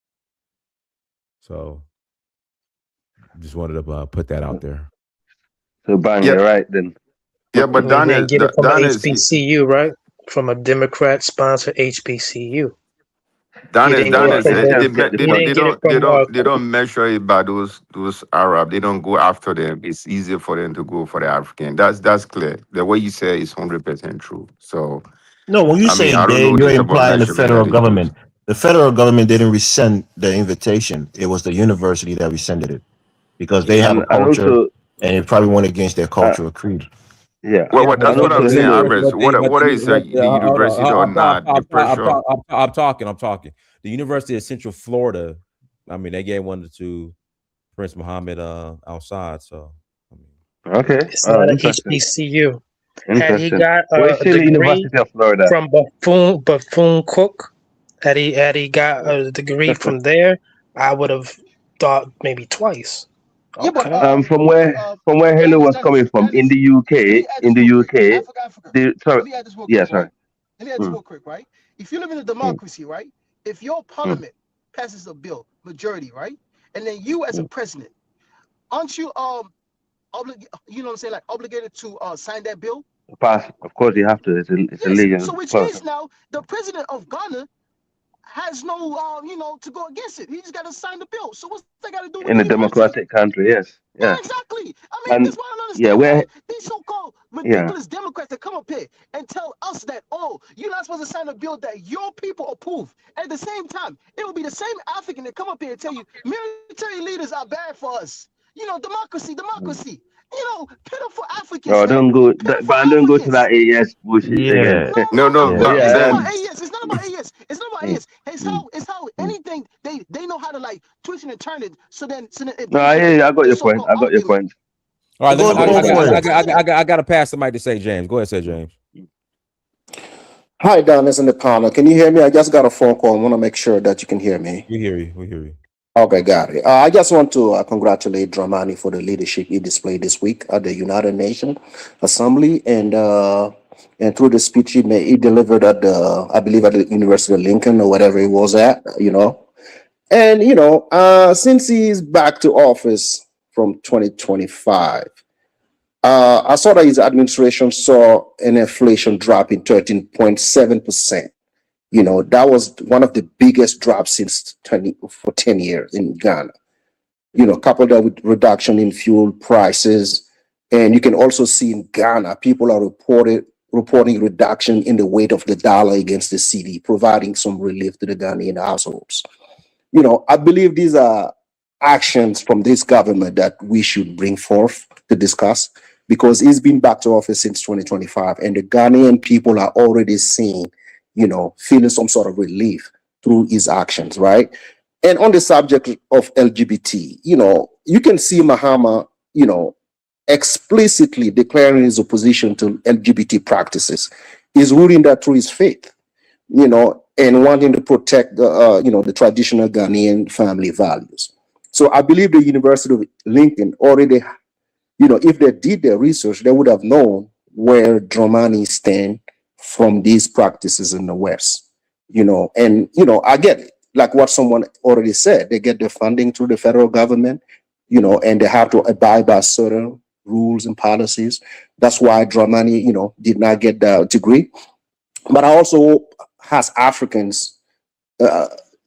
So just wanted to put that out there. So bang, Yeah, you're right then. yeah, but And he didn't get it from an Dennis, HBCU, right? From a Democrat-sponsored HBCU. He Dennis, didn't get it No, Dennis, from they the. just get the He didn't get it from. they don't measure it by those Arab. They don't go after them. It's easier for them to go for the African. That's clear. The way you say is 100% true. So No, when you I mean, say I don't they, know you're this about implying the measurement that federal they use. government. The federal government didn't resend the invitation. It was the university that rescinded it because they have a and culture also and it probably went against their uh, cultural creed. yeah, Yeah, Well, but that's and what I'm also saying, Hillary. Iris. What is the hold university or on. not? The pressure. I'm talking. The University of Central Florida. I mean, they gave one to Prince Mohammed Al Saud. So I mean, Okay, It's not an interesting, HBCU. Had he interesting. got Well, it's a still the degree University of Florida. from Bethune Cook, had he got a degree from there, I would have thought maybe twice. Yeah, but Okay. From where Hillary was coming from in the UK, sorry, let me add this real yeah, quick, sorry. right? Let me add this Mm, real quick, right? If you live in a mm, democracy, right? If your mm, parliament passes a bill, majority, right? And then you as a mm. president, aren't you you know what I'm saying, like obligated to sign that bill? Pass. Of course, you have to. It's a Yes. legal So which process means now the president of Ghana has no to go against it. He just got to sign the bill. So what's that got to do with in the a university? democratic country. Yes, Yeah, yeah, exactly. I mean, and that's why I don't yeah, understand where why these so-called yeah. ridiculous Democrats that come up here and tell us that, oh, you're not supposed to sign a bill that your people approve. At the same time, it will be the same African that come up here and tell you military leaders are bad for us. Democracy. Pitiful Africans, Oh, man. don't go, Pitiful but don't go to Africans. that AES bullshit again. Yeah, No, No. but It's not Yeah. about then AES. It's not about AES. It's not about Mm, AES. It's mm, how mm. anything they know how to like twist it and turn it so then it No, I hear benefit you. I got the your point. so-called I got your argument. point. all right. Let me. go I got your go point. for As a it. president. I got to pass the mic to say James. Go ahead, say James. Hi, Dennis in the panel. Can you hear me? I just got a phone call. I want to make sure that you can hear me. We hear you. We hear you. Okay, got it. I just want to congratulate Dramani for the leadership he displayed this week at the United Nations Assembly, and through the speech he delivered at I believe at the University of Lincoln or whatever he was at, And since he's back to office from 2025. I saw that his administration saw an inflation drop in 13.7%. That was one of the biggest drops since 10 years in Ghana. Coupled that with reduction in fuel prices. And you can also see in Ghana, people are reporting reduction in the weight of the dollar against the cedi, providing some relief to the Ghanaian households. I believe these are actions from this government that we should bring forth to discuss because he's been back to office since 2025 and the Ghanaian people are already seeing, feeling some sort of relief through his actions, right? And on the subject of LGBT, you can see Mahama, explicitly declaring his opposition to LGBT practices. He's rooting that through his faith, and wanting to protect the traditional Ghanaian family values. So I believe the University of Lincoln already, if they did their research, they would have known where Dramani stand from these practices in the West. And I get it. Like what someone already said, they get their funding through the federal government, and they have to abide by certain rules and policies. That's why Dramani, did not get the degree. But I also, as Africans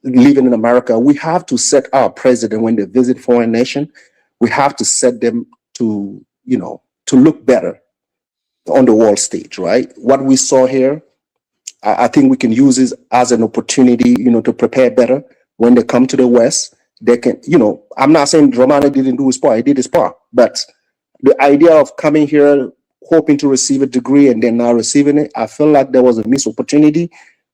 living in America, we have to set our president when they visit foreign nation. We have to set them to, to look better on the world stage, right? What we saw here, I think we can use this as an opportunity, to prepare better when they come to the West. They can, I'm not saying Dramani didn't do his part, he did his part, but the idea of coming here hoping to receive a degree and then not receiving it, I feel like there was a missed opportunity,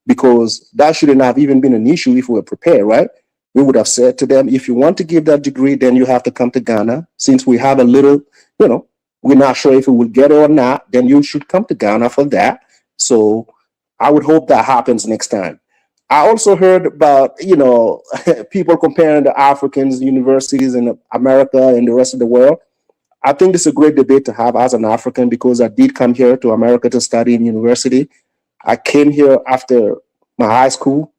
because that shouldn't have even been an issue if we were prepared, right? We would have said to them, if you want to give that degree, then you have to come to Ghana. Since we have a little, we're not sure if we will get it or not, then you should come to Ghana for that. So I would hope that happens next time. I also heard about, people comparing the Africans, universities in America and the rest of the world. I think this is a great debate to have as an African, because I did come here to America to study in university. I came here after my high school,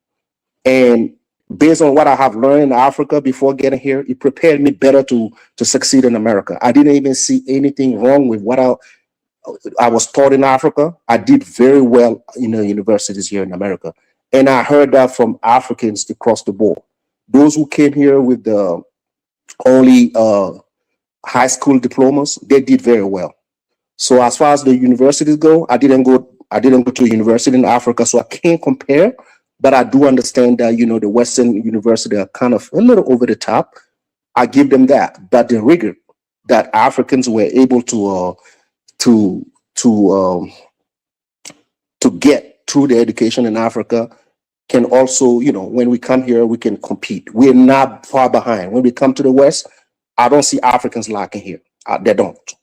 and based on what I have learned in Africa before getting here, it prepared me better to succeed in America. I didn't even see anything wrong with what I was taught in Africa. I did very well in the universities here in America. And I heard that from Africans across the board. Those who came here with the only high school diplomas, they did very well. So as far as the universities go, I didn't go to a university in Africa, so I can't compare, but I do understand that, the Western university are kind of a little over the top. I give them that, but the rigor that Africans were able to get through the education in Africa can also, when we come here, we can compete. We're not far behind. When we come to the West, I don't see Africans lacking here. They don't.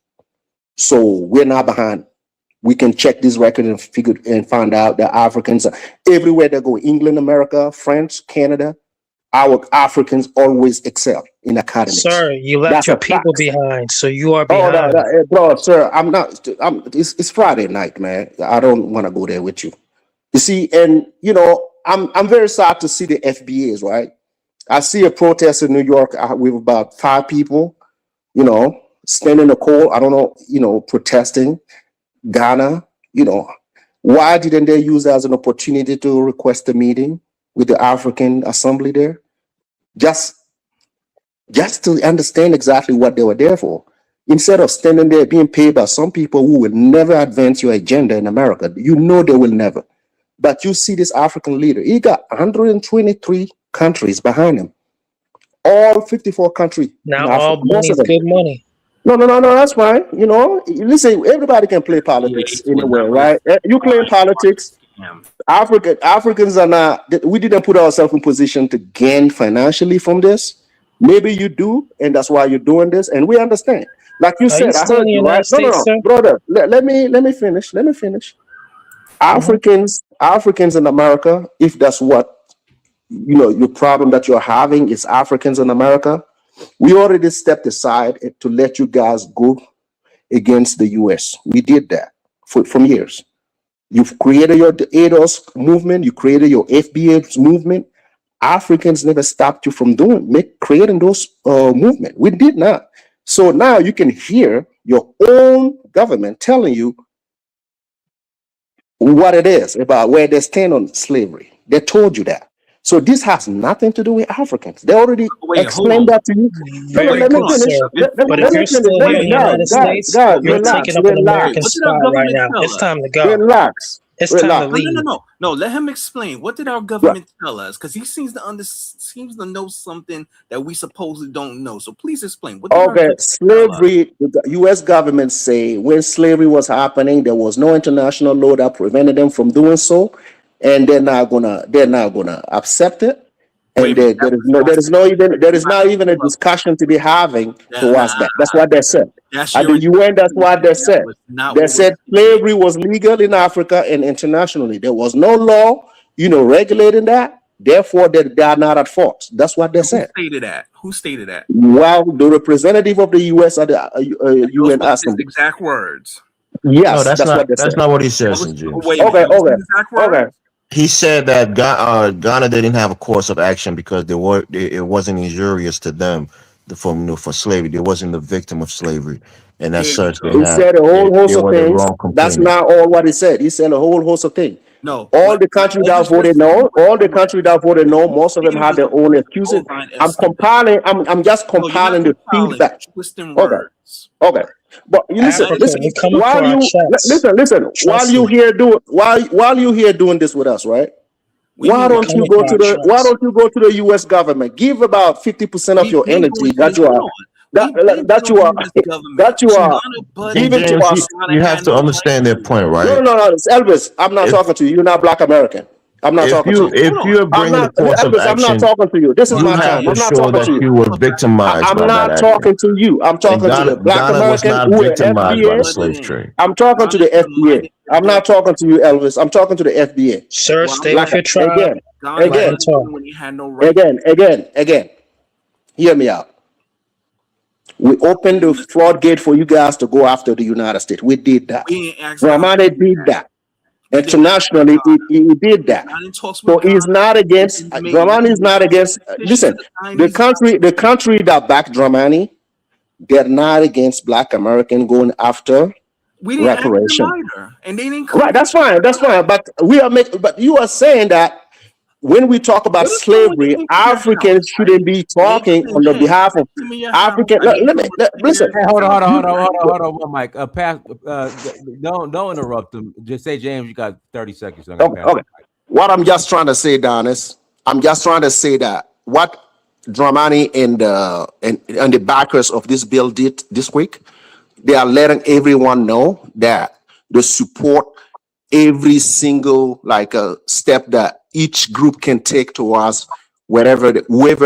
So we're not behind. We can check this record and find out that Africans are everywhere they go. England, America, France, Canada, our Africans always excel in academics. Sir, you left That's your a people fact. behind, so you are Oh, behind. bro, sir, I'm not. It's Friday night, man. I don't want to go there with you. You see, and I'm very sad to see the FBAs, right? I see a protest in New York with about 5 people, standing in the cold. I don't know, protesting. Ghana, why didn't they use that as an opportunity to request a meeting with the African Assembly there? Just to understand exactly what they were there for. Instead of standing there being paid by some people who will never advance your agenda in America. They will never. But you see this African leader, he got 123 countries behind him. All 54 countries. Now all money is good money. No, that's fine. Listen, everybody can play politics anywhere, right? You play politics. Africans are not, we didn't put ourselves in position to gain financially from this. Maybe you do, and that's why you're doing this, and we understand. Like you said, I heard you, right? No, brother, let me finish. Africans in America, if that's what, your problem that you're having is Africans in America, we already stepped aside to let you guys go against the U.S. We did that from years. You've created your ADOS movement. You created your FBA movement. Africans never stopped you from creating those movement. We did not. So now you can hear your own government telling you what it is about where they stand on slavery. They told you that. So this has nothing to do with Africans. They already explained that to you. Very good, sir. But if you're still here in the United States, you're taking up an American spot right now. It's time to go. Relax. It's time to leave. No. Let him explain. What did our government tell us? Because he seems to know something that we supposedly don't know. So please explain. What did slavery. The U.S. government say when slavery was happening, there was no international law that prevented them from doing so, and they're not gonna accept it. And there is not even a discussion to be having towards that. That's what they said. That's At the UN, that's what they said. not They what said slavery was legal in Africa and internationally. There was no law, regulating that. Therefore, they are not at fault. That's what they said. Who stated that? Well, the representative of the U.S. at the UN Those Assembly. exact words. Yes, No, that's what not. they said. That's not what he said, St. James. Wait a minute. Okay. He said that Ghana didn't have a course of action because it wasn't injurious to them for slavery. They wasn't the victim of slavery, and as such, He said a whole host of were the things. wrong That's complainant. not all what he said. He said a whole host of things. No. All the countries that voted no, most of them had their own excuses. I'm just compiling the feedback. Twisting words. Okay. But you listen. Listen. While you here doing this with us, right? Why don't you go to the U.S. government? Give about 50% of your energy that you are giving to us. You have to understand their point, right? No, it's Elvis. I'm not talking to you. You're not Black American. I'm not talking to you. If you're bringing a course of Elvis, action, I'm not talking to you. This is my time. I'm not talking to you. You were victimized. I'm not talking to you. I'm talking to the Black American who are FBA. I'm talking to the FBA. I'm not talking to you, Elvis. I'm talking to the FBA. Sir, stay with your tribe. Again. Hear me out. We opened the floodgate for you guys to go after the United States. We did that. Dramani did that. Internationally, he did that. So he's not against. Dramani is not against. Listen, the country that backed Dramani, they're not against Black American going after reparations. And they didn't. Right, that's fine. But But you are saying that when we talk about slavery, Africans shouldn't be talking on the behalf of African. Listen. Hey, hold on, Mike. Don't interrupt him. Just say, James, you got 30 seconds. Okay. What I'm just trying to say, Don, is I'm just trying to say that what Dramani and the backers of this bill did this week, they are letting everyone know that they support every single step that each group can take towards whoever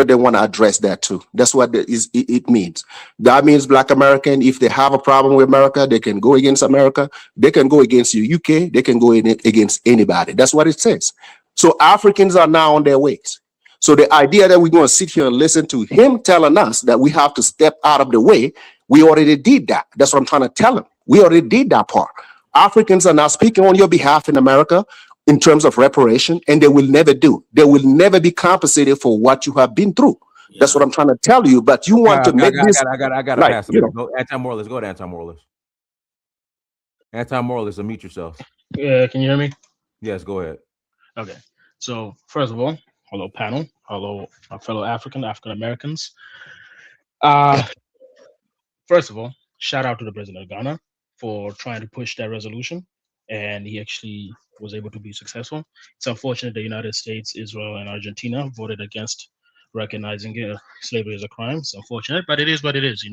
they want to address that to. That's what it means. That means Black American, if they have a problem with America, they can go against America. They can go against the UK. They can go against anybody. That's what it says. So Africans are now on their ways. So the idea that we're going to sit here and listen to him telling us that we have to step out of the way, we already did that. That's what I'm trying to tell him. We already did that part. Africans are now speaking on your behalf in America in terms of reparation, and they will never do. They will never be compensated for what you have been through. Yeah. That's what I'm trying to tell you. But you want to make this. I got to pass him. Anti-moralist, go to anti-moralist. Anti-moralist, unmute yourself. Yeah, can you hear me? Yes, go ahead. Okay. So first of all, hello panel, hello my fellow African Americans. First of all, shout out to the president of Ghana for trying to push that resolution, and he actually was able to be successful. It's unfortunate the United States, Israel, and Argentina voted against recognizing slavery as a crime. It's unfortunate, but it is what it is,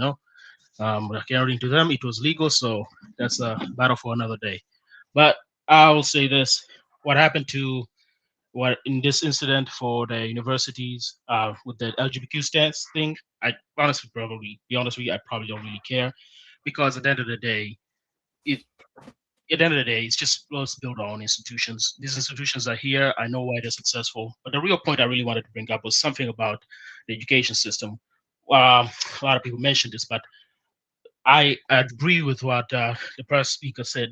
according to them, it was legal, so that's a battle for another day. But I will say this, what happened in this incident for the universities with the LGBTQ stance thing, I honestly probably don't really care, because at the end of the day, it's just let's build our own institutions. These institutions are here. I know why they're successful. But the real point I really wanted to bring up was something about the education system. A lot of people mentioned this, but I agree with what the last speaker said.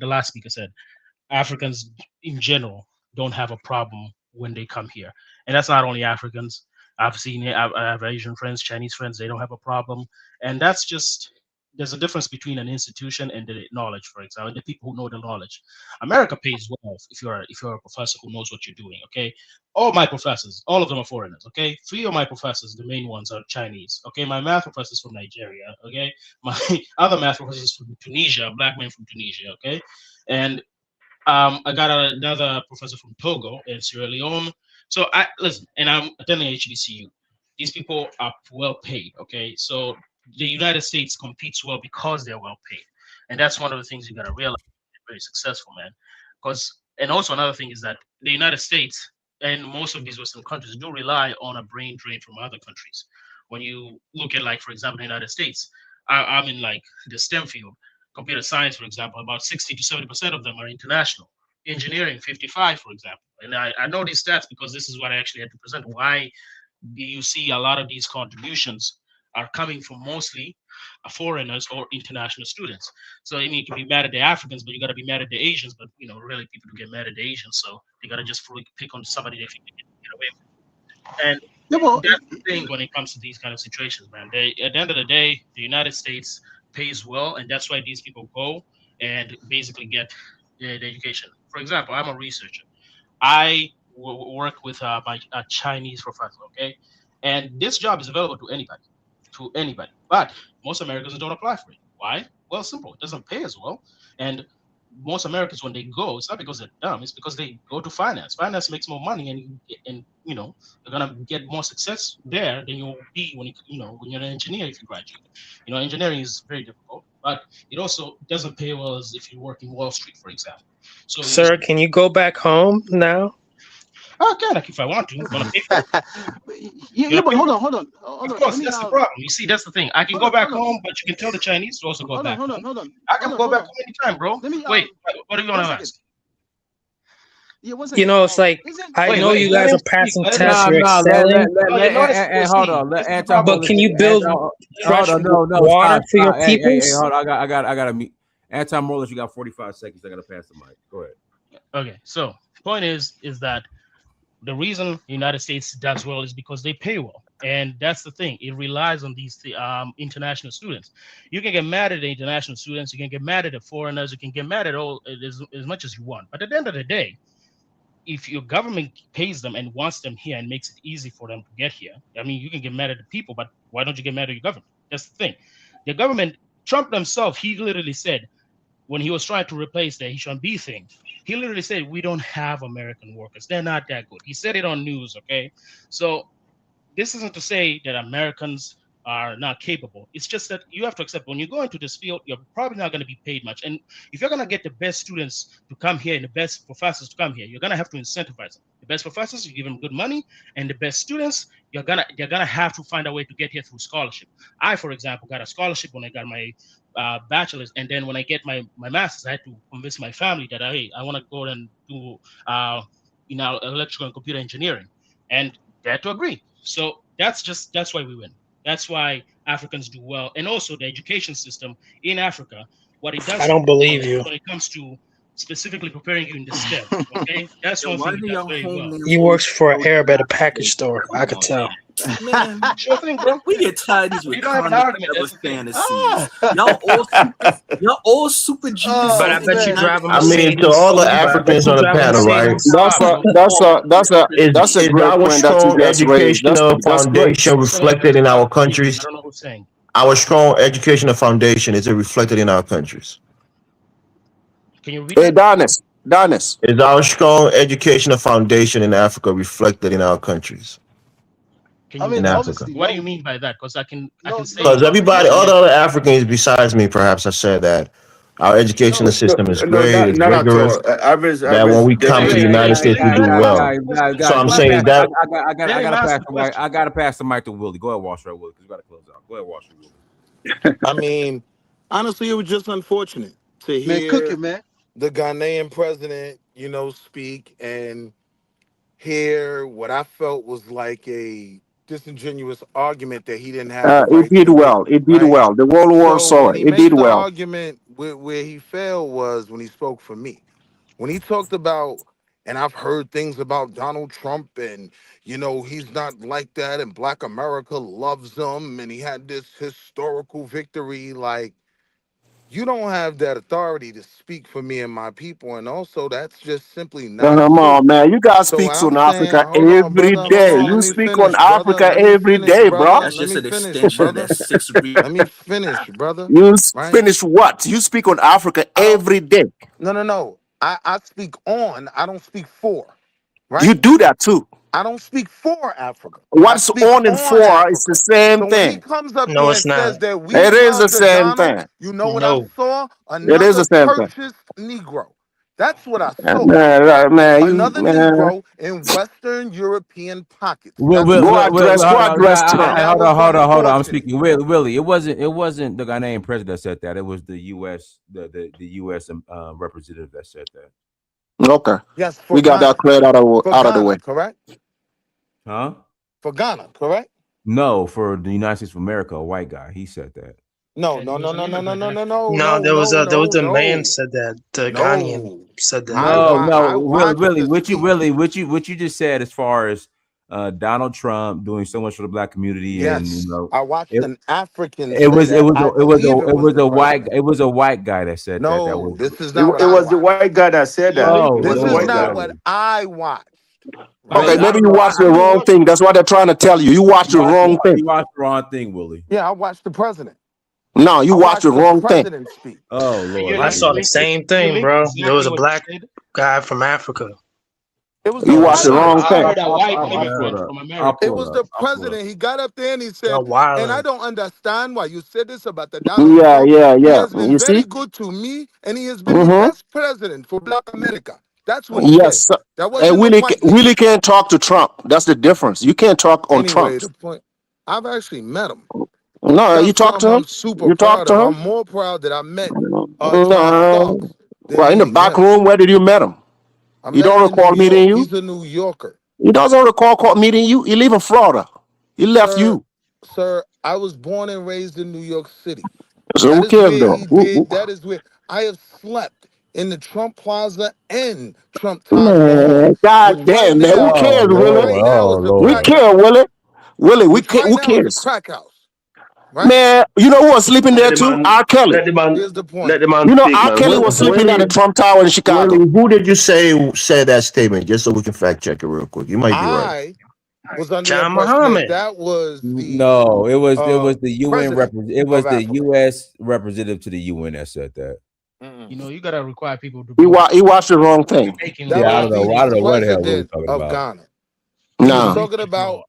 Africans in general don't have a problem when they come here. And that's not only Africans. I've seen it. I have Asian friends, Chinese friends. They don't have a problem. And that's just, there's a difference between an institution and the knowledge, for example, the people who know the knowledge. America pays well if you're a professor who knows what you're doing, okay? All my professors, all of them are foreigners, okay? 3 of my professors, the main ones, are Chinese, okay? My math professor's from Nigeria, okay? My other math professor's from Tunisia, a black man from Tunisia, okay? And I got another professor from Togo and Sierra Leone. So listen, and I'm attending HBCU. These people are well paid, okay? So the United States competes well because they're well paid. And that's one of the things you got to realize. They're very successful, man. And also another thing is that the United States, and most of these Western countries do rely on a brain drain from other countries. When you look at, like, for example, the United States, I'm in like the STEM field, computer science, for example, about 60 to 70% of them are international. Engineering, 55, for example. And I know these stats because this is what I actually had to present. Why do you see a lot of these contributions are coming from mostly foreigners or international students? So I mean, you can be mad at the Africans, but you got to be mad at the Asians. But really, people do get mad at the Asians, so they got to just pick on somebody they think they can get away with. And Yeah, well, that's the thing when it comes to these kind of situations, man. At the end of the day, the United States pays well, and that's why these people go and basically get the education. For example, I'm a researcher. I work with my Chinese professor, okay? And this job is available to anybody. But most Americans don't apply for it. Why? Well, simple. It doesn't pay as well. And most Americans, when they go, it's not because they're dumb. It's because they go to finance. Finance makes more money, and you're gonna get more success there than you'll be when when you're an engineer if you graduate. Engineering is very difficult, but it also doesn't pay well as if you work in Wall Street, for example. So, Sir, can you go back home now? I can, if I want to. Gonna pay for it. Yeah, but hold on. Of course, that's the problem. You see, that's the thing. I can go back home, but you can tell the Chinese to also go back home. Hold on. I can go back home anytime, bro. Wait, what do you want to ask? Yeah, one second. It's like I know you guys are passing tests, you're excelling. Hold on. But can you build fresh water for your peoples? Hold on. I got to meet anti-moralist. You got 45 seconds. I got to pass the mic. Go ahead. Okay, so point is that the reason the United States does well is because they pay well, and that's the thing. It relies on these international students. You can get mad at the international students, you can get mad at the foreigners, you can get mad at all as much as you want. But at the end of the day, if your government pays them and wants them here and makes it easy for them to get here, I mean, you can get mad at the people, but why don't you get mad at your government? That's the thing. The government, Trump himself, he literally said, when he was trying to replace the H-1B thing, he literally said, we don't have American workers. They're not that good. He said it on news, okay? So this isn't to say that Americans are not capable. It's just that you have to accept when you go into this field, you're probably not going to be paid much. And if you're going to get the best students to come here and the best professors to come here, you're going to have to incentivize them. The best professors, you give them good money, and the best students, they're gonna have to find a way to get here through scholarship. I, for example, got a scholarship when I got my bachelor's, and then when I get my master's, I had to convince my family that hey, I want to go and do electrical and computer engineering, and they had to agree. So that's why we win. That's why Africans do well, and also the education system in Africa. What it does, I don't believe you. when it comes to specifically preparing you in the STEM. Okay, that's one thing that's very well. He works for an Arab at a package store. I could tell. Man, sure thing, bro. We get tired of these You don't have an argument. with That's the thing. fantasies. Y'all all super genius. But I bet you drive a I mean, to all the Africans on the panel, right? That's a Is great our point that you strong just raised. educational That's great. foundation reflected in our countries? I don't know who's saying. Our strong educational foundation, is it reflected in our countries? Can you repeat Hey, that? Donis. Is our strong educational foundation in Africa reflected in our countries? Can I you mean, In Africa? obviously, What do you mean by that? Because I can say Because everybody, all the other Africans besides me, perhaps, have said that our educational system is No, great, it's not at rigorous, all. Average, that when we come to the Hey, United States, we do well. So I'm saying, is that I gotta pass the mic to Willie. Go ahead, Wall Street Willie, because we gotta close out. Go ahead, Wall Street Willie. I mean, honestly, it was just unfortunate to man, cook it, hear man. the Ghanaian president, speak and hear what I felt was like a disingenuous argument that he didn't have the It right did to well. make, It did right? well. The whole world So saw when it. he It did made the well. argument where he failed was when he spoke for me. When he talked about, and I've heard things about Donald Trump and, he's not like that and Black America loves him and he had this historical victory. Like, you don't have that authority to speak for me and my people. And also, that's just simply not Come true. on, man. You guys So speak I'm on saying, Africa hold on, every brother, hold day. on. You Let me speak on finish, brother. Africa Let me every finish, day, brother. bro. That's Let just me an finish, extension of brother. that 6 degree. Let me finish, brother. You Right? finish what? You speak on Africa I don't. every day. No. I speak on. I don't speak for. You Right? do that too. I don't speak for Africa. I What's speak on and on for is the Africa. same So when he thing. comes up No, there it's and not. says that we It is the love the same Ghana, thing. you know what I No. saw? It is Another the same thing. purchased Negro. That's what I saw. Another man. Negro in Western European pockets. Will, That's Will, what I Will, Will, saw. Go hold on, address Trump. And that hold was on, hold on. I'm unfortunate. speaking. Willie, it wasn't the Ghanaian president that said that. It was the U.S. the U.S. Representative that said that. Okay. Yes, for We got that Ghana. cleared out of the Ghana, way. correct? Huh? For Ghana, correct? No, for the United States of America, a white guy. He said that. No. No, there was a man said that. The Ghanaian said that. No, watched Willie, the what speech. you just said as far as Donald Trump doing so much for the black community, Yes, and you know, I watched an African it say was that. I believe it was the president. it was a white guy that said that. That No, was this is It, not what it I was the watched. white guy that said that. Oh, It was This the is white not guy. what I watched. Okay, Right? I maybe don't you know. watched the wrong thing. That's what they're trying to tell you. You watched the wrong thing. You watched the wrong thing, Willie. Yeah, I watched the president. No, you I watched the watched the wrong thing. president speak. Oh Lord, I saw the same thing, bro. There was a black guy from Africa. It was You the watched the wrong president. thing. I heard a white I'll immigrant pull it from up. America. It was the president. He got up there and he said, Yo, wildin'. and I don't understand why you said this about the Donald Yeah, Trump. yeah, He yeah. has been You very see? good to me, and he has been the Mm-hmm. best president for Black America. That's what he said. Yes. That And wasn't a Willie, white man. Willie can't talk to Trump. That's the difference. You can't talk on Anyway, Trump. the point, I've actually met him. No, you That's talk to something him. I'm super You talk proud of. to I'm him. more proud that I met John No. Starks than Well, in the meeting back him. room, where did you met him? I You met don't him in New recall meeting York. you? He's a New Yorker. He doesn't recall meeting you. He live in Florida. He left you. Sir, I was born and raised in New York City. So That who is cares where though? he did. That is where I have slept in the Trump Plaza and Trump Taj Mahal. Man, God Which right damn, man. Who now, cares, Willie? right now is a We crack care, house. Willie. Willie, Which right who now is a cares? crack house. Right? Man, you know who was sleeping there Let the too? man, R. Kelly. let the man, Here's the point. let the man You know, speak, R. man. Kelly was sleeping at the Trump Tower in Chicago. Willie, who did you say said that statement? Just so we can fact check it real quick. You might be right. I was under the John impression Muhammad. that was the No, it was the UN president it was of the Africa. U.S. representative to the UN that said that. You know, you gotta require people to He be watched the wrong thing. making That Yeah, I was don't know. the I don't know what the hell we were president talking of about. Ghana. He was Nah. talking about.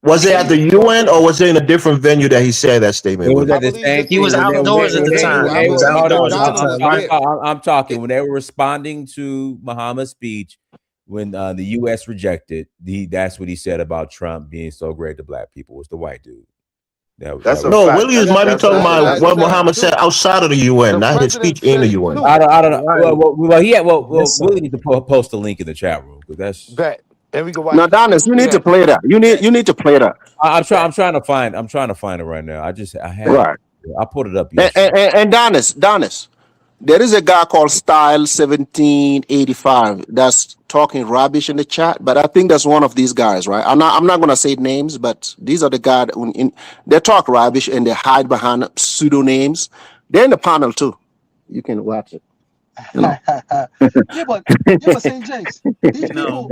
Was it he at the was UN talking- or was it in a different venue that he said that statement? It was Willie? at the believe same this He thing was when outdoors at the venue. time. I He was believe that outdoors at the Ghana was time. there. I'm talking when they were responding to Mahama's speech when the U.S. rejected. That's what he said about Trump being so great to black people. Was the white dude? That's a No, fact. Willie might be talking about what Muhammad said outside of the UN, The not his president speech in the said it UN. too. I don't know. Right. Well, Willie needs to post a link in the chat room because that's. Bet. And we can watch Now, the Donis, speech. you need to Bet. play that. You need to play that. I'm trying to find it right now. I had Right. I put it up yesterday. And Donis, there is a guy called Style 1785 that's talking rubbish in the chat, but I think that's one of these guys, right? I'm not gonna say names, but these are the guys they talk rubbish and they hide behind pseudonyms. They're in the panel too. You can watch it. You know. yeah, but St. James, these people,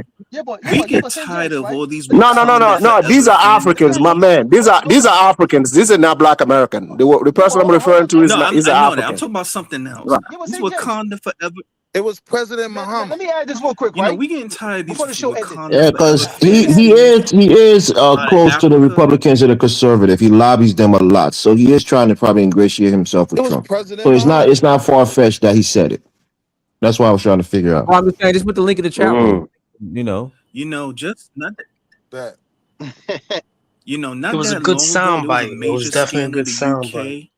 We get tired of all these No. Wakanda These forever are things. Africans, my man. These are Africans. These are not Black American. The person I'm referring to is No, not, is I an know that. I'm African. talking about something else. Right. These Wakanda forever. It was President Mahama. Let me add this real quick, You know, right? we getting tired of these Before the show ended. Wakanda Yeah, forever because things. he is close to the Africa. Republicans and the conservative. He lobbies them a lot, so he is trying to probably ingratiate himself with It was Trump. President So Mahama. it's not far fetched that he said it. That's why I was trying to figure out. I'm just saying, just put the link in the chat room. You know, just not that. Bet. Not It was that a good long ago, there was a soundbite. It major was definitely a scandal good in the soundbite. UK.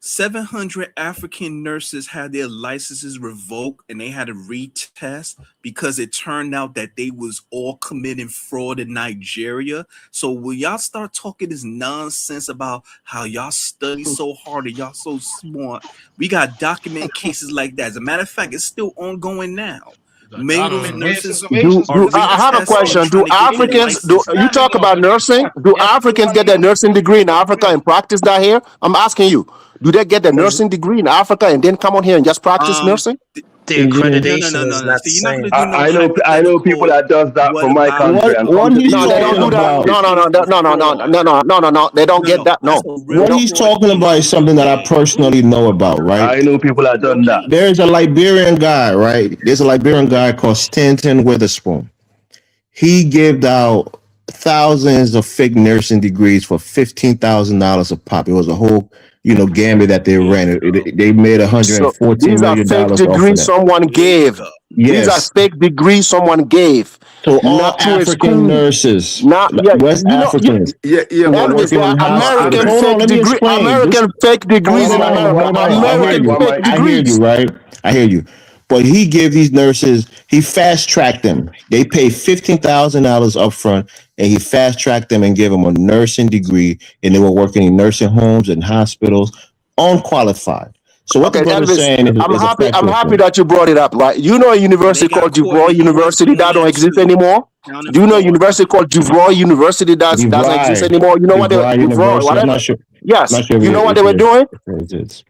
700 African nurses had their licenses revoked and they had to retest because it turned out that they was all committing fraud in Nigeria. So will y'all start talking this nonsense about how y'all study so hard and y'all so smart? We got documented cases like that. As a matter of fact, it's still ongoing now. Many of those nurses I have a question. Do Africans you talk about nursing? Do Africans get their nursing degree in Africa and practice that here? I'm asking you. Do they get their nursing degree in Africa and then come on here and just practice nursing? The accreditation is not the So you're not same. gonna do no I know people that does that from my country. And What he's No, they don't talking do that. about. No. They don't get that. No. What he's talking about is something that I personally know about, right? I know people that done that. There's a Liberian guy, right? There's a Liberian guy called Stanton Witherspoon. He gave out thousands of fake nursing degrees for $15,000 a pop. It was a whole, gambit that they ran. They made So $114 these are million fake off of degrees that. someone gave. These are Yes. fake degrees someone gave. So all Not to a African school. nurses, Not yeah. West Africans, Yeah, who are but Elvis, working they are in hospitals. American Hold on, fake let me degree. explain. American fake degrees in Hold America. on. I hear American you. fake I hear you, degrees. right? I hear you. But he gave these nurses, he fast tracked them. They paid $15,000 up front, and he fast tracked them and gave them a nursing degree, and they were working in nursing homes and hospitals, unqualified. So what the Okay, brother's Elvis, saying I'm is a happy. I'm factual happy thing. that you brought it up. Right? You know a And they university got called caught in DuBois the U.S. University that don't doing that exist too. anymore. Counting Do you know a fraud. university called DuBois University that doesn't exist DeVry, anymore? You know what they DeVry DuBois, University. I'm whatever. not sure. Yes. Not sure You know what if they were doing? it is.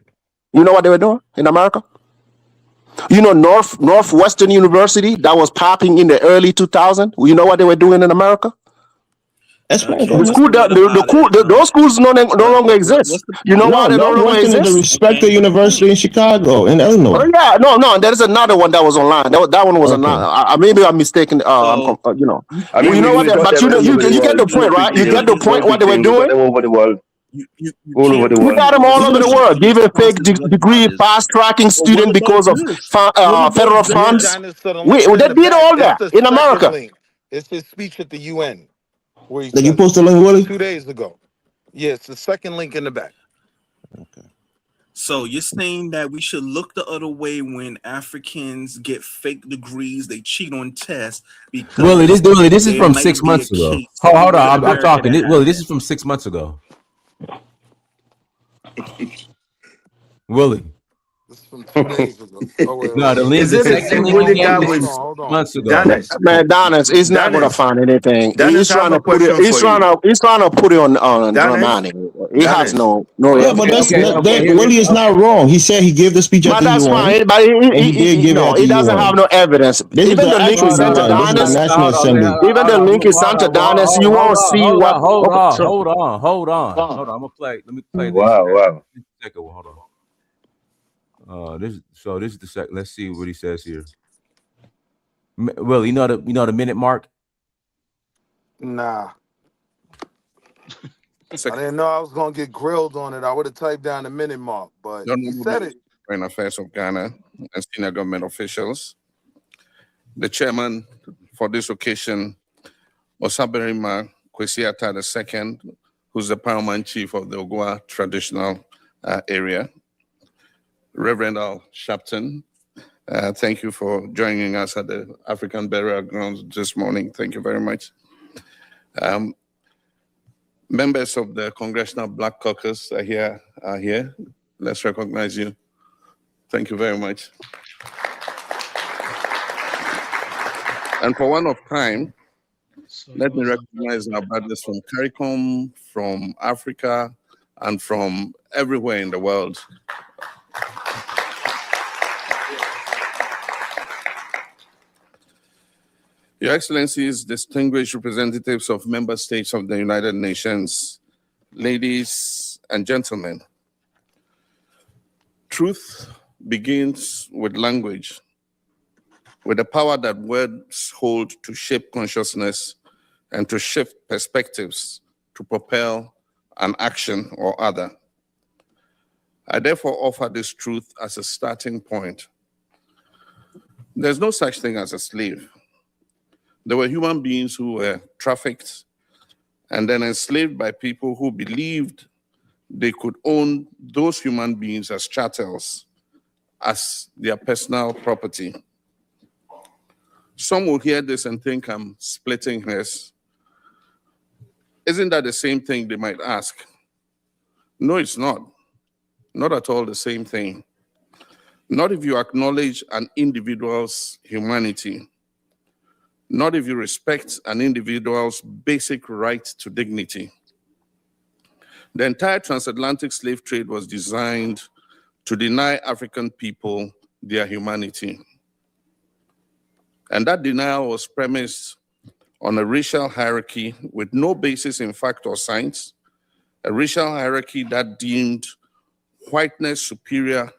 You know what they were doing in America? You know Northwestern University that was popping in the early 2000s. You know what they were doing in America? Explain The for me. school that those schools no longer exist. What's the You know point? why No, they no longer Northwestern is a exist? respected university in Chicago, in Illinois. Oh yeah, no. There's another one that was online. That one was Okay. online. Maybe I'm mistaken. So I Well, mean, you know what? we got But them you know, all over the you get world. the point, right? You get the point. Don't What pick they were things. We got doing. them over the world, you all over the can't You world. put got them all over the universities world, in giving fake responsibility. What degree, about this? fast tracking But what student about because of this? What federal about Yeah, this? funds. Dinus, so the We link is in they the did back. all It's that the in second America. link. It's his speech at the UN where he Did you says it post the link, Willie? 2 days ago. Yeah, it's the second link in the back. So you're saying that we should look the other way when Africans get fake degrees, they cheat on tests because Willie, this is there from might 6 be a months ago. case Hold in on, I'm America talking. that Willie, has this that. is from 6 months ago. Willie. This is from 2 days ago. Oh, No, the wait. link, Is the it the second same link he Willie gave guy me is Hold from with on, 6 hold on. months ago. Dennis? Man, Donis, he's not gonna Dennis, find anything. Dennis, I have a Put it. question for you. He's trying to put it on Dennis, Dramani. He has Dennis. no Yeah, but evidence. Willie is not wrong. He said he gave the speech at But the that's UN, fine. But and he did give it no, at the he doesn't have UN. no evidence. This is Even the the link he actual sent to UN. This is the Donis, National Assembly. even the link he sent to Donis, you won't see what. Okay, so Hold on. I'm gonna play. Let me play this. Wow, wow. Second one. Hold on. This is the second. Let's see what he says here. Well, you know the minute mark. Nah. I didn't know I was gonna get grilled on it. I would have typed down the minute mark, but he said it. Foreign Affairs of Ghana and senior government officials. The chairman for this occasion was Saberima Kwesiata II, who's the paramount chief of the Ogua traditional area. Reverend Al Shapton, thank you for joining us at the African Burial Grounds this morning. Thank you very much. Members of the Congressional Black Caucus are here. Let's recognize you. Thank you very much. And for one of time, let me recognize our brothers from CARICOM, from Africa, and from everywhere in the world. Your Excellencies, distinguished representatives of member states of the United Nations, ladies and gentlemen, truth begins with language, with the power that words hold to shape consciousness and to shift perspectives to propel an action or other. I therefore offer this truth as a starting point. There's no such thing as a slave. There were human beings who were trafficked and then enslaved by people who believed they could own those human beings as chattels, as their personal property. Some will hear this and think I'm splitting hairs. Isn't that the same thing, they might ask? No, it's not. Not at all the same thing. Not if you acknowledge an individual's humanity. Not if you respect an individual's basic right to dignity. The entire transatlantic slave trade was designed to deny African people their humanity. And that denial was premised on a racial hierarchy with no basis in fact or science, a racial hierarchy that deemed whiteness superior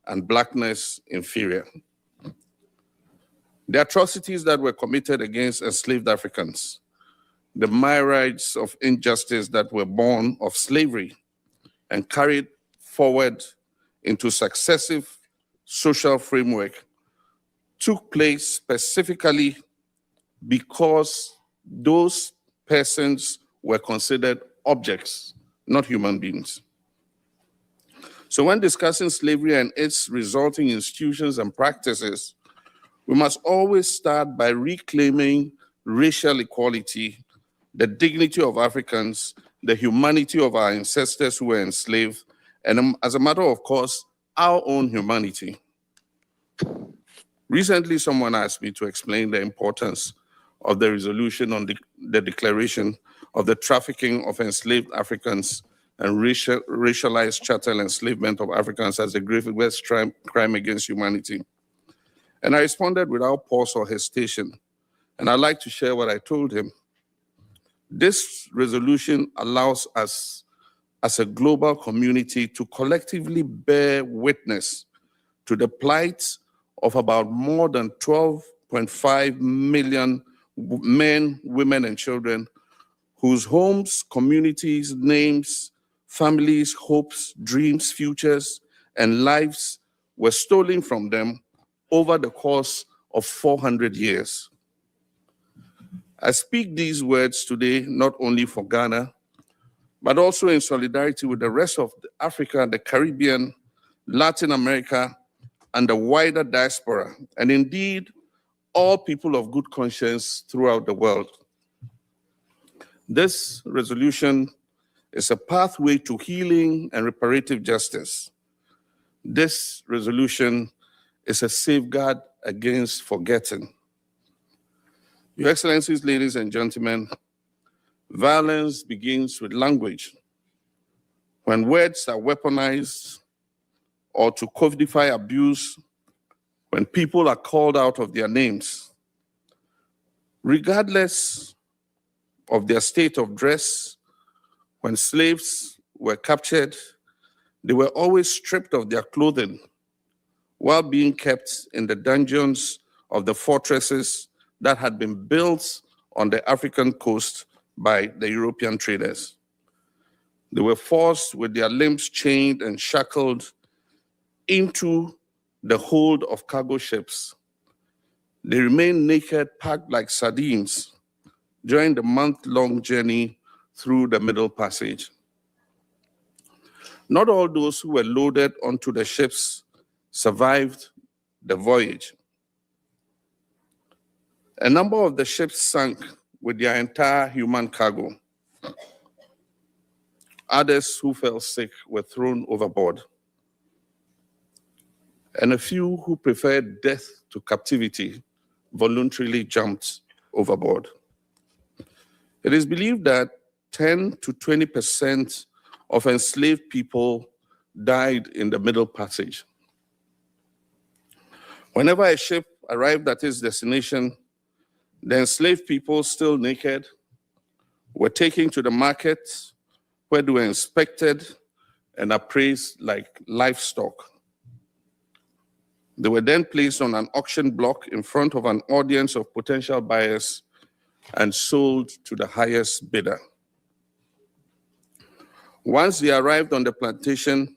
and blackness inferior. The atrocities that were committed against enslaved Africans the myriads of injustice that were born of slavery and carried forward into successive social framework took place specifically because those persons were considered objects, not human beings. So when discussing slavery and its resulting institutions and practices, we must always start by reclaiming racial equality, the dignity of Africans, the humanity of our ancestors who were enslaved, and as a matter of course, our own humanity. Recently, someone asked me to explain the importance of the resolution on the declaration of the trafficking of enslaved Africans and racialized chattel enslavement of Africans as the gravest crime against humanity. And I responded without pause or hesitation. And I'd like to share what I told him. This resolution allows us as a global community to collectively bear witness to the plight of about more than 12.5 million men, women, and children whose homes, communities, names, families, hopes, dreams, futures, and lives were stolen from them over the course of 400 years. I speak these words today not only for Ghana, but also in solidarity with the rest of Africa, the Caribbean, Latin America, and the wider diaspora, and indeed, all people of good conscience throughout the world. This resolution is a pathway to healing and reparative justice. This resolution is a safeguard against forgetting. Your Excellencies, ladies and gentlemen, violence begins with language. When words are weaponized or to codify abuse, when people are called out of their names, regardless of their state of dress, when slaves were captured, they were always stripped of their clothing while being kept in the dungeons of the fortresses that had been built on the African coast by the European traders. They were forced with their limbs chained and shackled into the hold of cargo ships. They remained naked, packed like sardines during the month-long journey through the Middle Passage. Not all those who were loaded onto the ships survived the voyage. A number of the ships sank with their entire human cargo. Others who fell sick were thrown overboard. And a few who preferred death to captivity voluntarily jumped overboard. It is believed that 10 to 20% of enslaved people died in the Middle Passage. Whenever a ship arrived at its destination, the enslaved people, still naked, were taken to the market where they were inspected and appraised like livestock. They were then placed on an auction block in front of an audience of potential buyers and sold to the highest bidder. Once they arrived on the plantation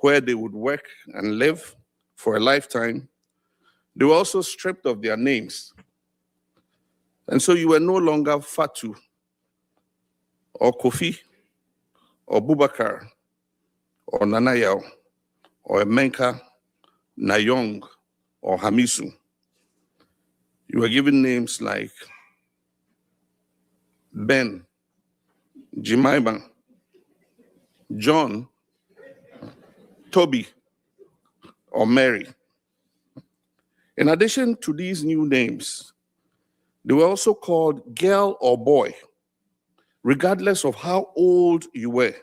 where they would work and live for a lifetime, they were also stripped of their names. And so you were no longer Fatu or Kofi or Bubakar or Nanayao or Emenka, Nayong or Hamisu. You were given names like Ben, Jemima, John, Toby, or Mary. In addition to these new names, they were also called girl or boy, regardless of how old you were.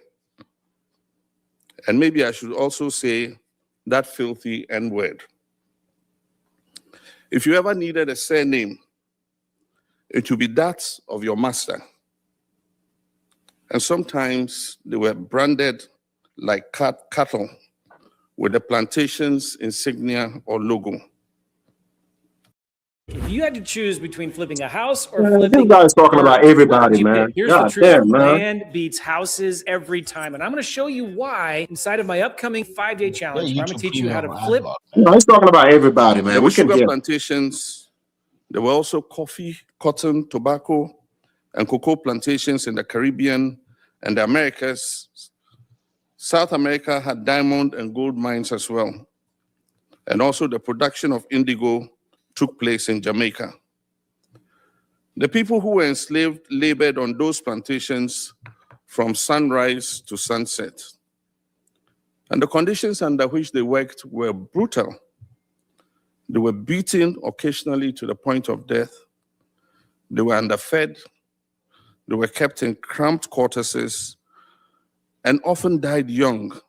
And maybe I should also say that filthy N-word. If you ever needed a surname, it would be that of your master. And sometimes they were branded like cattle with the plantation's insignia or logo. If you had to choose between flipping a house or Man, this flipping guy's talking about birds, what would everybody, you man. pick? Here's the God truth. damn, man. Land beats houses every time. And I'm going to show you why inside of my upcoming 5-day challenge, where I'm going to teach you how to flip. No, he's talking about everybody, man. There We were can sugar hear. plantations. There were also coffee, cotton, tobacco, and cocoa plantations in the Caribbean and the Americas. South America had diamond and gold mines as well. And also the production of indigo took place in Jamaica. The people who were enslaved labored on those plantations from sunrise to sunset. And the conditions under which they worked were brutal. They were beaten occasionally to the point of death. They were underfed. They were kept in cramped quarters and often died young,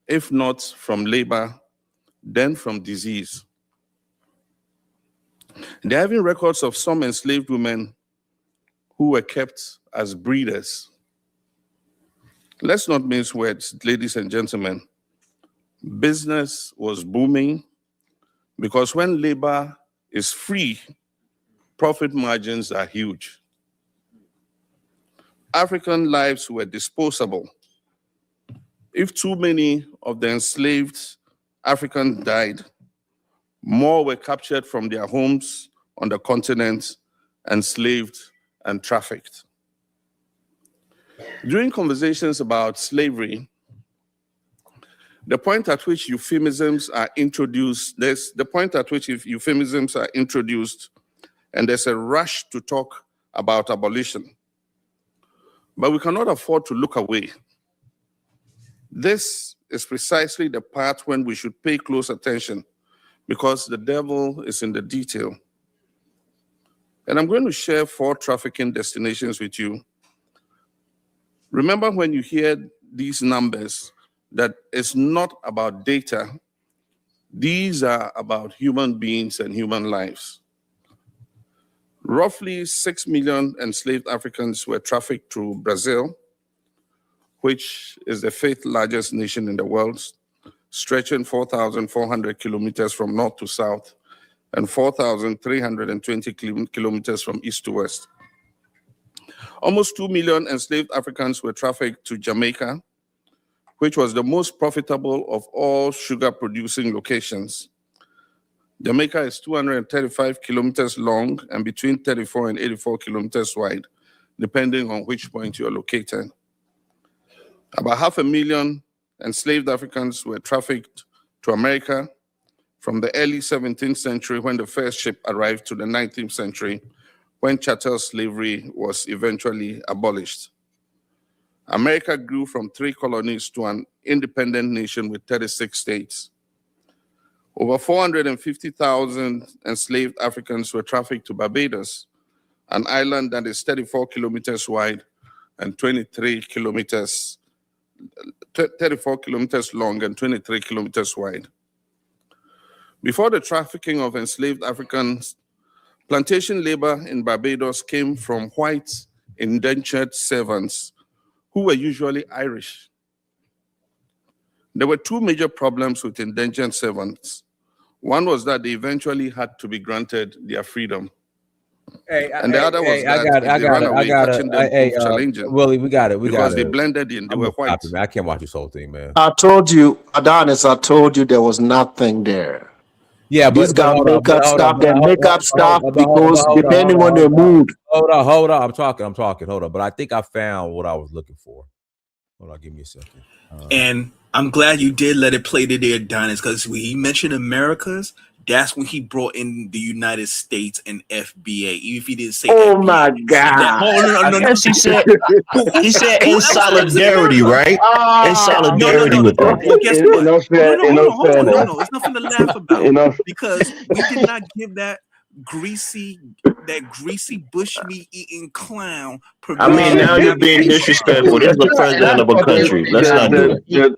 if not from labor, then from disease. There are even records of some enslaved women who were kept as breeders. Let's not mince words, ladies and gentlemen. Business was booming because when labor is free, profit margins are huge. African lives were disposable. If too many of the enslaved Africans died, more were captured from their homes on the continent, enslaved and trafficked. During conversations about slavery, the point at which euphemisms are introduced, and there's a rush to talk about abolition. But we cannot afford to look away. This is precisely the part when we should pay close attention, because the devil is in the detail. And I'm going to share 4 trafficking destinations with you. Remember, when you hear these numbers, that it's not about data. These are about human beings and human lives. Roughly 6 million enslaved Africans were trafficked to Brazil, which is the 5th largest nation in the world, stretching 4,400 kilometers from north to south and 4,320 kilometers from east to west. Almost 2 million enslaved Africans were trafficked to Jamaica, which was the most profitable of all sugar-producing locations. Jamaica is 235 kilometers long and between 34 and 84 kilometers wide, depending on which point you are located. About 500,000 enslaved Africans were trafficked to America from the early 17th century, when the first ship arrived, to the 19th century, when chattel slavery was eventually abolished. America grew from 3 colonies to an independent nation with 36 states. Over 450,000 enslaved Africans were trafficked to Barbados, an island that is 34 kilometers wide and 34 kilometers long and 23 kilometers wide. Before the trafficking of enslaved Africans, plantation labor in Barbados came from white indentured servants who were usually Irish. There were 2 major problems with indentured servants. One was that they eventually had to be granted their freedom. And the other was that if they ran away, catching them proved challenging. Willie, we got it. Because they blended in, they were white. I can't watch this whole thing, man. I told you, Adonis, I told you there was nothing there. Yeah, These guys make up stuff, they make up stuff because depending on their mood. Hold on. I'm talking. Hold on. But I think I found what I was looking for. Hold on, give me a second. And I'm glad you did let it play to their Adonis, because when he mentioned Americas, that's when he brought in the United States and FBA. Even if he didn't say Oh FBA, my God. no. He said in solidarity, right? In solidarity with them. But guess what? No, It's nothing to laugh about, because we did not give that greasy bushmeat eating clown. I mean, now you're being disrespectful. This is the president of a country. Let's not do it.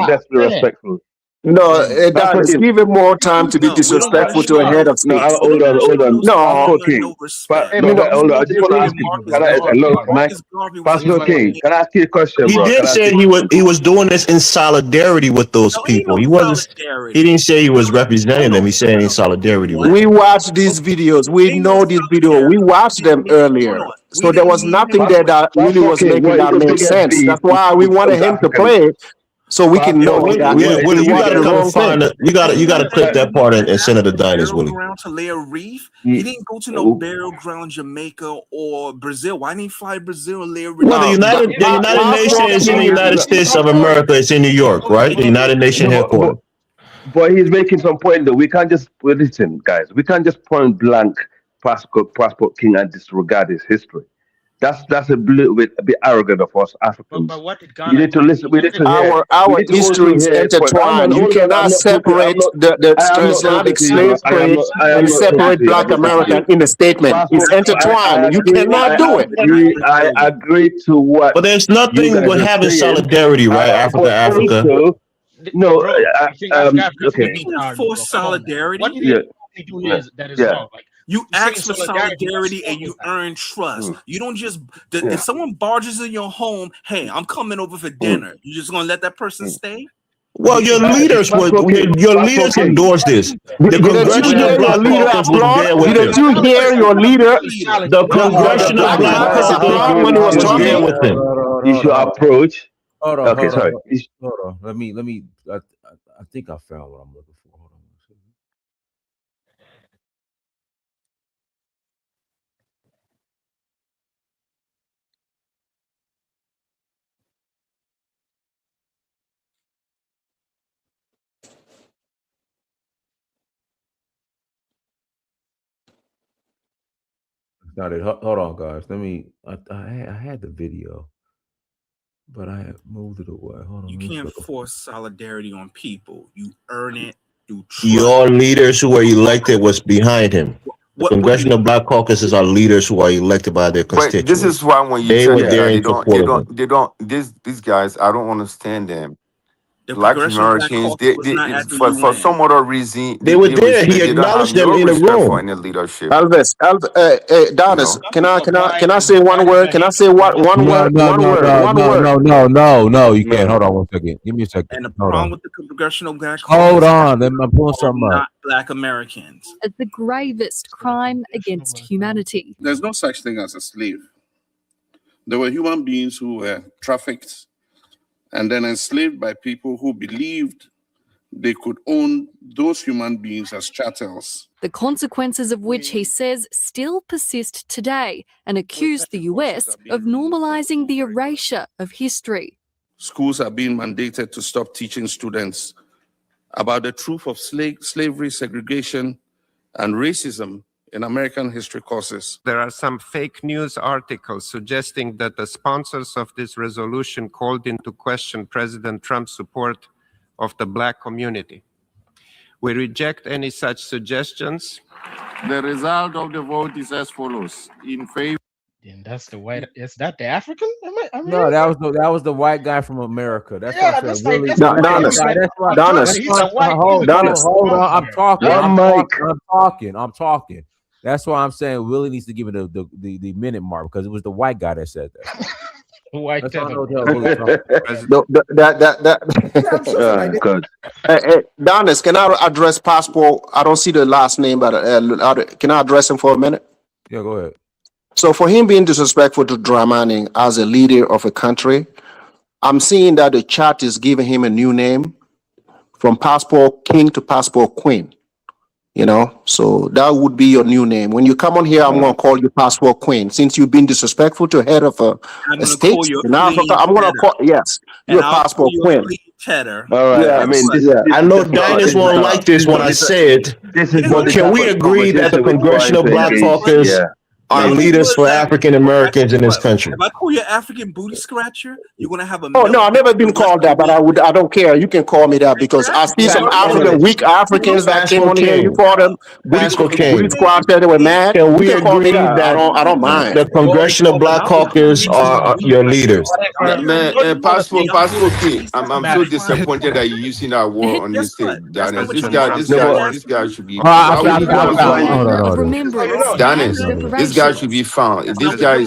Let's be respectful. No, Adonis, King. give him more time to be No, we don't gotta disrespectful to a show head no. of No, state. We don't gotta show hold on. no No, Pastor stamina, King. no respect. No, no, hold on. I You just want to hear ask you. Marcus Can I, Garvey? look, Mike, Marcus Garvey was Pastor doing King, it. can I ask you a question, He bro? did Can I ask say you a question? he was doing this in solidarity with those No, ain't people. no He wasn't. He solidarity. didn't say he was representing them. Hold He said in on. solidarity with What? we them. watched these videos. We Ain't no know these videos. We solidarity. watched them Hold earlier. on. We So there didn't was mean nothing it. there that really Pastor was King, making what is that your make biggest sense. beef That's why we with wanted him to play Africanism? it so we can Pastor know Willie, that King, what is you he your got did to the biggest come wrong thing. find it. You got to Ain't none of that. clip that You part mean and send it to the Diners, burial Willie. ground to lay a wreath? He didn't go to no burial ground, Jamaica or Brazil. Why didn't he fly to Brazil and lay a wreath? Well, the No, United Nations is in the United States of America. It's in New York, right? The United Nations headquarters. But he's making some point though. We can't just listen, guys. We can't just point blank Passport King and disregard his history. That's a little bit arrogant of us Africans. But what did You Ghana need to do? listen. We need to hear. We Our need to go history through is here. Point. intertwined. You Hold on. I'm cannot not talking. separate the I am not talking transatlantic to you. slave trade I am and not talking separate to you. I'm Black listening to American you. in a statement. It's I intertwined. You agree. cannot do it. I agree to what But there's you nothing guys with are having saying. solidarity, right? Africa, But Africa. also, no. Bro, you think Africa's Okay. being Ain't retarded, for bro? Come on, man. What solidarity. do Yeah. they do Yeah. is that is Yeah. wrong? Like You you're saying ask for solidarity, that's solidarity and wrong you with that. earn trust. You don't just Yeah. if someone barges in your home, hey, I'm coming over for dinner. You just gonna let that person stay? Well, your leaders would your leaders endorse this. The Didn't you Congressional hear your Black leader Caucus was applaud? there with Didn't them. you hear your leader? The The Congressional Black Black Caucus Caucus applaud when he was was there talking? with them. Is your approach? Hold on, Okay, hold on, sorry. hold on. Let me. I think I found what I'm looking for. Hold on. Got it. Hold on, guys. Let me. I had the video, but I had moved it away. Hold on. You Let me can't flip. force solidarity on people. You earn it through trust. Your leaders who are elected was behind him. The What do you Congressional Black Caucuses are leaders who are elected by their But this constituents. is why when you They tell were them there that in support of them. these guys, I don't understand them. The Black Congressional Black Americans, Caucus was not at the for UN. some other reason, They were there. He they don't have acknowledged them no in the respect for room. any leadership. Elvis, Donis, You know, can I say one word? Can I say one No, word? no, One no, word. no, One no, word. no, no, no. You No, can't. no. Hold on one second. Give me a second. And the Hold problem on. with the Congressional Black Hold Caucus on. I'm pulling something up. not Black Americans. As the gravest crime against humanity. There's no such thing as a slave. There were human beings who were trafficked and then enslaved by people who believed they could own those human beings as chattels. The consequences of which he says still persist today and accused the US of normalising the erasure of history. Schools are being mandated to stop teaching students about the truth of slavery, segregation, and racism in American history courses. There are some fake news articles suggesting that the sponsors of this resolution called into question President Trump's support of the Black community. We reject any such suggestions. The result of the vote is as follows. In favor. Then that's the white. Is that the African? No, that was the white guy from America. That's Yeah, what I'm that's saying. like Really, that's the white Donis, immigrant. that's why. Donis, He's a white Hold immigrant. on. I'm talking. Donis. I'm talking. That's why I'm saying Willie needs to give it the minute mark because it was the white guy that said that. White That's why I tether, know bro. Good. Donis, can I address Passport? I don't see the last name, but can I address him for a minute? Yeah, go ahead. So for him being disrespectful to Dramani as a leader of a country, I'm seeing that the chat is giving him a new name from Passport King to Passport Queen. You know, so that would be your new name. When you come on here, I'm going to call you Passport Queen. Since you've been disrespectful to head of a state in Africa, I'm going to call, yes, you're Passport Queen. Cheddar. All right. Yeah, I mean, I know Diners won't like this when I say it, but can we agree that the Congressional Black Caucus are If leaders for African Americans in this country. If I call you African booty scratcher, you're gonna have a Oh no, I've never been called that, but I don't care. You can call me that because I see some weak Africans that came on here. You call them booty squad. They were mad. Can You we can call me agree that. that I don't mind. the Congressional Black Caucus are your leaders? Man, Passport King, I'm so disappointed that you're using that word on this thing, Dennis. This guy should be. Why would you go on someone? Dennis, this guy should be found. This guy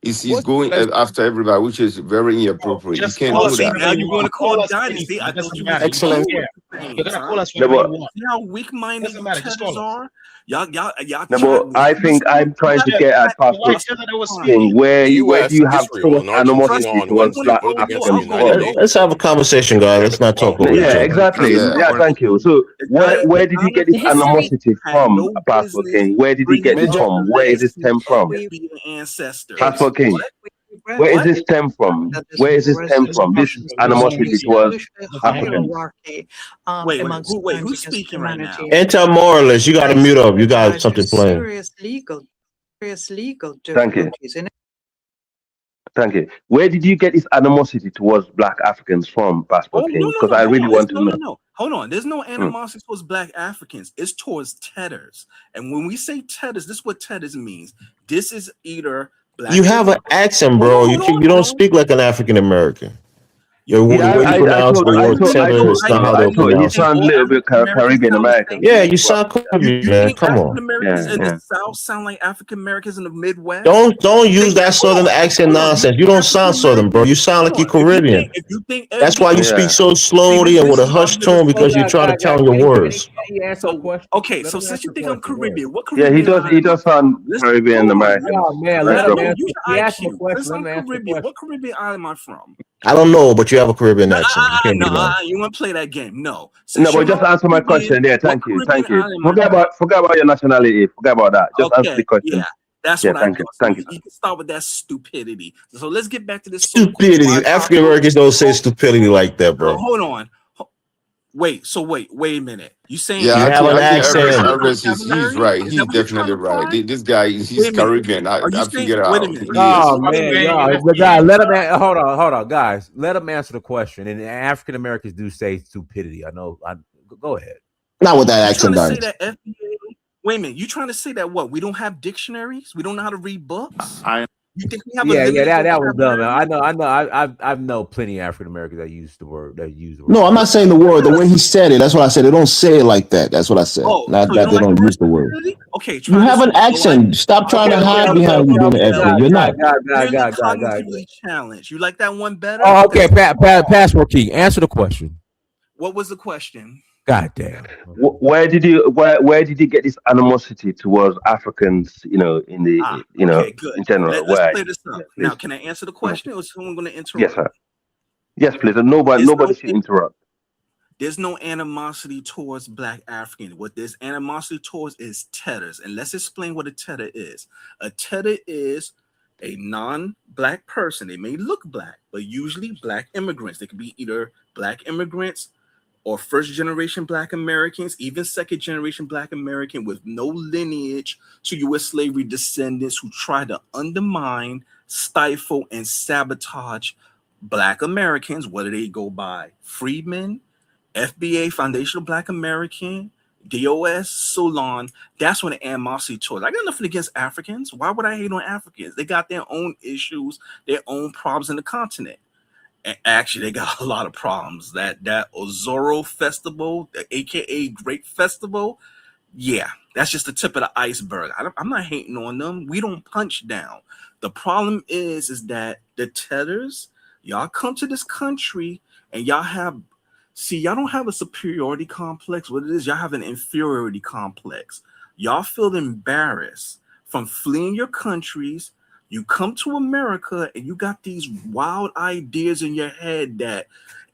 is going after everybody, which is very inappropriate. You can't do that. Now you're going to call dynasty. I thought you was excellent. You're gonna call us whatever you want. See how weak-minded you cheddars are? Y'all. No, but I think I'm trying to get at Passport King. Where do you have so much animosity towards Black Africans? Let's have a conversation, guys. Let's not talk over each other. Yeah, exactly. Yeah, thank you. So where did he get this animosity from, Passport King? Where did he get this from? Where is this stem from? Passport King. Where is this stem from? Where is this stem from? This animosity towards Africans. Wait, who's speaking right now? Anti-moralist, you got to mute up. You got something playing. Serious legal difficulties. Thank you. Where did you get this animosity towards Black Africans from, Passport King? Because I really want to know. No. Hold on. There's no animosity towards Black Africans. It's towards tedders. And when we say tedders, this is what tedders means. This is either Black. You have an accent, bro. You don't speak like an African American. The way you pronounce the word cheddar is not how they pronounce it. You sound a little bit Caribbean American. Yeah, you sound Caribbean, man. Come on. Americans in the South sound like African Americans in the Midwest. Don't use that Southern accent nonsense. You don't sound Southern, bro. You sound like you're Caribbean. That's why you speak so slowly and with a hushed tone, because you try to tell your words. Okay, so since you think I'm Caribbean, what Caribbean? Yeah, he does sound Caribbean American. Man, let him answer the question. What Caribbean island am I from? I don't know, but you have a Caribbean accent. You can't be lying. You want to play that game? No. No, but just answer my question there. Thank you. Forget about your nationality. Forget about that. Just answer the question. Yeah, that's what I thought. Thank you. You can start with that stupidity. So let's get back to this stupidity. African Americans don't say stupidity like that, bro. Hold on. Wait a minute. You saying you have an accent? He's right. He's definitely right. This guy, he's Caribbean. I figured out. Oh man, the guy. Let him. Hold on, guys. Let him answer the question. And African Americans do say stupidity. I know. Go ahead. Not with that accent, guys. Wait a minute. You trying to say that what? We don't have dictionaries? We don't know how to read books? You think we have that was dumb, man. I know plenty of African Americans that use the word. No, I'm not saying the word. The way he said it, that's what I said. They don't say it like that. That's what I said. Not that they don't use the word. Okay, you have an accent. Stop trying to hide behind you being an accent. You're not. Challenge. You like that one better? Oh, okay. Passport Key. Answer the question. What was the question? God damn. Where did you get this animosity towards Africans, in the in general? Let's play this up. Now, can I answer the question, or is someone going to interrupt? Yes, sir. Yes, please. Nobody should interrupt. There's no animosity towards Black Africans. What there's animosity towards is tedders. And let's explain what a tedder is. A tedder is a non-Black person. They may look Black, but usually Black immigrants. They could be either Black immigrants or first-generation Black Americans, even second-generation Black American with no lineage to U.S. slavery descendants who try to undermine, stifle, and sabotage Black Americans. What do they go by? Freedmen, FBA, Foundational Black American, DOS, Solon. That's when the animosity towards. I got nothing against Africans. Why would I hate on Africans? They got their own issues, their own problems in the continent. Actually, they got a lot of problems. That Ozoro Festival, the AKA Great Festival, yeah, that's just the tip of the iceberg. I'm not hating on them. We don't punch down. The problem is that the tedders, y'all come to this country and y'all don't have a superiority complex. What it is, y'all have an inferiority complex. Y'all feel embarrassed from fleeing your countries. You come to America and you got these wild ideas in your head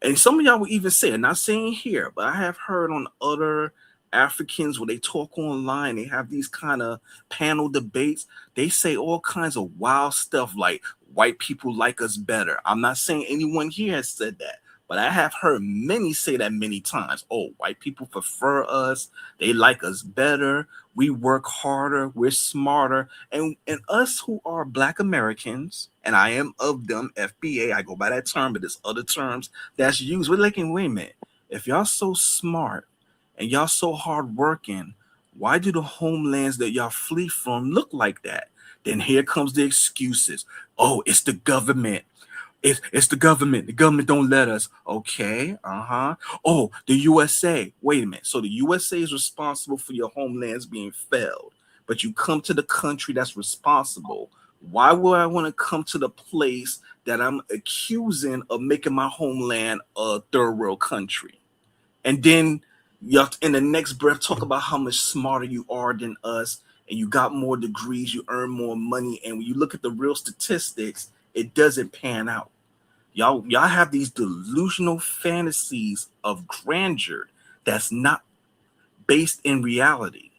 and some of y'all will even say, I'm not saying here, but I have heard on other Africans where they talk online, they have these kind of panel debates. They say all kinds of wild stuff like white people like us better. I'm not saying anyone here has said that, But I have heard many say that many times. Oh, white people prefer us. They like us better. We work harder. We're smarter. And us who are Black Americans, and I am of them, FBA, I go by that term, but there's other terms that's used. We're like, wait a minute. If y'all so smart and y'all so hardworking, why do the homelands that y'all flee from look like that? Then here comes the excuses. Oh, it's the government. It's the government. The government don't let us. Okay, Oh, the USA. Wait a minute. So the USA is responsible for your homelands being failed, but you come to the country that's responsible. Why would I want to come to the place that I'm accusing of making my homeland a third world country? And then y'all in the next breath talk about how much smarter you are than us, and you got more degrees, you earn more money, and when you look at the real statistics, it doesn't pan out. Y'all have these delusional fantasies of grandeur that's not based in reality.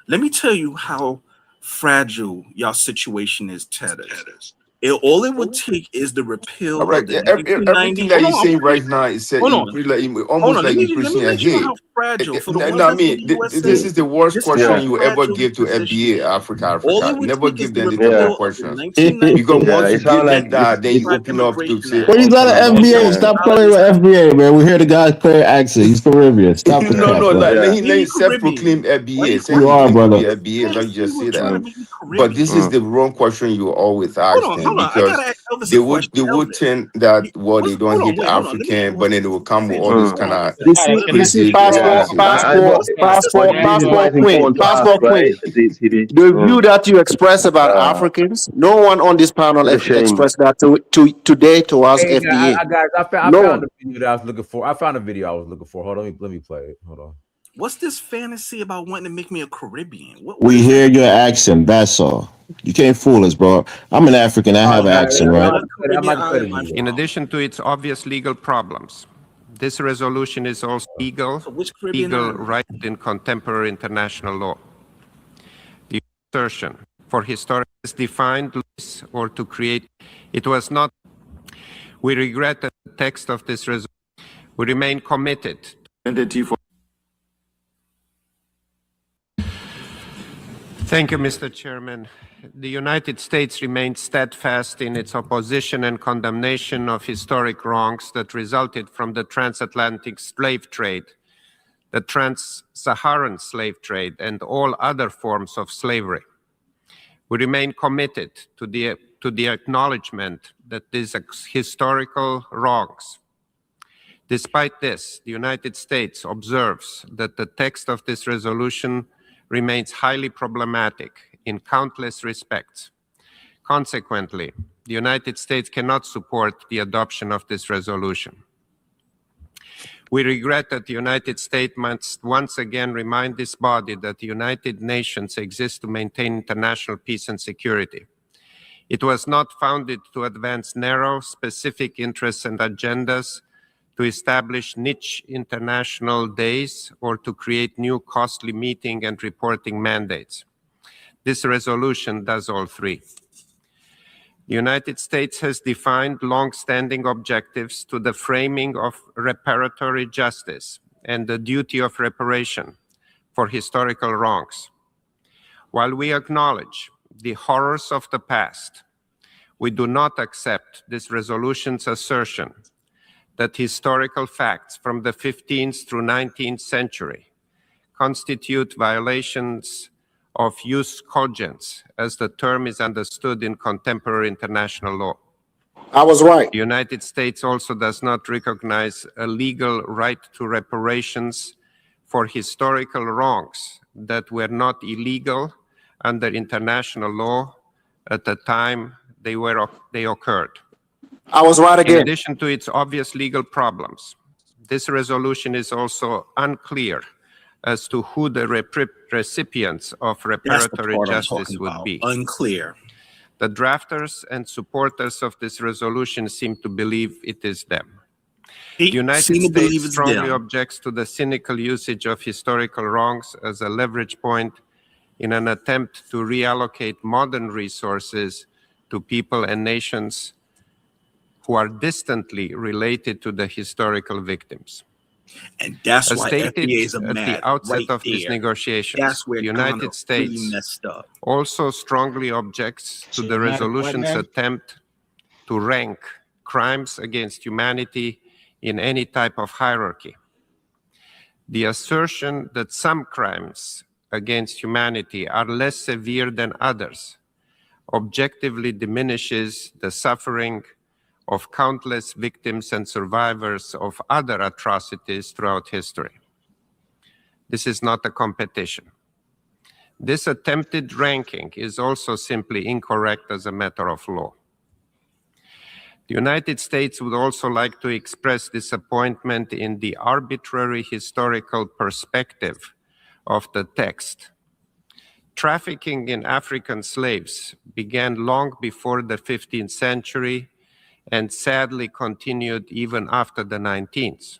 Let me tell you how fragile y'all situation is, Tedders. All it would take is the repeal All right. of the Everything 1990. that you're saying right now is Hold on. almost like Let you're me pushing let you know ahead. how fragile for the No, ones no, I that's in mean, the USA. this is the worst This is how question you ever fragile give the to position FBA is. Africa. All it Africa. would Never take is give the them this type repeal of of the questions. 1990 Because once you it sounds give them like that, then you Anti-Black open up to Immigration say Act. Well, he's all not kind of an FBA. nonsense. Stop calling him an FBA, man. We hear the guy clear accent. He's Caribbean. Stop the No, cap, no, bro. let Make me him self-proclaim Caribbean. Why FBA. you Say You he are, claimed to be brother. FBA. Let me fantasy just say with trying to that. make me But this is Caribbean? the wrong question you always Hold ask on, them hold on. I because gotta ask Elvis a question. they would Elvis, think that they don't hold on, hate wait, hold on. Let me African, but then they will come with finish. all this Hold kind on. of You see, crazy Yeah, passport this is why queen, it's important to ask, TD. the view that you express about Africans, no one on this panel It's a shame. expressed that to today to us Hey, FBA. I No found one. the video that I was looking for. I found the video I was looking for. Hold on, let me play it. Hold on. What's this fantasy about wanting to make me a Caribbean? What We is hear that? your accent. That's all. You can't fool us, bro. I'm an African. I have an accent, right? In addition to its obvious legal problems, this resolution is also legal right in contemporary international law. The assertion for historians defined or to create, it was not. We regret that the text of this resolution. We remain committed. Thank you, Mr. Chairman. The United States remains steadfast in its opposition and condemnation of historic wrongs that resulted from the transatlantic slave trade, the trans-Saharan slave trade, and all other forms of slavery. We remain committed to the acknowledgement that these historical wrongs. Despite this, the United States observes that the text of this resolution remains highly problematic in countless respects. Consequently, the United States cannot support the adoption of this resolution. We regret that the United States must once again remind this body that the United Nations exists to maintain international peace and security. It was not founded to advance narrow, specific interests and agendas, to establish niche international days, or to create new costly meeting and reporting mandates. This resolution does all three. The United States has defined long-standing objectives to the framing of reparatory justice and the duty of reparation for historical wrongs. While we acknowledge the horrors of the past, we do not accept this resolution's assertion that historical facts from the 15th through 19th century constitute violations of jus cogens, as the term is understood in contemporary international law. I was right. The United States also does not recognize a legal right to reparations for historical wrongs that were not illegal under international law at the time they occurred. I was right again. In addition to its obvious legal problems, this resolution is also unclear as to who the recipients of reparatory justice would be. Unclear. The drafters and supporters of this resolution seem to believe it is them. The United States strongly objects to the cynical usage of historical wrongs as a leverage point in an attempt to reallocate modern resources to people and nations who are distantly related to the historical victims. And that's As why stated FBA is at mad the outset right of these there. negotiations, That's where the Ghana United States really messed up. also strongly objects to So the you're mad at what resolution's now? attempt to rank crimes against humanity in any type of hierarchy. The assertion that some crimes against humanity are less severe than others objectively diminishes the suffering of countless victims and survivors of other atrocities throughout history. This is not a competition. This attempted ranking is also simply incorrect as a matter of law. The United States would also like to express disappointment in the arbitrary historical perspective of the text. Trafficking in African slaves began long before the 15th century and sadly continued even after the 19th.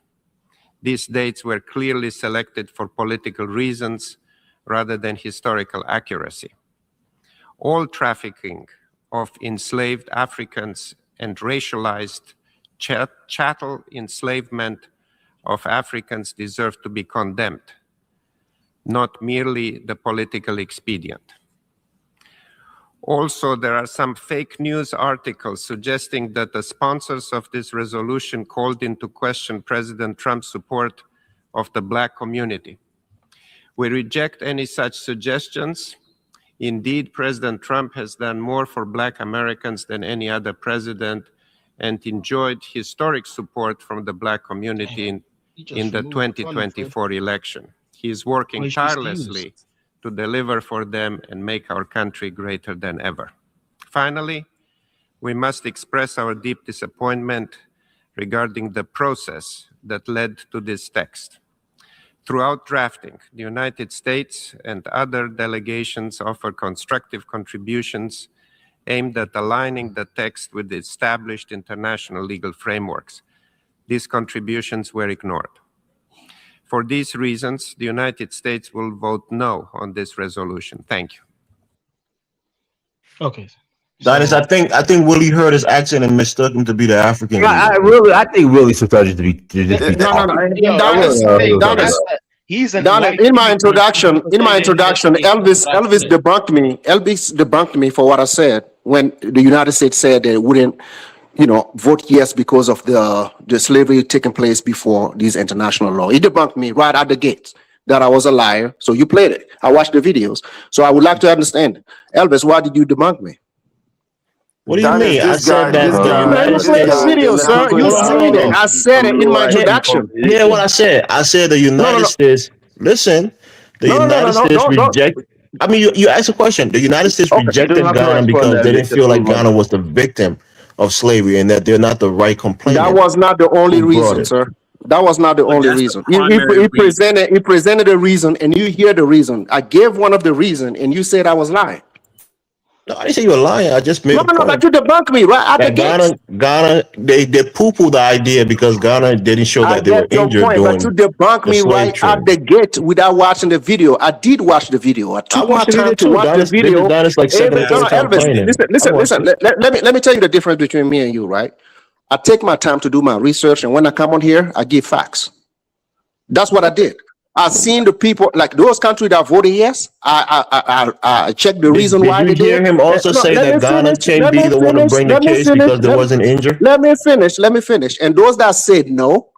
These dates were clearly selected for political reasons rather than historical accuracy. All trafficking of enslaved Africans and racialized chattel enslavement of Africans deserve to be condemned, not merely the political expedient. Also, there are some fake news articles suggesting that the sponsors of this resolution called into question President Trump's support of the Black community. We reject any such suggestions. Indeed, President Trump has done more for Black Americans than any other president and enjoyed historic support from the Black community in the 2024 election. He is working tirelessly to deliver for them and make our country greater than ever. Finally, we must express our deep disappointment regarding the process that led to this text. Throughout drafting, the United States and other delegations offer constructive contributions aimed at aligning the text with the established international legal frameworks. These contributions were ignored. For these reasons, the United States will vote no on this resolution. Thank you. Okay. Dennis, I think Willie heard his accent and mistook him to be the African leader. I think Willie supposed to be just be Dennis, He's an Donald, in my introduction, Elvis debunked me for what I said when the United States said they wouldn't, vote yes because of the slavery taking place before these international law. He debunked me right at the gate that I was a liar. So you played it. I watched the videos. So I would like to understand, Elvis, why did you debunk me? What do you mean? I said that the United States. Video, sir. You seen it. I said it in my introduction. Hear what I said. I said the United States. Listen, the United States reject. I mean, you asked a question. The United States rejected Ghana because they didn't feel like Ghana was the victim of slavery and that they're not the right complainant. That was not the only reason, sir. That was not the only reason. He presented a reason, and you hear the reason. I gave one of the reason, and you said I was lying. No, I didn't say you were lying. I just made no, but you debunked me right at the gate. Ghana, they poo-poo the idea because Ghana didn't show that they were injured during but you debunked me right at the gate without watching the video. I did watch the video. I took my time to watch the video. Listen. Let me tell you the difference between me and you, right? I take my time to do my research, and when I come on here, I give facts. That's what I did. I've seen the people, like those countries that voted yes. I checked the reason why they did. Did you hear him also say that Ghana can't be the one to bring the case because there wasn't injured? Let me finish. And those that said no,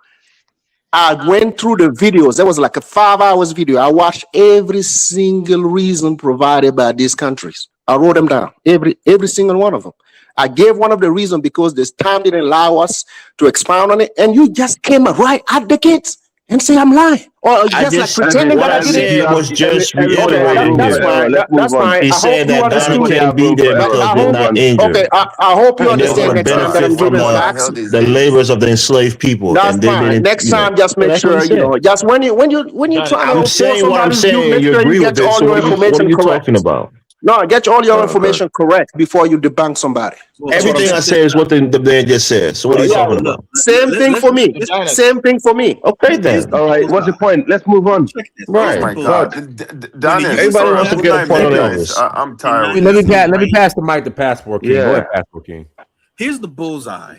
I went through the videos. There was like a 5 hours video. I watched every single reason provided by these countries. I wrote them down, every single one of them. I gave one of the reasons because this time didn't allow us to expound on it. And you just came right at the gates and say I'm lying, or just like pretending that I didn't. Was just reiterating. That's fine. He said that Ghana can't be there because they're not injured. Okay, I hope you understand next time that I'm giving facts. The labors of the enslaved people. That's fine. Next time, just make sure just when you try. I'm saying what I'm saying. You agree with this. So what are you talking about? No, get all your information correct before you debunk somebody. Everything I say is what the man just said. So what are you talking about? Same thing for me. Same thing for me. Okay then. All right. What's the point? Let's move on. Right. Oh my God. Everybody wants to get a point on Elvis. I'm tired. Let me pass the mic to Passport King. Go ahead, Passport King. Here's the bullseye.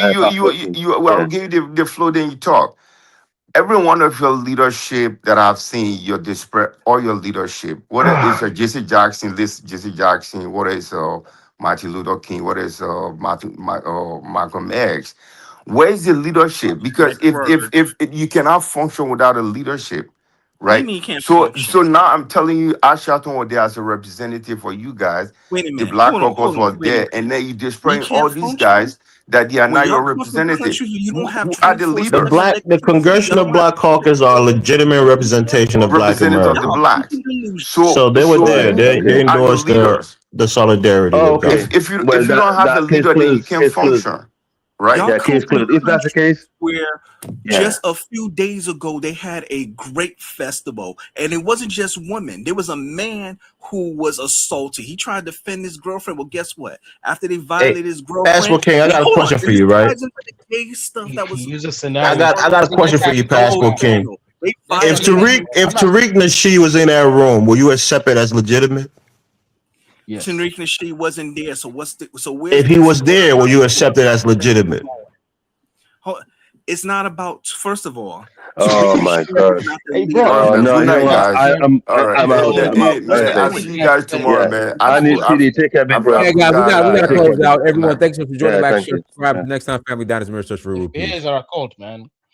question. I'll Yeah. give you the flow, then you talk. Every one of your leadership that I've seen, your disparate, all your leadership, whether it's Jesse Jackson, what is Martin Luther King, what is Malcolm X, Where's the leadership? Because Correct word. if you cannot function without a leadership, What do you right? mean you can't So function? now I'm telling you, Ashaton was there as a representative for you guys. Wait a The minute. Black Hold on. Caucus was Wait a there, minute. and then you We displaying all can't these function guys that they are when not your y'all come from representative. countries where you don't have Who are the 24/7 The leaders? electricity. Y'all Congressional don't have Black Caucus are a legitimate representation of Black Representative of the America. y'all blacks. keeping delusional. So they were there. Who They are your endorsed leaders? the solidarity Oh, of okay. Ghana. If Well, you don't have a that case leader, then you closed. can't Case closed. function, right? Y'all Yeah, come case from closed. If that's the countries case, where yeah. just a few days ago they had a great festival, and it wasn't just women. There was a man who was assaulted. He tried to defend his girlfriend. Well, guess what? After they violated his Passport girlfriend, King, I got a hold on. question for This you, right? ties into the gay stuff that was. He used a I scenario. got a question for you, The whole Passport King. panel. They If violated. Tariq Nasheed was in that room, will you accept it as legitimate? Yes. Tariq Nasheed wasn't there, so where's If he was there, will you accept it as legitimate? It's not about. First of all, Oh my God. not the Hey, leader. bro. All right, Oh man. no, Good you know night, what? guys. All right. I'm Hey, out. I'm out. man, I'll Wait. see you guys tomorrow, Yeah. man. I need CD. Take care, big bro. Hey guys, we got Yeah, to take care, close big out. bro. Everyone, thanks for joining Yeah, back. thank you. Subscribe Yeah. next time. Family Dynasty Mirror Search for Real Peace. Bears are a cult, man.